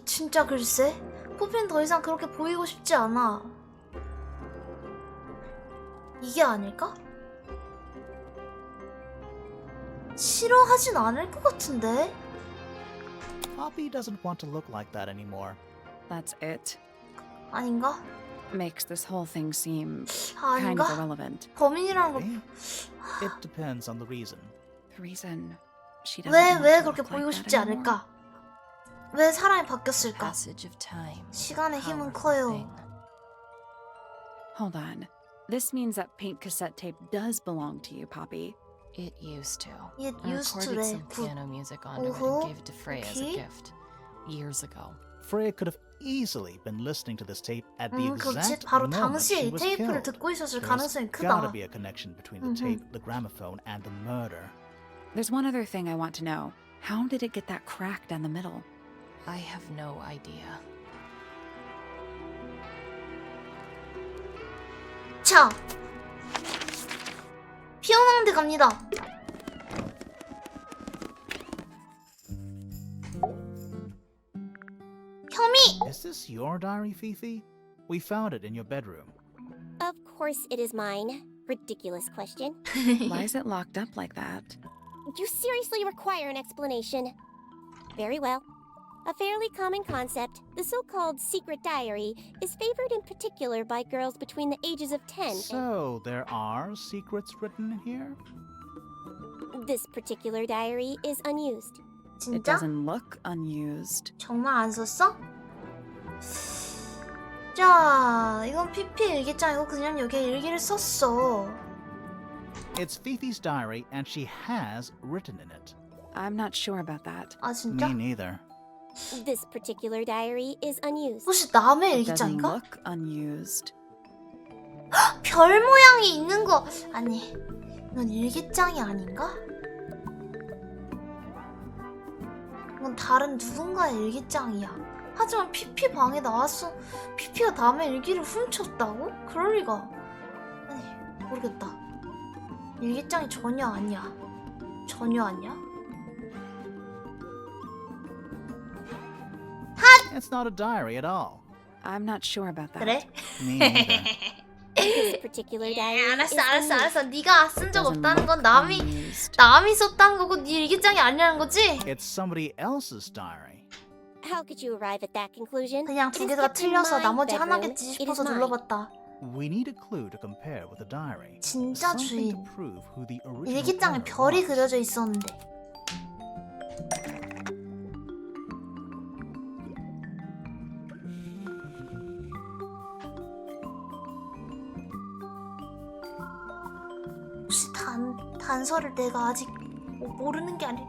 진짜 글쎄, 푸피는 더 이상 그렇게 보이고 싶지 않아. 이게 아닐까? 싫어하진 않을 것 같은데? Poppy doesn't want to look like that anymore. That's it. 아닌가? Makes this whole thing seem 아, kind of 아닌가? irrelevant. 범인이라는 거 Okay? It depends on the reason. The reason she doesn't 왜 want to 그렇게 look 보이고 like 싶지 that anymore? 않을까? 왜 사람이 바뀌었을까? Passage of time. 시간의 힘은 Powerful 커요. thing. Hold on. This means that pink cassette tape does belong to you, Poppy. It used to. It I used to recorded 래. some piano music onto it 오호. and gave it to Freya as a 오케이. gift years ago. Freya could have easily been listening to this tape at the 그렇지. exact 바로 moment 당시에 she 이 was 테이프를 killed. 듣고 있었을 There's 가능성이 gotta 크다. be a connection between the tape, the gramophone, and the murder. There's one other thing I want to know. How did it get that crack down the middle? I have no idea. 자, 피어나는 데 갑니다. 혐의! Is this your diary, Fifi? We found it in your bedroom. Of course it is mine. Ridiculous question. Why is it locked up like that? You seriously require an explanation. Very well. A fairly common concept, the so-called secret diary, is favored in particular by girls between the ages of 10 and... So, there are secrets written in here? This particular diary is unused. It 진짜? doesn't look unused. 정말 안 썼어? 자, 이건 피피의 일기장이고 그냥 여기에 일기를 썼어. It's Fifi's diary, and she has written in it. I'm not sure about that. 아 진짜? Me neither. This particular diary is unused. 혹시 남의 It doesn't 일기장인가? look unused. 별 모양이 있는 거 아니 이건 일기장이 아닌가? 이건 다른 누군가의 일기장이야. 하지만 피피 방에 나왔어. 피피가 남의 일기를 훔쳤다고? 그럴 리가. 아니 모르겠다. 일기장이 전혀 아니야. 전혀 아니야? It's not a diary at all. I'm not sure about that. 그래? Me neither. This particular diary is 알았어. unused. 네가 쓴 적 Doesn't 없다는 건 look unused. 남이 썼다는 거고 네 일기장이 아니라는 거지? It's somebody else's diary. How could you arrive at that conclusion? 그냥 It 두 is 개가 kept in 틀려서 my 나머지 bedroom. 하나겠지 It is 싶어서 mine. 눌러봤다. We need a clue to compare with the diary. 진짜 Something 주인. to prove who the original 일기장에 owner 별이 was. 그려져 있었는데. 혹시 단서를 내가 아직 모르는 게 아니...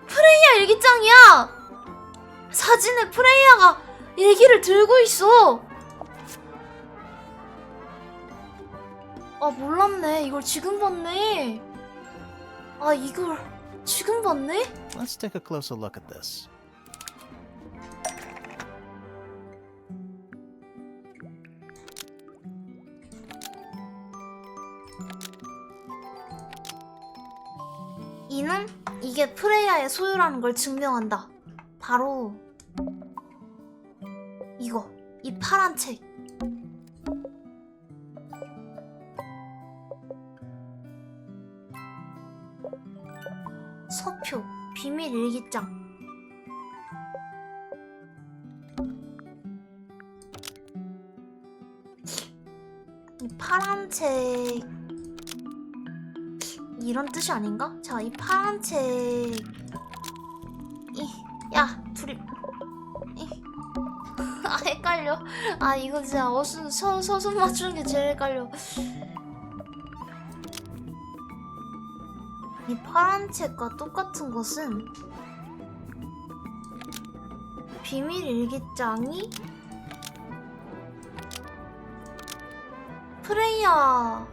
프레이야 일기장이야! 사진에 프레이야가 일기를 들고 있어! 아 몰랐네. 이걸 지금 봤네. 아 이걸 지금 봤네? Let's take a closer look at this. 이는 이게 프레이야의 소유라는 걸 증명한다. 바로 이거, 이 파란 책. 서표, 비밀 일기장. 이 파란 책 이런 뜻이 아닌가? 자, 이 파란 책 야, 둘이 아 헷갈려. 아 이거 진짜 서순 맞추는 게 제일 헷갈려. 이 파란 책과 똑같은 것은 비밀 일기장이 프레이야의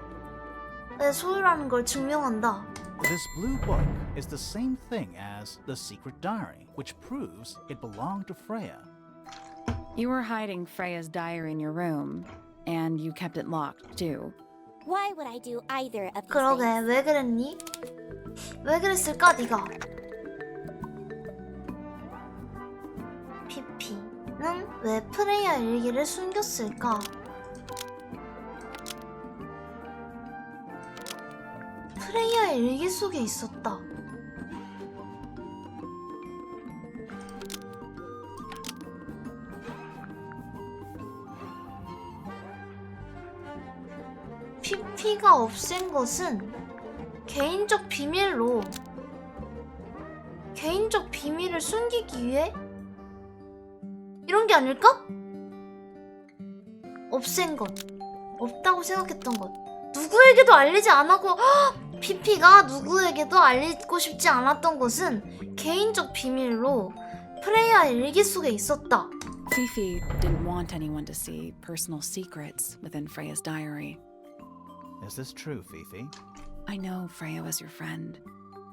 소유라는 걸 증명한다. This blue book is the same thing as the secret diary, which proves it belonged to Freya. You were hiding Freya's diary in your room, and you kept it locked, too. Why would I do either of these 그러게 things? 왜 그랬니? 왜 그랬을까 네가? 피피는 왜 프레이야 일기를 숨겼을까? 프레이야의 일기 속에 있었다. 피피가 없앤 것은 개인적 비밀을 숨기기 위해 이런 게 아닐까? 없앤 것, 없다고 생각했던 것, 누구에게도 알리지 않았고 피피가 누구에게도 알리고 싶지 않았던 것은 개인적 비밀로 프레이야의 일기 속에 있었다. Fifi didn't want anyone to see personal secrets within Freya's diary. Is this true, Fifi? I know Freya was your friend,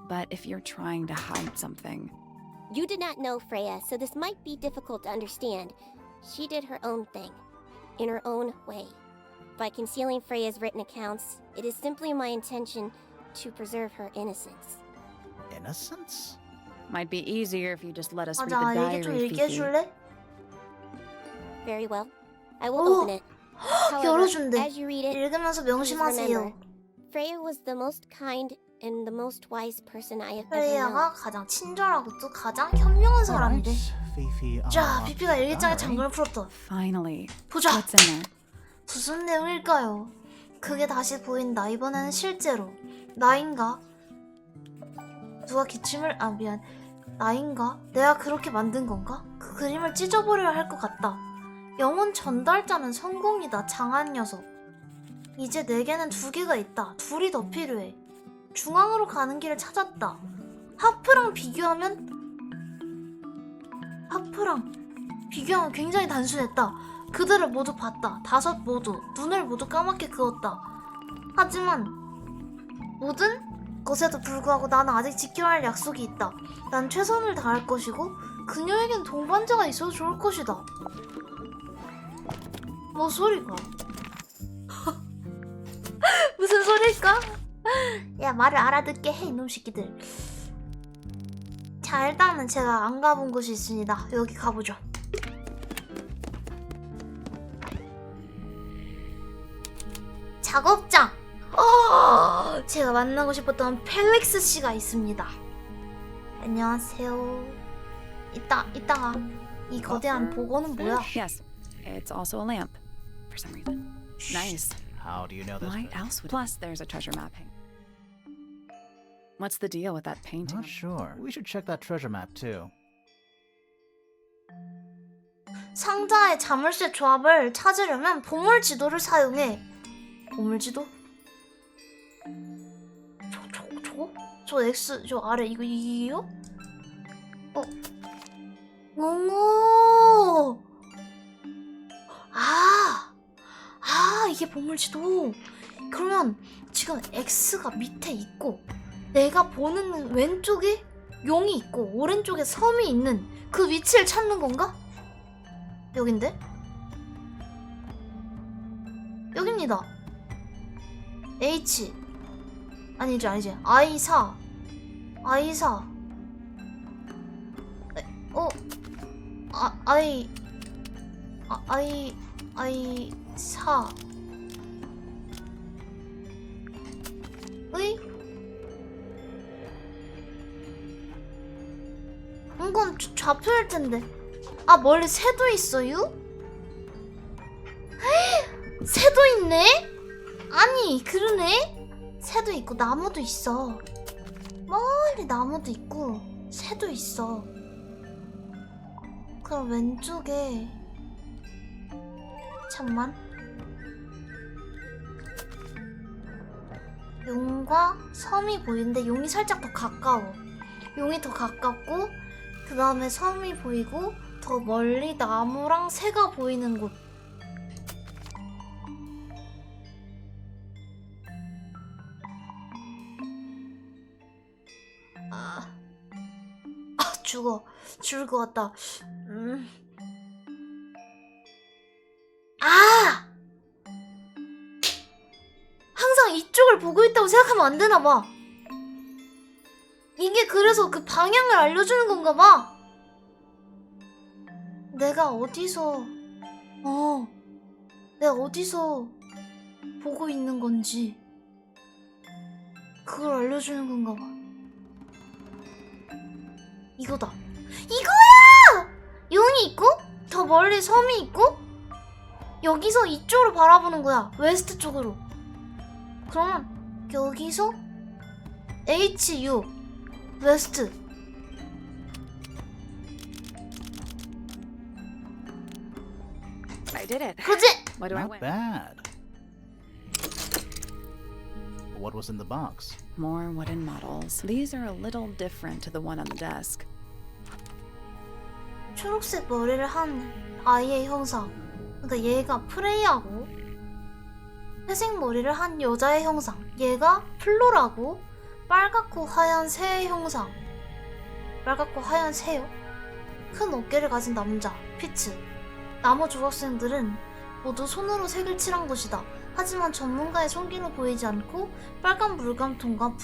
but if you're trying to hide something, You did not know Freya, so this might be difficult to understand. She did her own thing, in her own way. By concealing Freya's written accounts, it is simply my intention to preserve her innocence. Innocence? might be easier if you just let us read 맞아, the 일기 좀 diary, 읽게 Fifi. 해줄래? Very well. I will 오! open it. However, 열어준대. as you read it, 읽으면서 please 명심하세요. remember, Freya was the most kind and the most wise person I have ever known. 프레이야가 가장 친절하고 또 가장 현명한 사람이래. Fifi. 자, 피피가 일기장에 장문을 풀었다. Finally. 보자. What's in there? 무슨 내용일까요? 그게 다시 보인다. 이번에는 실제로. 나인가? 누가 기침을... 아 미안. 나인가? 내가 그렇게 만든 건가? 그 그림을 찢어버려야 할 것 같다. 영혼 전달자는 성공이다. 장한 녀석. 이제 내게는 2개가 있다. 둘이 더 필요해. 중앙으로 가는 길을 찾았다. 하프랑 비교하면 굉장히 단순했다. 그들을 모두 봤다. 5 모두 눈을 모두 까맣게 그었다. 하지만 모든 것에도 불구하고 나는 아직 지켜야 할 약속이 있다. 난 최선을 다할 것이고 그녀에겐 동반자가 있어도 좋을 것이다. 뭐 소리가? 무슨 소리일까? 야, 말을 알아듣게 해, 이놈 새끼들. 자, 일단은 제가 안 가본 곳이 있습니다. 여기 가보죠. 작업장! 제가 만나고 싶었던 펠릭스 씨가 있습니다. 안녕하세요. 이따가 이 거대한 보고는 뭐야? Yes, it's also a lamp, for some reason. Nice. How do you know this? Why else would... Plus, there's a treasure map. What's the deal with that painting? Not sure. We should check that treasure map too. 상자의 자물쇠 조합을 찾으려면 보물 지도를 사용해. 보물 지도? 저 X, 저 아래 이거요? 오! 이게 보물 지도. 그러면 지금 X가 밑에 있고 내가 보는 왼쪽에 용이 있고 오른쪽에 섬이 있는 그 위치를 찾는 건가? 여긴데? 여깁니다. H 아니지 I4 I4 의? 이건 좌표일 텐데. 아, 멀리 새도 있어요? 새도 있네? 아니, 그러네? 새도 있고 나무도 있어. 멀리 나무도 있고 새도 있어. 그럼 왼쪽에 잠만. 용과 섬이 보이는데 용이 살짝 더 가까워. 용이 더 가깝고 그 다음에 섬이 보이고 더 멀리 나무랑 새가 보이는 곳. 죽을 것 같다. 항상 이쪽을 보고 있다고 생각하면 안 되나 봐. 이게 그래서 그 방향을 알려주는 건가 봐. 내가 어디서 보고 있는 건지 그걸 알려주는 건가 봐. 이거다. 이거야! 용이 있고 더 멀리 섬이 있고 여기서 이쪽으로 바라보는 거야. 웨스트 쪽으로. 그러면 여기서 HU 웨스트. I did it. 그지? What do I Not win? bad. What was in the box? More wooden models. These are a little different to the one on the desk. 초록색 머리를 한 아이의 형상. 그러니까 얘가 프레이하고 회색 머리를 한 여자의 형상. 얘가 플로라고 빨갛고 하얀 새의 형상. 빨갛고 하얀 새요? 큰 어깨를 가진 남자 피츠. 나머지 조각생들은 모두 손으로 색을 칠한 것이다. 하지만 전문가의 손길로 보이지 않고 빨간 물감통과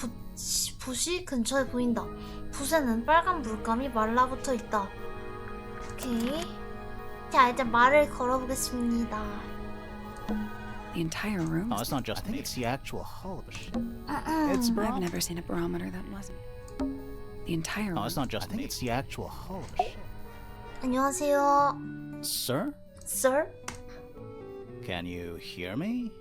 붓이 근처에 보인다. 붓에는 빨간 물감이 말라붙어 있다. 오케이. 자, 이제 말을 걸어보겠습니다. The entire room. Oh, it's not just me. It's the actual hull of a ship. It's I've barometer. never seen a barometer that wasn't. The entire room. Oh, it's not just me. It's the actual hull of a ship. 안녕하세요. Sir? Sir? Can you hear me?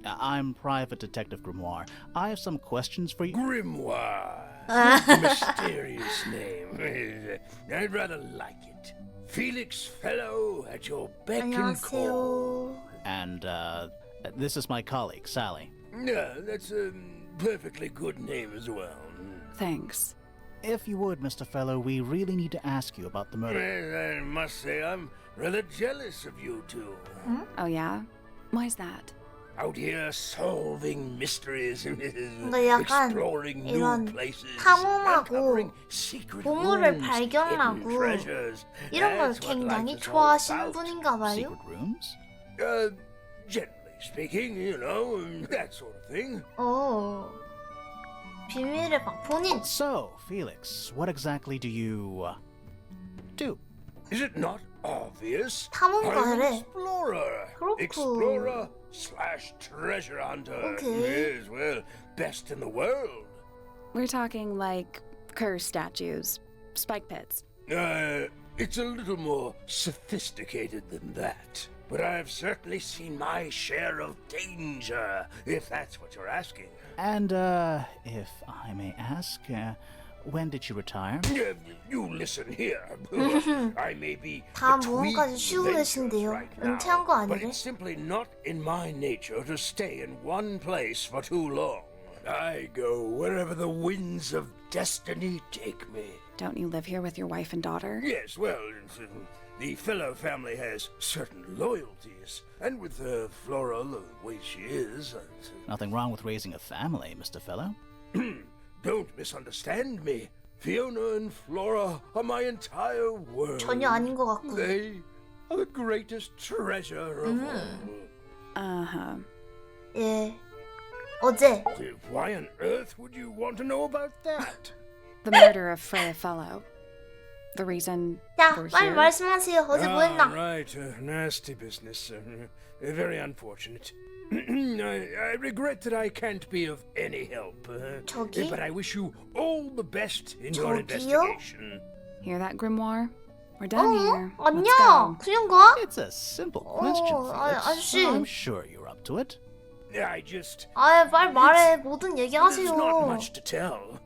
I'm Private Detective Grimoire. I have some questions for you. Grimoire. Mysterious name. I'd rather like it. Felix Fellow at your beck and call. 안녕하세요. And, this is my colleague, Sally. Yeah, that's a perfectly good name as well. Thanks. If you would, Mr. Fellow, we really need to ask you about the murder. Well, I must say I'm rather jealous of you two. Oh yeah? Why's that? Out here solving mysteries, 약간 exploring new 이런 places, 탐험하고 uncovering secret 보물을 rooms, 발견하고 hidden treasures. 이런 걸 That's what 굉장히 life is all 좋아하시는 about. 분인가 봐요. Secret rooms? Generally speaking, you know, that sort of thing. 비밀의 방 본인. So, Felix, what exactly do you, do? Is it not obvious? 탐험가래. I'm an explorer. 그렇고. Explorer slash treasure hunter. Okay. Yes, well, best in the world. We're talking like curse statues, spike pits. It's a little more sophisticated than that. But I've certainly seen my share of danger, if that's what you're asking. And, if I may ask, when did you retire? You listen here. I may be 다 between 모험까지 쉬고 ventures 계신데요. right now, 은퇴한 거 but 아니래? it's simply not in my nature to stay in one place for too long. I go wherever the winds of destiny take me. Don't you live here with your wife and daughter? Yes, well, the Fellow family has certain loyalties, and with Flora the way she is... Nothing wrong with raising a family, Mr. Fellow. Don't misunderstand me. Fiona and Flora are my entire world. 전혀 아닌 것 같고. They are the greatest treasure of all. Uh-huh. 예. 어제 Why on earth would you want to know about that? The murder of Freya Fellow. The reason 야, we're 빨리 here. 말씀하세요. 어제 뭐 했나? Right, nasty business. Very unfortunate. I regret that I can't be of any help. 저기? But I wish you all the best in your 저기요? investigation. Hear that, Grimoire? We're done here. Let's 아니야. go. 그냥 가? It's a simple question, Felix. 아저씨. I'm sure you're up to it. I just... 아, 빨리 말해. 뭐든 There's 얘기하세요. not much to tell.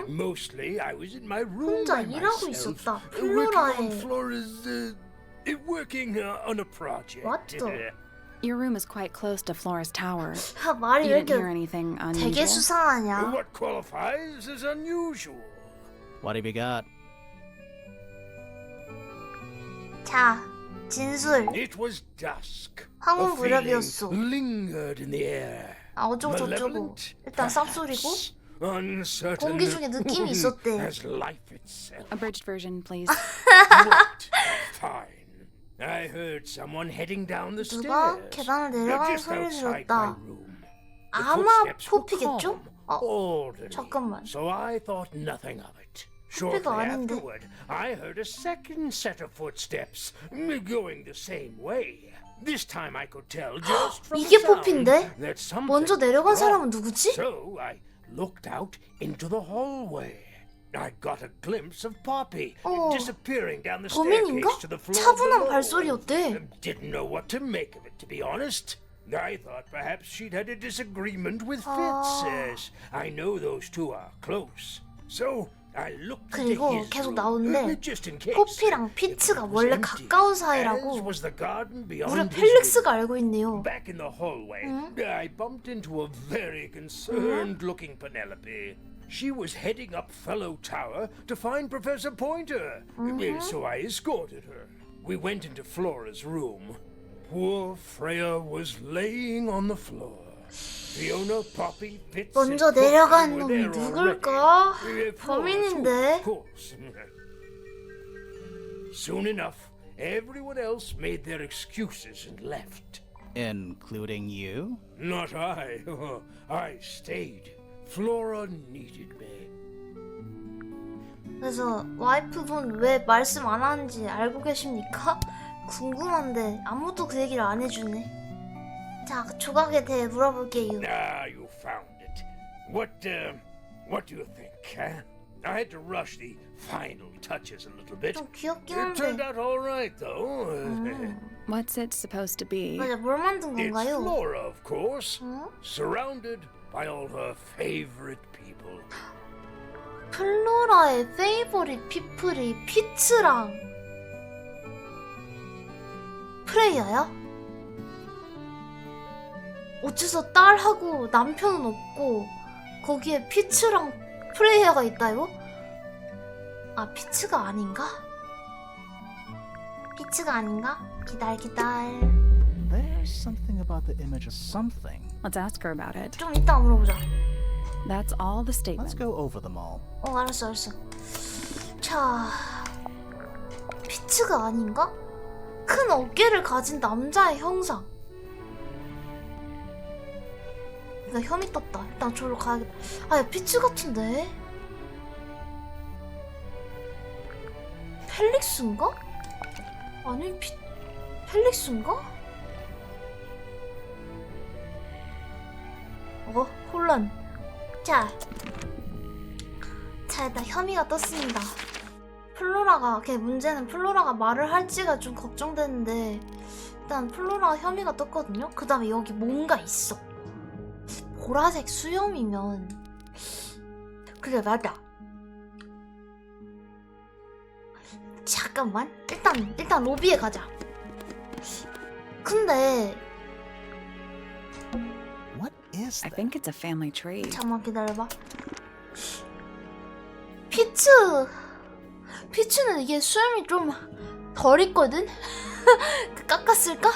Mostly, I was in my room 혼자 by 일하고 myself, 있었다. working on 플로라에. Flora's, working on a project. What the? Your room is quite close to Flora's tower. 야, 말이 You 왜 didn't hear 이렇게 anything 되게 unusual? 수상하냐? What qualifies as unusual? What have you got? 자, 진술. It was dusk. 황혼 A feeling 무렵이었어. lingered in the air. 아, 어쩌고 저쩌고. Malevolent, 일단 쌉소리고. perhaps, uncertain, 공기 중에 느낌이 있었대. as life itself. Abridged version, please. What? Fine. I heard someone heading down the 누가 stairs. 계단을 They're 내려가는 just 소리를 outside 들었다. my room. The 아마 footsteps were 포피겠죠? calm, orderly. 잠깐만. So I thought nothing of it. 포피가 Shortly 아닌데. afterward, I heard a second set of footsteps going the same way. This time I could tell just from 이게 the sound 포피인데? that something 먼저 내려간 was 사람은 wrong. 누구지? So I looked out into the hallway. I got a glimpse of Poppy disappearing down the 범인인가? staircase to the floor 차분한 below. 발소리였대. Didn't know what to make of it, to be honest. I thought perhaps she'd had a disagreement with Fitz. Yes, I know those two are close. So I looked into 그리고 his 계속 room, 나오는데 just in case. 포피랑 피츠가 It was 원래 empty, 가까운 as 사이라고 was the garden 우리 beyond his 펠릭스가 window. 알고 있네요. Back in the hallway, I bumped into a very concerned-looking Penelope. She was heading up Fellow Tower to find Professor Pointer, so I escorted her. We went into Flora's room. Poor Freya was laying on the floor. Fiona, Poppy, Fitz, 먼저 and Poppy 내려간 were 놈이 there 누굴까? already. Flora, 범인인데. of course. Soon enough, everyone else made their excuses and left. Including you? Not I. I stayed. Flora needed me. 그래서 와이프분 왜 말씀 안 하는지 알고 계십니까? 궁금한데 아무도 그 얘기를 안 해주네. 자, 조각에 대해 물어볼게요. Ah, you found it. What do you think, huh? I had to rush the final touches a little bit. 좀 귀엽긴 It turned 한데. out all right, though. What's it supposed to be? 맞아, 뭘 만든 It's 건가요? Flora, of course, 응? surrounded by all her favorite people. 플로라의 페이보릿 피플이 피츠랑 프레이야야? 어째서 딸하고 남편은 없고 거기에 피츠랑 프레이야가 있다요? 아, 피츠가 아닌가? 피츠가 아닌가? 기다려. There's something about the image of something. Let's ask her about it. 좀 이따 물어보자. That's all the Let's statement. go over them all. 알았어. 자, 피츠가 아닌가? 큰 어깨를 가진 남자의 형상. 나 혐이 떴다. 일단 저로 가야겠다. 아, 야, 피츠 같은데? 펠릭스인가? 아니, 펠릭스인가? 혼란. 자, 일단 혐의가 떴습니다. 플로라가, 문제는 플로라가 말을 할지가 좀 걱정되는데 일단 플로라가 혐의가 떴거든요. 그 다음에 여기 뭔가 있어. 보라색 수염이면 그래, 맞아. 잠깐만, 일단 로비에 가자. 근데 What is I that? think it's a family trait. 잠깐만 기다려봐. 피츠는 이게 수염이 좀 덜 있거든? 깎았을까?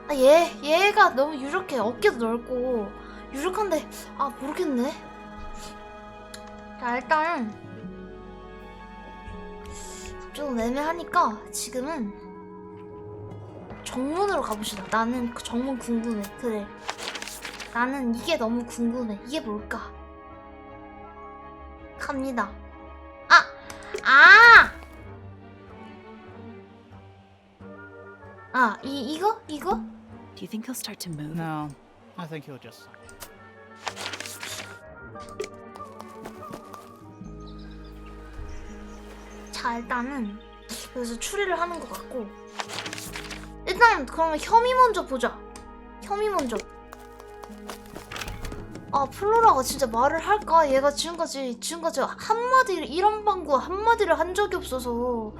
아, 얘가 너무 유력해. 어깨도 넓고 유력한데, 아, 모르겠네. 자, 일단 좀 애매하니까 지금은 정문으로 가봅시다. 나는 그 정문 궁금해. 그래, 나는 이게 너무 궁금해. 이게 뭘까? 갑니다. 이거? Do you think he'll start to move? No, I think he'll just. 자, 일단은 여기서 추리를 하는 것 같고, 일단 그러면 혐의 먼저 보자. 혐의 먼저. 아, 플로라가 진짜 말을 할까? 얘가 지금까지 한마디를, 이런 방구 한마디를 한 적이 없어서.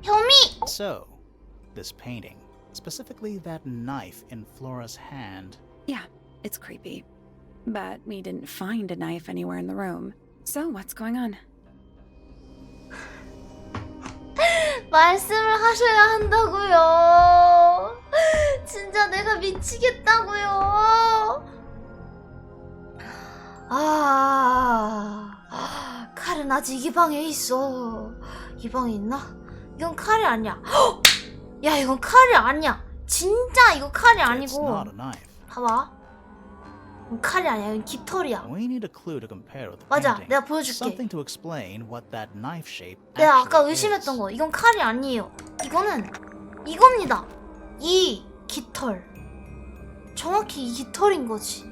혐의! So, this painting, specifically that knife in Flora's hand. Yeah, it's creepy. But we didn't find a knife anywhere in the room. So what's going on? 말씀을 하셔야 한다고요. 진짜 내가 미치겠다고요. 칼은 아직 이 방에 있어. 이 방에 있나? 이건 칼이 아니야. 야, 이건 칼이 아니야. 진짜 이거 칼이 It's 아니고. not a knife. 봐봐. 이건 칼이 아니야. 이건 깃털이야. We need a clue to compare with the 맞아, painting. 내가 보여줄게. Something to explain what that knife shape 내가 아까 actually 의심했던 is. 거. 이건 칼이 아니에요. 이거는 이겁니다. 이 깃털. 정확히 이 깃털인 거지.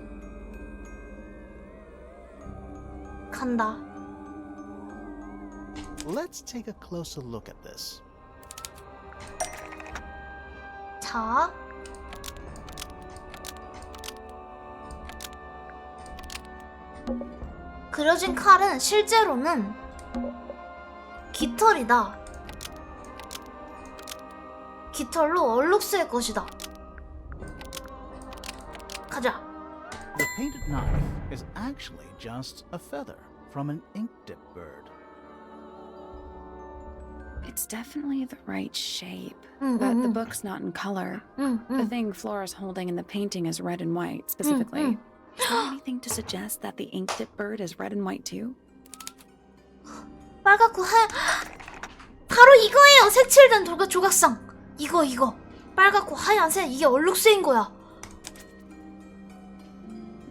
간다. Let's take a closer look at this. 자. 그려진 칼은 실제로는 깃털이다. 깃털로 얼룩스의 것이다. 가자. The painted knife is actually just a feather from an ink dip bird. It's definitely the right shape, Mm, but the mm, mm. book's not in color. 응, The 응. thing Flora's holding in the painting is red and white, specifically. mm. Is there anything to suggest that the ink dip bird is red and white too? 빨갛고 하얀. 바로 이거예요. 색칠된 조각상. 이거. 빨갛고 하얀색. 이게 얼룩스인 거야.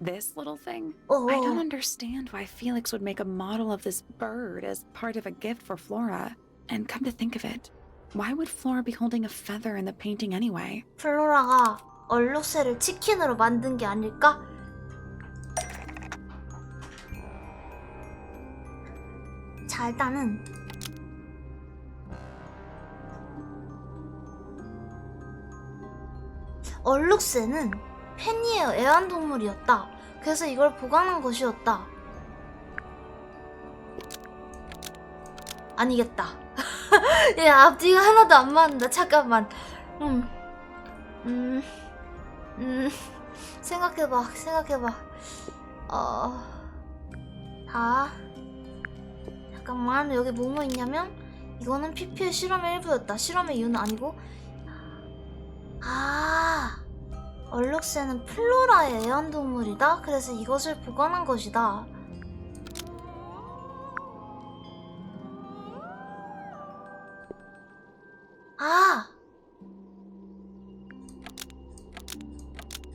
This little thing? Oh. I don't understand why Felix would make a model of this bird as part of a gift for Flora. And come to think of it, why would Flora be holding a feather in the painting anyway? 플로라가 얼룩새를 치킨으로 만든 게 아닐까? 자, 일단은 얼룩새는 팬이의 애완동물이었다. 그래서 이걸 보관한 것이었다. 아니겠다. 야, 앞뒤가 하나도 안 맞는다. 잠깐만. 생각해봐. 자, 잠깐만. 여기 뭐뭐 있냐면 이거는 PP의 실험의 일부였다. 실험의 이유는 아니고. 얼룩새는 플로라의 애완동물이다. 그래서 이것을 보관한 것이다.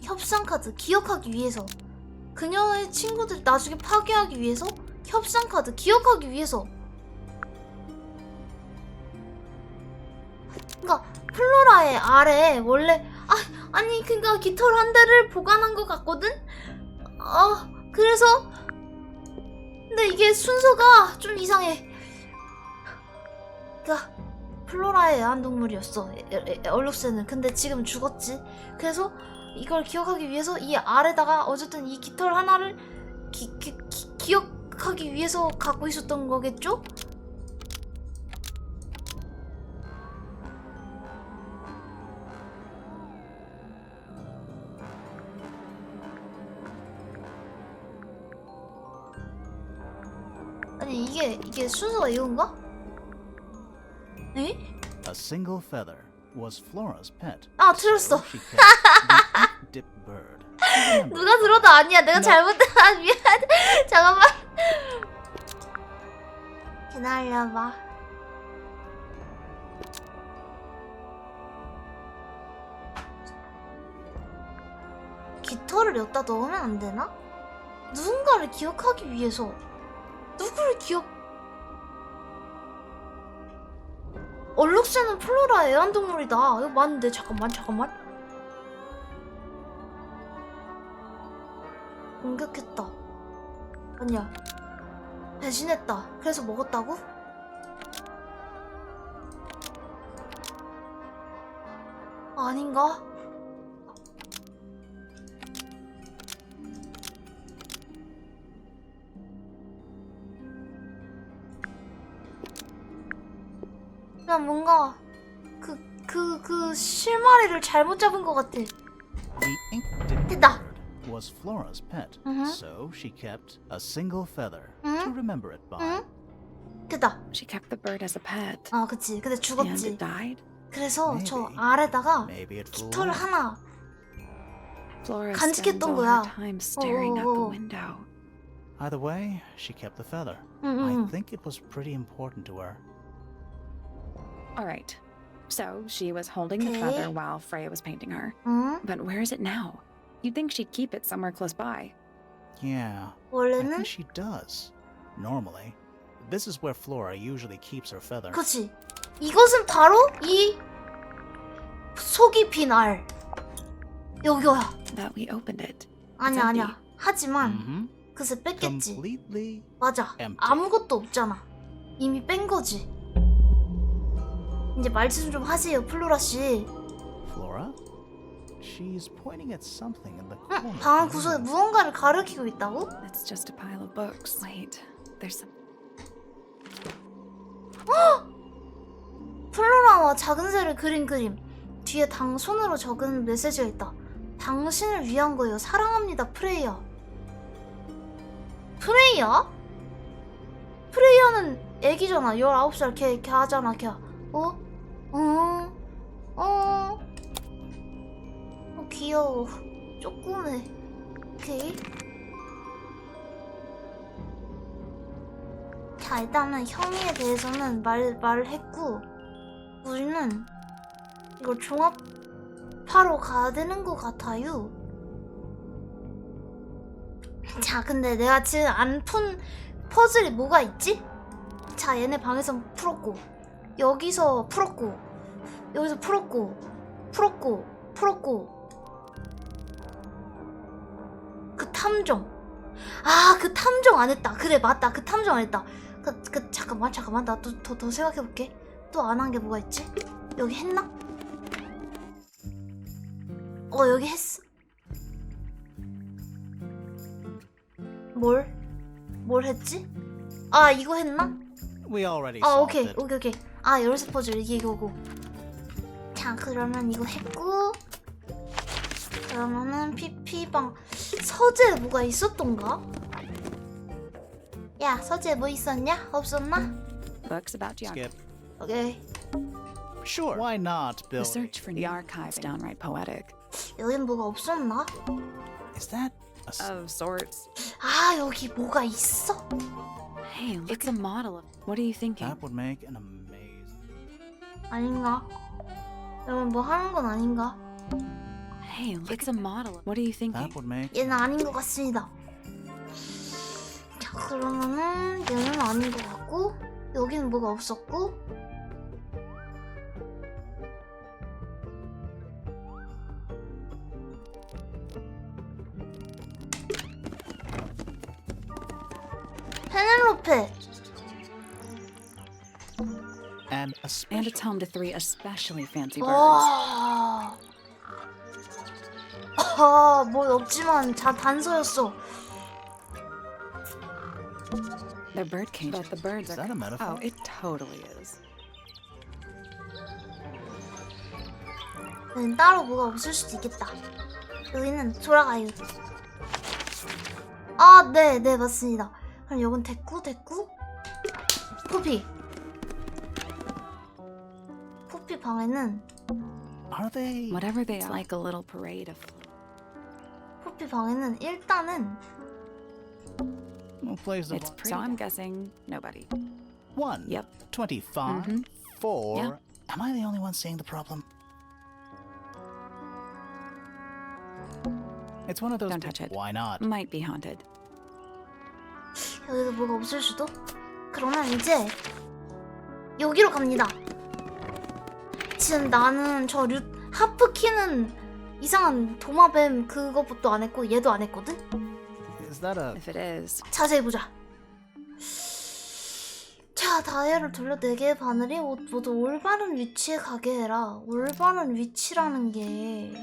협상카드 기억하기 위해서. 그녀의 친구들이 나중에 파괴하기 위해서. 협상카드 기억하기 위해서. 그니까 플로라의 아래 원래 아니 그니까 깃털 한 대를 보관한 것 같거든? 그래서 근데 이게 순서가 좀 이상해. 그니까 플로라의 애완동물이었어 얼룩새는. 근데 지금 죽었지. 그래서 이걸 기억하기 위해서 이 알에다가 어쨌든 이 깃털 하나를 기억하기 위해서 갖고 있었던 거겠죠? 아니 이게 순서가 이건가? 에? A single feather was Flora's pet. 틀렸어. So she kept the ink dip bird. Remember, 누가 들어도 아니야. 내가 잘못했다. 미안. 잠깐만. 기다려봐. 깃털을 여기다 넣으면 안 되나? 누군가를 기억하기 위해서. 누구를 얼룩새는 플로라 애완동물이다. 이거 맞는데. 잠깐만. 공격했다. 아니야. 배신했다. 그래서 먹었다고? 아닌가? 그냥 뭔가 그 실마리를 잘못 잡은 것 같아. the ink dip 됐다. bird was Flora's pet. Mhm. So she kept a single feather Mhm. to remember it by. 응? 됐다. She kept the bird as a pet. 아, 그치. 근데 And 죽었지. it died? 그래서 저 Maybe. 알에다가 Maybe it flew 깃털 away. 하나. Flora 간직했던 spends all 거야. her time staring out the 어. window. Either way, she kept the feather. 응, I 응. think it was pretty important to her. All right. So she was holding the Okay. feather while Freya was painting her. 응? But where is it now? You'd think she'd keep it somewhere close by. Yeah, I 원래는 think she does. Normally, this is where Flora usually keeps her feather. 그치. 이것은 바로 이 속이 빈 알. 여기야. That we opened it. 아니야, empty. 아니야. 하지만 Mm-hmm. 그새 뺐겠지. Completely 맞아. empty. 아무것도 없잖아. 이미 뺀 거지. 이제 말씀 좀 하세요, 플로라 씨. Flora? She's pointing at something in the 응, corner. 방 구석에 무언가를 가리키고 있다고? It's just a pile of books. Wait, there's some. 플로라와 작은 새를 그린 그림. 뒤에 손으로 적은 메시지가 있다. 당신을 위한 거예요. 사랑합니다, 프레이야. 프레이야? 프레이야는 애기잖아. 19살 걔 하잖아, 걔. 귀여워. 조그매. 오케이. 자, 일단은 형이에 대해서는 말을 했고, 우리는 이걸 종합하러 가야 되는 것 같아요. 자, 근데 내가 지금 안 푼 퍼즐이 뭐가 있지? 자, 얘네 방에서 풀었고, 여기서 풀었고, 여기서 풀었고, 그 탐정. 아, 그 탐정 안 했다. 그래, 맞다. 그 탐정 안 했다. 잠깐만. 나 더 생각해볼게. 또 안 한 게 뭐가 있지? 여기 했나? 여기 했어. 뭘 했지? 아, 이거 했나? We already 아, solved 오케이. it. 아, 열쇠 퍼즐 이게 이거고. 자, 그러면 이거 했고, 그러면은 피피방 서재에 뭐가 있었던가? 야, 서재에 뭐 있었냐? 없었나? Books about geography. Skip. 오케이. Sure. Why not, The Bill? search for the archives downright poetic. 여긴 뭐가 없었나? Is that a Of sorts. 아, 여기 뭐가 있어? Hey, it's a model of. What are you thinking? That would make an amazing. 아닌가? 여러분 뭐 하는 건 아닌가? Hey, it's a model of. What are you thinking? That would make. 얘는 아닌 것 같습니다. 자, 그러면은 얘는 아닌 것 같고, 여기는 뭐가 없었고, 페넬로페. And a And special. it's home to 3 especially fancy birds. 와. 뭐 없지만 단서였어. They're bird cage, but the birds Is are. that a metaphor? Oh, it totally is. 따로 뭐가 없을 수도 있겠다. 여기는 돌아가요. 아, 네, 맞습니다. 그럼 요건 됐고. 포피 방에는 Are they? Whatever they are. It's like a little parade of. 포피 방에는 일단은 Who plays the It's pretty. So I'm guessing nobody. 1, Yep. 25, Mhm. 4. Yeah. Am I the only one seeing the problem? It's one of those. Don't touch it. Why not? Might be haunted. 여기도 뭐가 없을 수도? 그러면 이제 여기로 갑니다. 지금 나는 저 하프 키는 이상한 도마뱀 그것도 안 했고 얘도 안 했거든? Is that a? If it is, 자세히 보자. 자, 다이얼을 돌려 4개의 바늘이 모두 올바른 위치에 가게 해라. 올바른 위치라는 게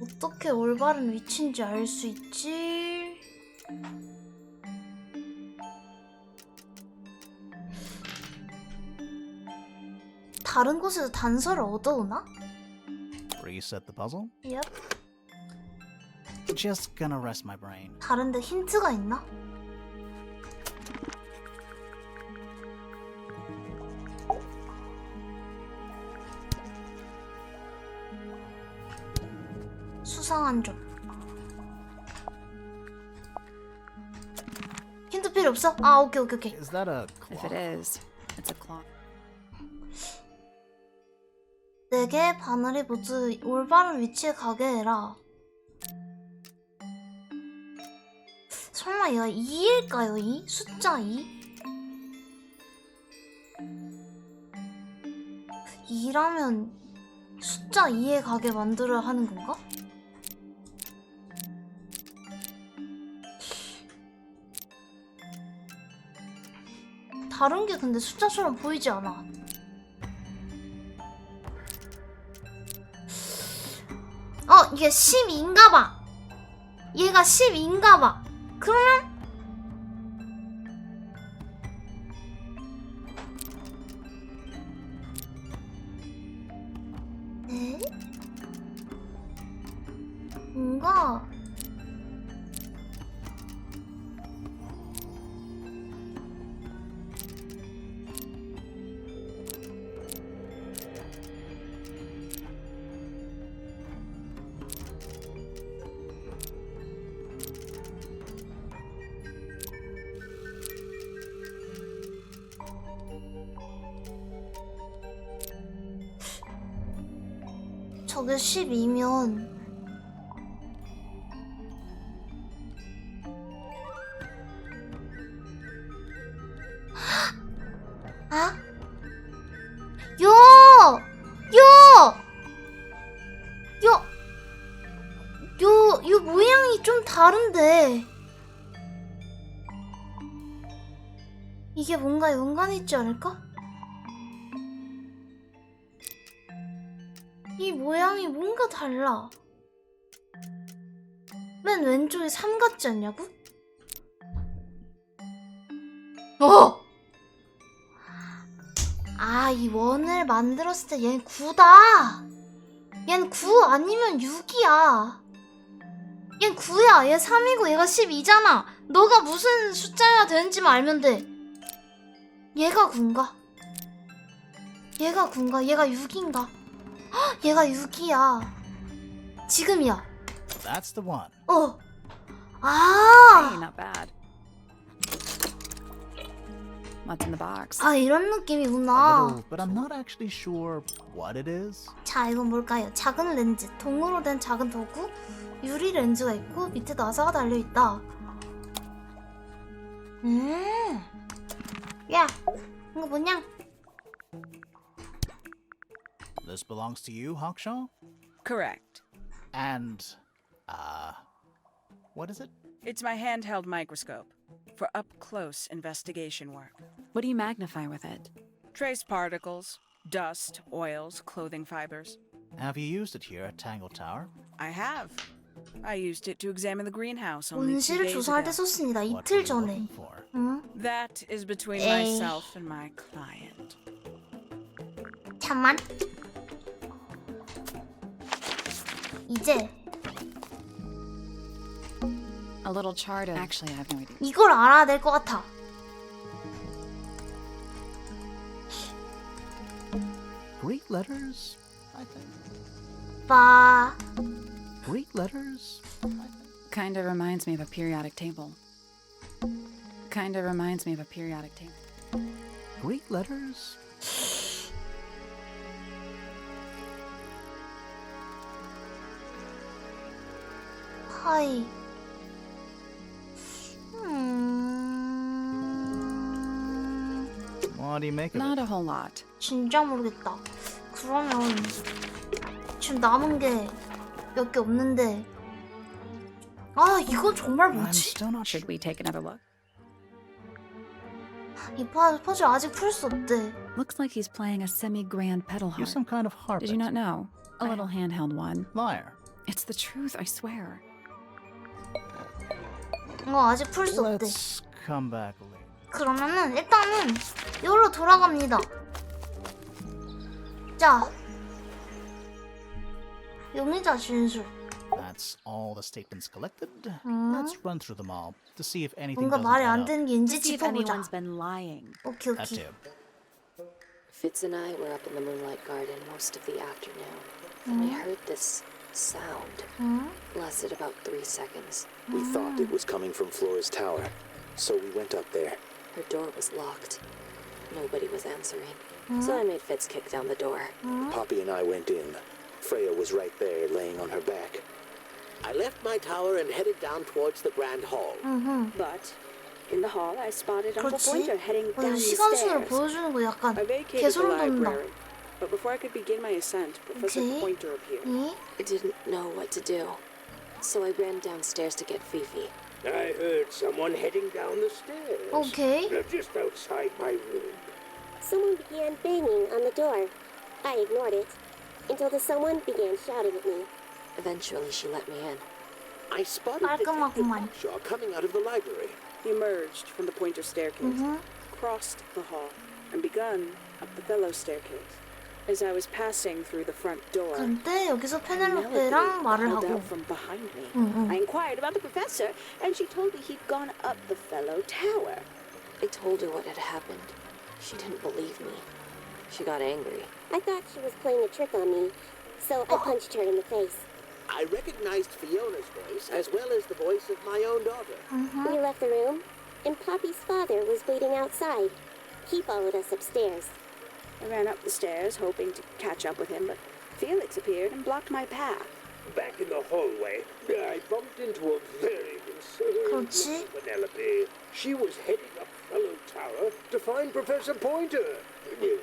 어떻게 올바른 위치인지 알 수 있지? 다른 곳에서 단서를 얻어오나? Reset the puzzle? Yep. Just gonna rest my brain. 다른데 힌트가 있나? 수상한 점. 힌트 필요 없어? 아, 오케이. Is that a If clock? it is, it's a clock. 4개의 바늘이 모두 올바른 위치에 가게 해라. 설마 얘가 2일까요? 2? 숫자 2? 2라면 숫자 2에 가게 만들어야 하는 건가? 다른 게 근데 숫자처럼 보이지 않아. 이게 12인가봐. 얘가 12인가봐. 그러면 에? 뭔가 저게 12면 아? 요 모양이 좀 다른데 이게 뭔가 연관이 있지 않을까? 이 모양이 뭔가 달라. 맨 왼쪽이 3 같지 않냐고? 아, 이 원을 만들었을 때 얘는 9다. 얘는 9 아니면 6이야. 얘는 9야. 얘 3이고 얘가 12잖아. 너가 무슨 숫자가 되는지만 알면 돼. 얘가 9인가? 얘가 9인가? 얘가 6인가? 얘가 6이야. 지금이야. That's the one. Hey, not bad. What's in the box? 이런 A 느낌이구나. little, but I'm not actually sure what it is. 자, 이건 뭘까요? 작은 렌즈, 동으로 된 작은 도구, 유리 렌즈가 있고 밑에 나사가 달려있다. 야, 이거 뭐냐? This belongs to you, Hawkshaw? Correct. And, what is it? It's my handheld microscope for up-close investigation work. What do you magnify with it? Trace particles, dust, oils, clothing fibers. Have you used it here at Tangle Tower? I have. I used it to examine the greenhouse only 2 온실을 days 조사할 때 ago. 썼습니다. What were 이틀 you 전에. looking for? 응? That is between 에이. myself and my client. 잠만. 이제 A little chart of... Actually, I have no idea. 이걸 알아야 될 것 같아. Greek letters, I think. 빠. Greek letters? Kind of reminds me of a periodic table. Kind of reminds me of a periodic table. Greek letters? 하이. What do you make of Not it? a whole lot. 진짜 모르겠다. 그러면 지금 남은 게 몇 개 없는데. 이건 정말 I'm 뭐지? still not sure. Should we take another look? 이 퍼즐 아직 풀 수 없대. Looks like he's playing a semi-grand pedal You're harp. some kind of harpist. Did you not know? A little handheld one. Liar. It's the truth, I swear. 아직 풀 수 없대. Let's come back later. 그러면은 일단은 여기로 돌아갑니다. 자, 용의자 진술. That's all the statements collected. Let's run through them all to see if anything 뭔가 doesn't 말이 add 안 up. 되는 게 To 인지 see if 짚어보자. anyone's been lying. 오케이 That 오케이. too. Fitz and I were up in the Moonlight Garden most of the afternoon. Then we heard this sound. 응? Lasted about 3 seconds. We thought it was coming from Flora's tower, so we went up there. Her door was locked. Nobody was answering. So I made Fitz kick down the door. Poppy and I went in. Freya was right there, laying on her back. I left my tower and headed down towards the Grand Hall. But in the hall, I spotted Uncle 그렇지? Pointer heading down the 시간순으로 stairs. 보여주는 거 약간 I vacated the 개소름 돋는다. library, but before I could begin my ascent, Professor Okay. Pointer appeared. 응? I didn't know what to do. So I ran downstairs to get Fifi. I heard someone heading down the stairs. 오케이. They're just outside my room. Someone began banging on the door. I ignored it until the someone began shouting at me. Eventually, she let me in. I spotted Detective 깔끔하구만. Hawkshaw coming out of the library. He emerged from the Pointer staircase, crossed the hall, and begun up the fellow staircase. As I was passing through the front door, 근데 여기서 Penelope 페넬로페랑 말을 called 하고 out from behind me. I inquired about the professor, and she told me he'd gone up the fellow tower. I told her what had happened. She didn't believe me. She got angry. I thought she was playing a trick on me, so I punched her in the face. I recognized Fiona's voice as well as the voice of my own daughter. We left the room, and Poppy's father was waiting outside. He followed us upstairs. I ran up the stairs, hoping to catch up with him, but Felix appeared and blocked my path. Back in the hallway, I bumped into a very concerned 그렇지? looking Penelope. She was heading up Fellow Tower to find Professor Pointer,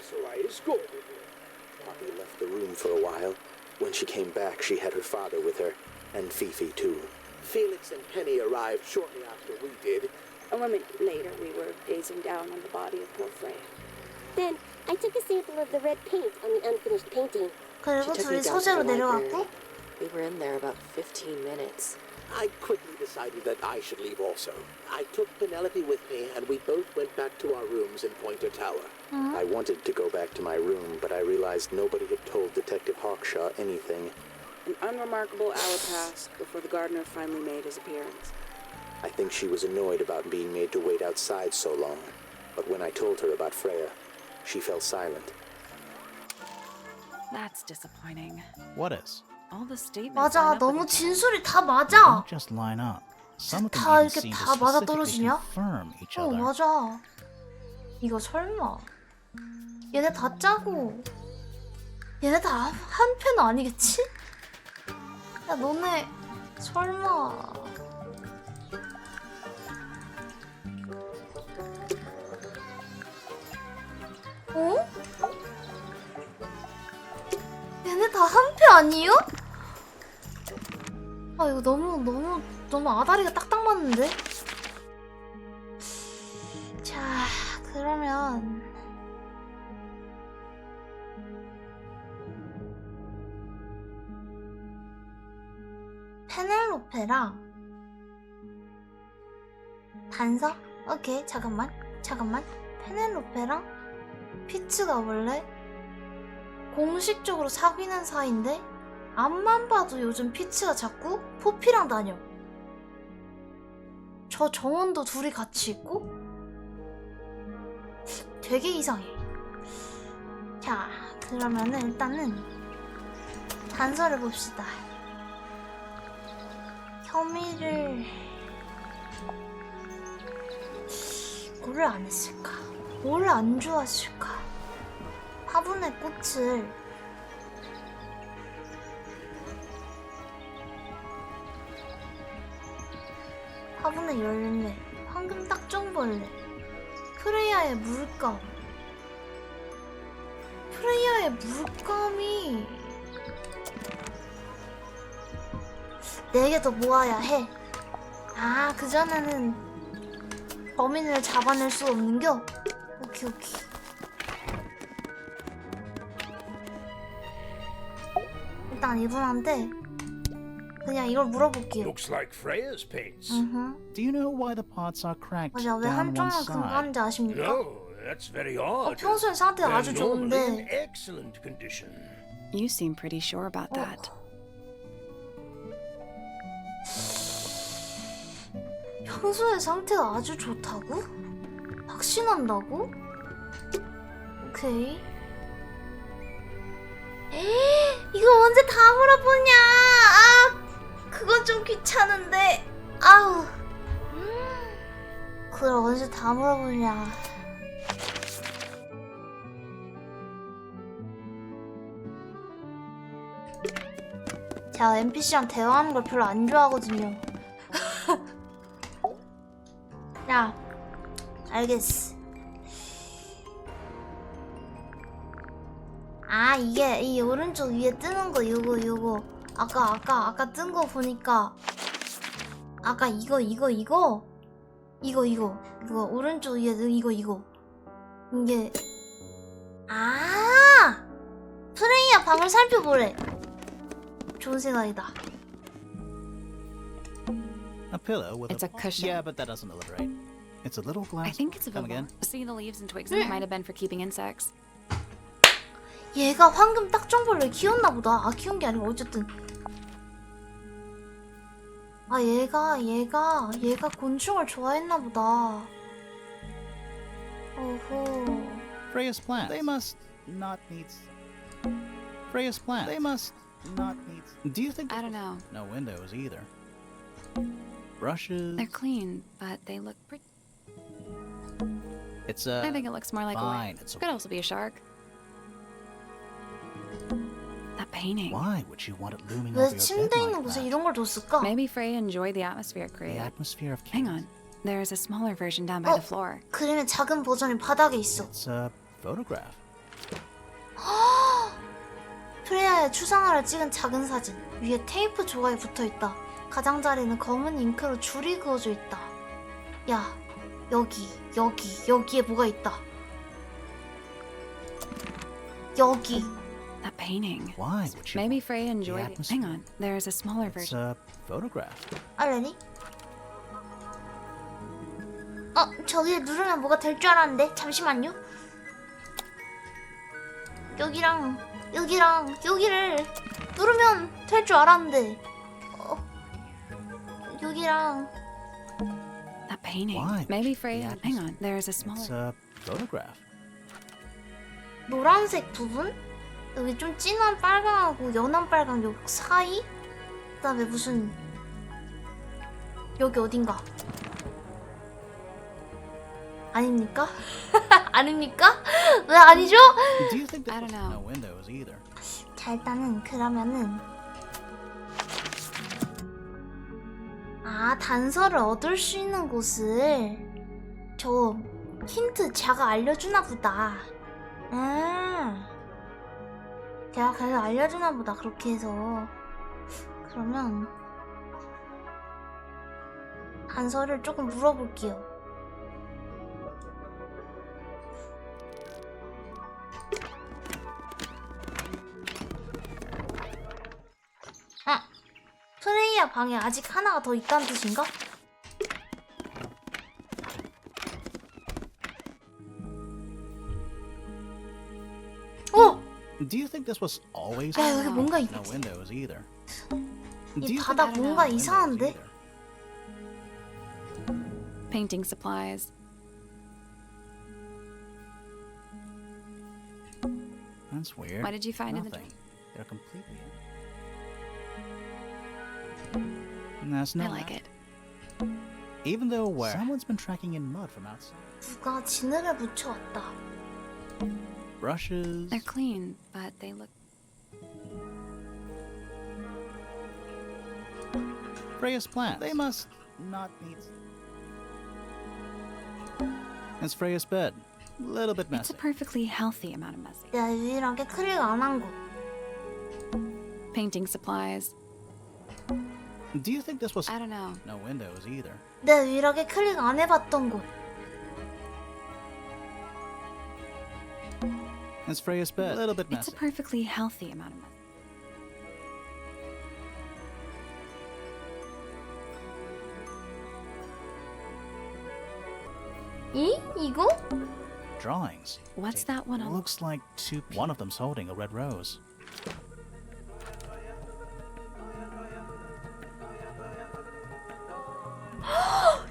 so I escorted her. Poppy left the room for a while. When she came back, she had her father with her, and Fifi too. Felix and Penny arrived shortly after we did. A moment later, we were gazing down on the body of poor Freya. Then I took a sample of the red paint on the unfinished painting. 그리고 She took me 둘이 down to 서재로 the 내려갔고 library. We were in there about 15 minutes. I quickly decided that I should leave also. I took Penelope with me, and we both went back to our rooms in Pointer Tower. I wanted to go back to my room, but I realized nobody had told Detective Hawkshaw anything. An unremarkable hour passed before the gardener finally made his appearance. I think she was annoyed about being made to wait outside so long. But when I told her about Freya, she fell silent. That's disappointing. What is? All the statements. 맞아. line up with 너무 each other. 진술이 다 맞아. Don't just line up. Some of them 다 even 이렇게 seem to 다 맞아 specifically 떨어지냐? confirm each 어 other. 맞아. 이거 설마 얘네 다 짜고 얘네 다 한 편 아니겠지? 야 너네 설마 어? 얘네 다 한 편 아니에요? 아 이거 너무 아다리가 딱딱 맞는데? 자 그러면 페넬로페랑 단서? 오케이 잠깐만 페넬로페랑 피츠가 원래 공식적으로 사귀는 사이인데 앞만 봐도 요즘 피츠가 자꾸 포피랑 다녀. 저 정원도 둘이 같이 있고 되게 이상해. 자 그러면은 일단은 단서를 봅시다. 혐의를 뭘 안 했을까? 뭘 안 좋았을까? 화분의 꽃을 화분의 열매, 황금 딱정벌레, 프레야의 물감. 프레야의 물감이 4개 더 모아야 해. 아, 그전에는 범인을 잡아낼 수 없는겨? 오케이. 일단 이분한테 그냥 이걸 물어볼게요. Looks like Freya's paints. Do you know why the pots are cracked 맞아, 왜 down one 한쪽만 side? 금가는지 아십니까? No, that's very odd. 평소엔 상태가 They're 아주 normally in 좋은데 excellent condition. You seem pretty sure about that. 평소에 상태가 아주 좋다고? 확신한다고? 오케이. 이거 언제 다 물어보냐? 아, 그건 좀 귀찮은데. 아우. 그걸 언제 다 물어보냐? 제가 NPC랑 대화하는 걸 별로 안 좋아하거든요. 야, 알겠어. 아, 이게 이 오른쪽 위에 뜨는 거 요거 아까 뜬 거 보니까 아까 이거 오른쪽 위에 이거 이게 아, 프레이야 방을 살펴보래. 좋은 생각이다. A pillow with It's a cushion. Yeah, but that doesn't alliterate. It's a little glass. I think it's a Come bubble. again? See the leaves and twigs in it might have been for keeping insects. 얘가 황금 딱정벌레 키웠나 보다. 아, 키운 게 아니고 어쨌든. 아, 얘가 곤충을 좋아했나 보다. 오호. Freya's plants. They must not need. Freya's plants. They must not need. Do you think? I don't know. No windows either. Brushes. They're clean, but they look pretty. It's I think it looks more like a fine. whale. It's Could also be a shark. That painting. Why would you want it looming 왜 over your bed 침대 있는 like 곳에 that? 이런 걸 뒀을까? Maybe Freya enjoyed the atmosphere it The created. atmosphere of Hang caves. on. There's a smaller version down by the floor. 그림의 작은 버전이 바닥에 있어. It's a photograph. 프레야의 추상화를 찍은 작은 사진. 위에 테이프 조각이 붙어있다. 가장자리는 검은 잉크로 줄이 그어져 있다. 야, 여기에 뭐가 있다. 여기. That painting. Why would you? Maybe Freya enjoyed it. atmosphere. Hang on. There's a smaller It's version. a photograph. 알레니? 저기 누르면 뭐가 될 줄 알았는데. 잠시만요. 여기를 누르면 될 줄 알았는데. 여기랑 That painting. Why? Maybe Freya. The Hang on. There's a It's smaller. a photograph. 노란색 부분? 여기 좀 진한 빨강하고 연한 빨강 요 사이? 그 다음에 무슨 여기 어딘가 아닙니까? 아닙니까? 왜 아니죠? Do you think that I don't know. No windows either. 자, 일단은 그러면은 단서를 얻을 수 있는 곳을 저 힌트 자가 알려주나 보다. 제가 계속 알려주나 보다. 그렇게 해서 그러면 단서를 조금 물어볼게요. 프레이야 방에 아직 하나가 더 있다는 뜻인가? Do you think this was always? 야, 여기 뭔가 No windows either. Do 이 you 바닥 think 뭔가 windows 이상한데? either? Painting supplies. That's weird. What did you find in the Nothing. They're completely. That's no. I like it. Even though where someone's been tracking in mud from outside. 누가 진흙을 묻혀왔다. Brushes. They're clean, but they look. Freya's plants. They must not need. It's Freya's bed. A little bit It's messy. a perfectly healthy amount of messy. 내가 유일하게 클릭 안 한 곳. Painting supplies. Do you think this was? I don't know. No windows either. 내가 유일하게 클릭 안 해봤던 곳. It's Freya's bed. A little bit It's a messy. perfectly healthy amount of messy. 이거? Drawings. What's that one on? Looks like two. One of them's holding a red rose.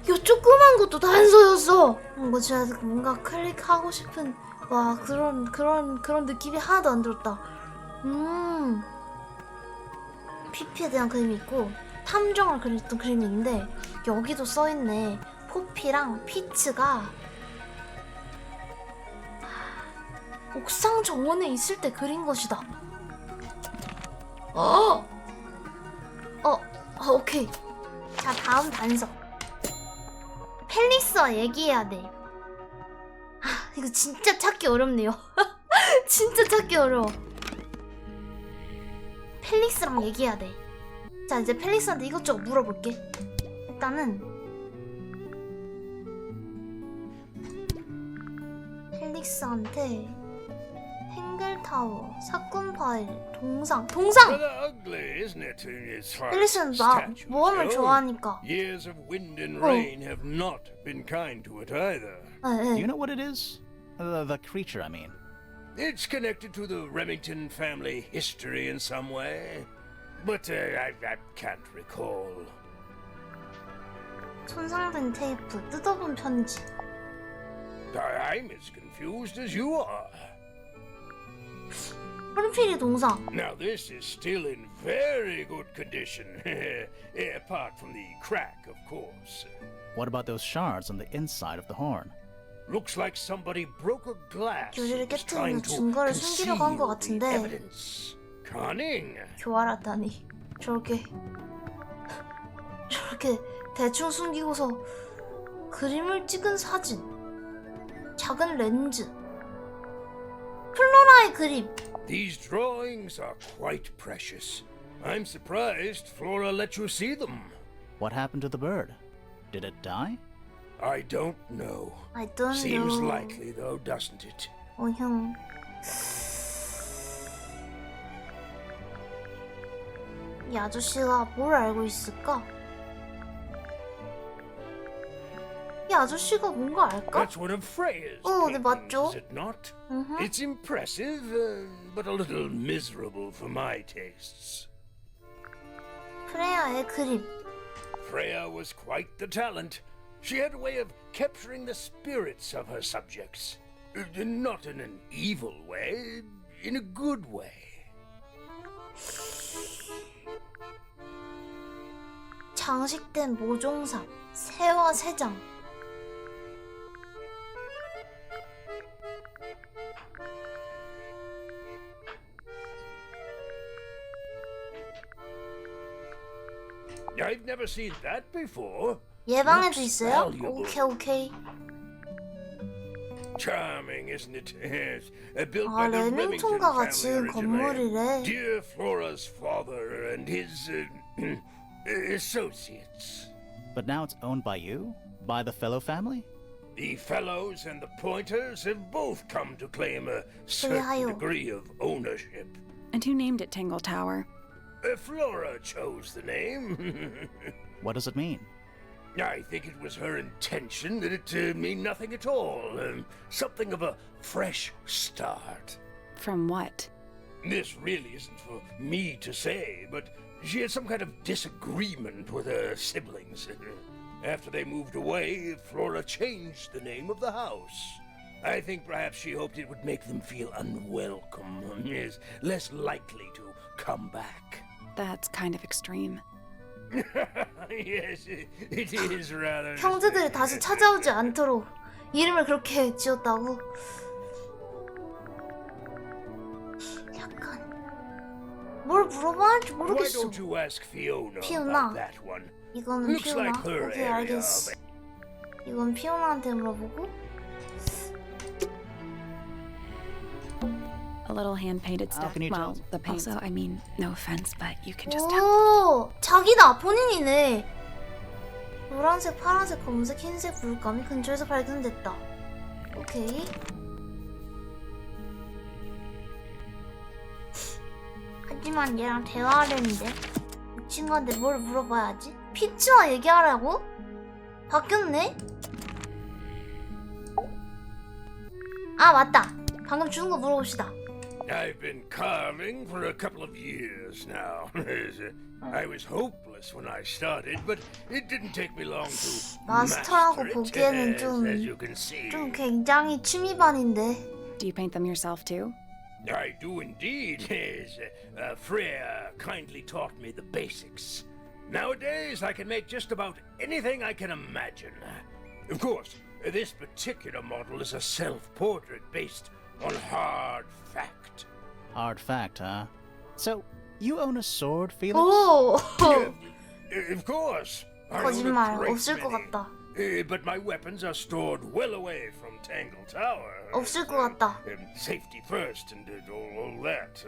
요 조그만 것도 단서였어. 이거 진짜 뭔가 클릭하고 싶은 그런 느낌이 하나도 안 들었다. 피피에 대한 그림이 있고 탐정을 그렸던 그림이 있는데 여기도 써있네. 포피랑 피츠가 옥상 정원에 있을 때 그린 것이다. 오케이. 자, 다음 단서. 펠리스와 얘기해야 돼. 이거 진짜 찾기 어렵네요. 진짜 찾기 어려워. 펠리스랑 얘기해야 돼. 자, 이제 펠리스한테 이것저것 물어볼게. 일단은 펠리스한테 탱글 타워, 사건 파일, 동상. Rather ugly, isn't it? As far as 펠리스는 나 statues 모험을 go. 좋아하니까. Years of wind and rain have not been kind to it either. Do you know what it is? The creature, I mean. It's connected to the Remington family history in some way, but I can't recall. 손상된 테이프, 뜯어본 편지. I'm as confused as you are. 프로필이 동상. Now this is still in very good condition, apart from the crack, of course. What about those shards on the inside of the horn? Looks like somebody broke a glass. 교리를 and was trying 깨뜨리면서 to 증거를 숨기려고 한 것 conceal the 같은데. evidence. Cunning. 교활하다니. 저렇게 대충 숨기고서 그림을 찍은 사진, 작은 렌즈, 플로라의 그림. These drawings are quite precious. I'm surprised Flora let you see them. What happened to the bird? Did it die? I don't know. I don't Seems know. likely though, doesn't it? 형. 이 아저씨가 뭘 알고 있을까? 이 아저씨가 뭔가 알까? That's one of Freya's 네, paintings, 맞죠? is it not? Mhm. It's impressive, but a little miserable for my tastes. 프레야의 그림. Freya was quite the talent. She had a way of capturing the spirits of her subjects. Not in an evil way, in a good way. 장식된 모종삽, 새와 새장. I've never seen that before. 예방에도 Looks 있어요? valuable. 오케이. Charming, isn't it? Yes. Built 아, by the Remington 레밍톤가가 family 지은 originally. 건물이래. Dear Flora's father and his associates. But now it's owned by you? By the fellow family? The Fellows and the Pointers have both come to claim a certain 그래요. degree of ownership. And who named it Tangle Tower? Flora chose the name. What does it mean? I think it was her intention that it mean nothing at all. Something of a fresh start. From what? This really isn't for me to say, but she had some kind of disagreement with her siblings. After they moved away, Flora changed the name of the house. I think perhaps she hoped it would make them feel unwelcome, is less likely to come back. That's kind of extreme. Yes, it is rather. 형제들이 다시 찾아오지 않도록 이름을 그렇게 지었다고? 약간 뭘 물어봐야 할지 Why 모르겠어. don't you ask Fiona Fiona. about that one? 이거는 Looks 피오나. like her 오케이, area 알겠어. of 이건 피오나한테 물어보고. A little hand-painted How stuff. can you Well, tell? the paint. Also, I mean, no offense, but you can just tell. 오, 자기다 본인이네. 노란색, 파란색, 검은색, 흰색 물감이 근처에서 발견됐다. 오케이. 하지만 얘랑 대화하려는데 이 친구한테 뭘 물어봐야지? 피츠와 얘기하라고? 바뀌었네? 아 맞다. 방금 주는 거 물어봅시다. I've been carving for a couple of years now. I was hopeless when I started, but it didn't take me long to 마스터라고 master it, 보기에는 as you can see. 좀 굉장히 취미반인데. Do you paint them yourself too? I do indeed. Yes. Freya kindly taught me the basics. Nowadays, I can make just about anything I can imagine. Of course, this particular model is a self-portrait based on hard fact. Hard fact, huh? So, you own a sword, Felix? 오! Of course. I own a 거짓말 great 없을 것 many. 같다. But my weapons are stored well away from Tangle Tower. 없을 것 같다. Safety first and all that.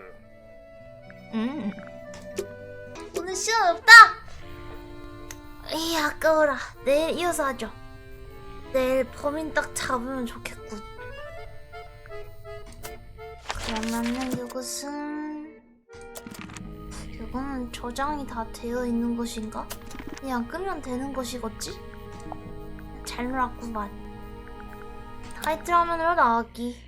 오늘 시간 없다. 이 아까워라. 내일 이어서 하죠. 내일 범인 딱 잡으면 좋겠군. 그러면은 이것은 이거는 저장이 다 되어 있는 것인가? 그냥 끄면 되는 것이겠지? 잘 놀았구만. 타이틀 화면으로 나가기.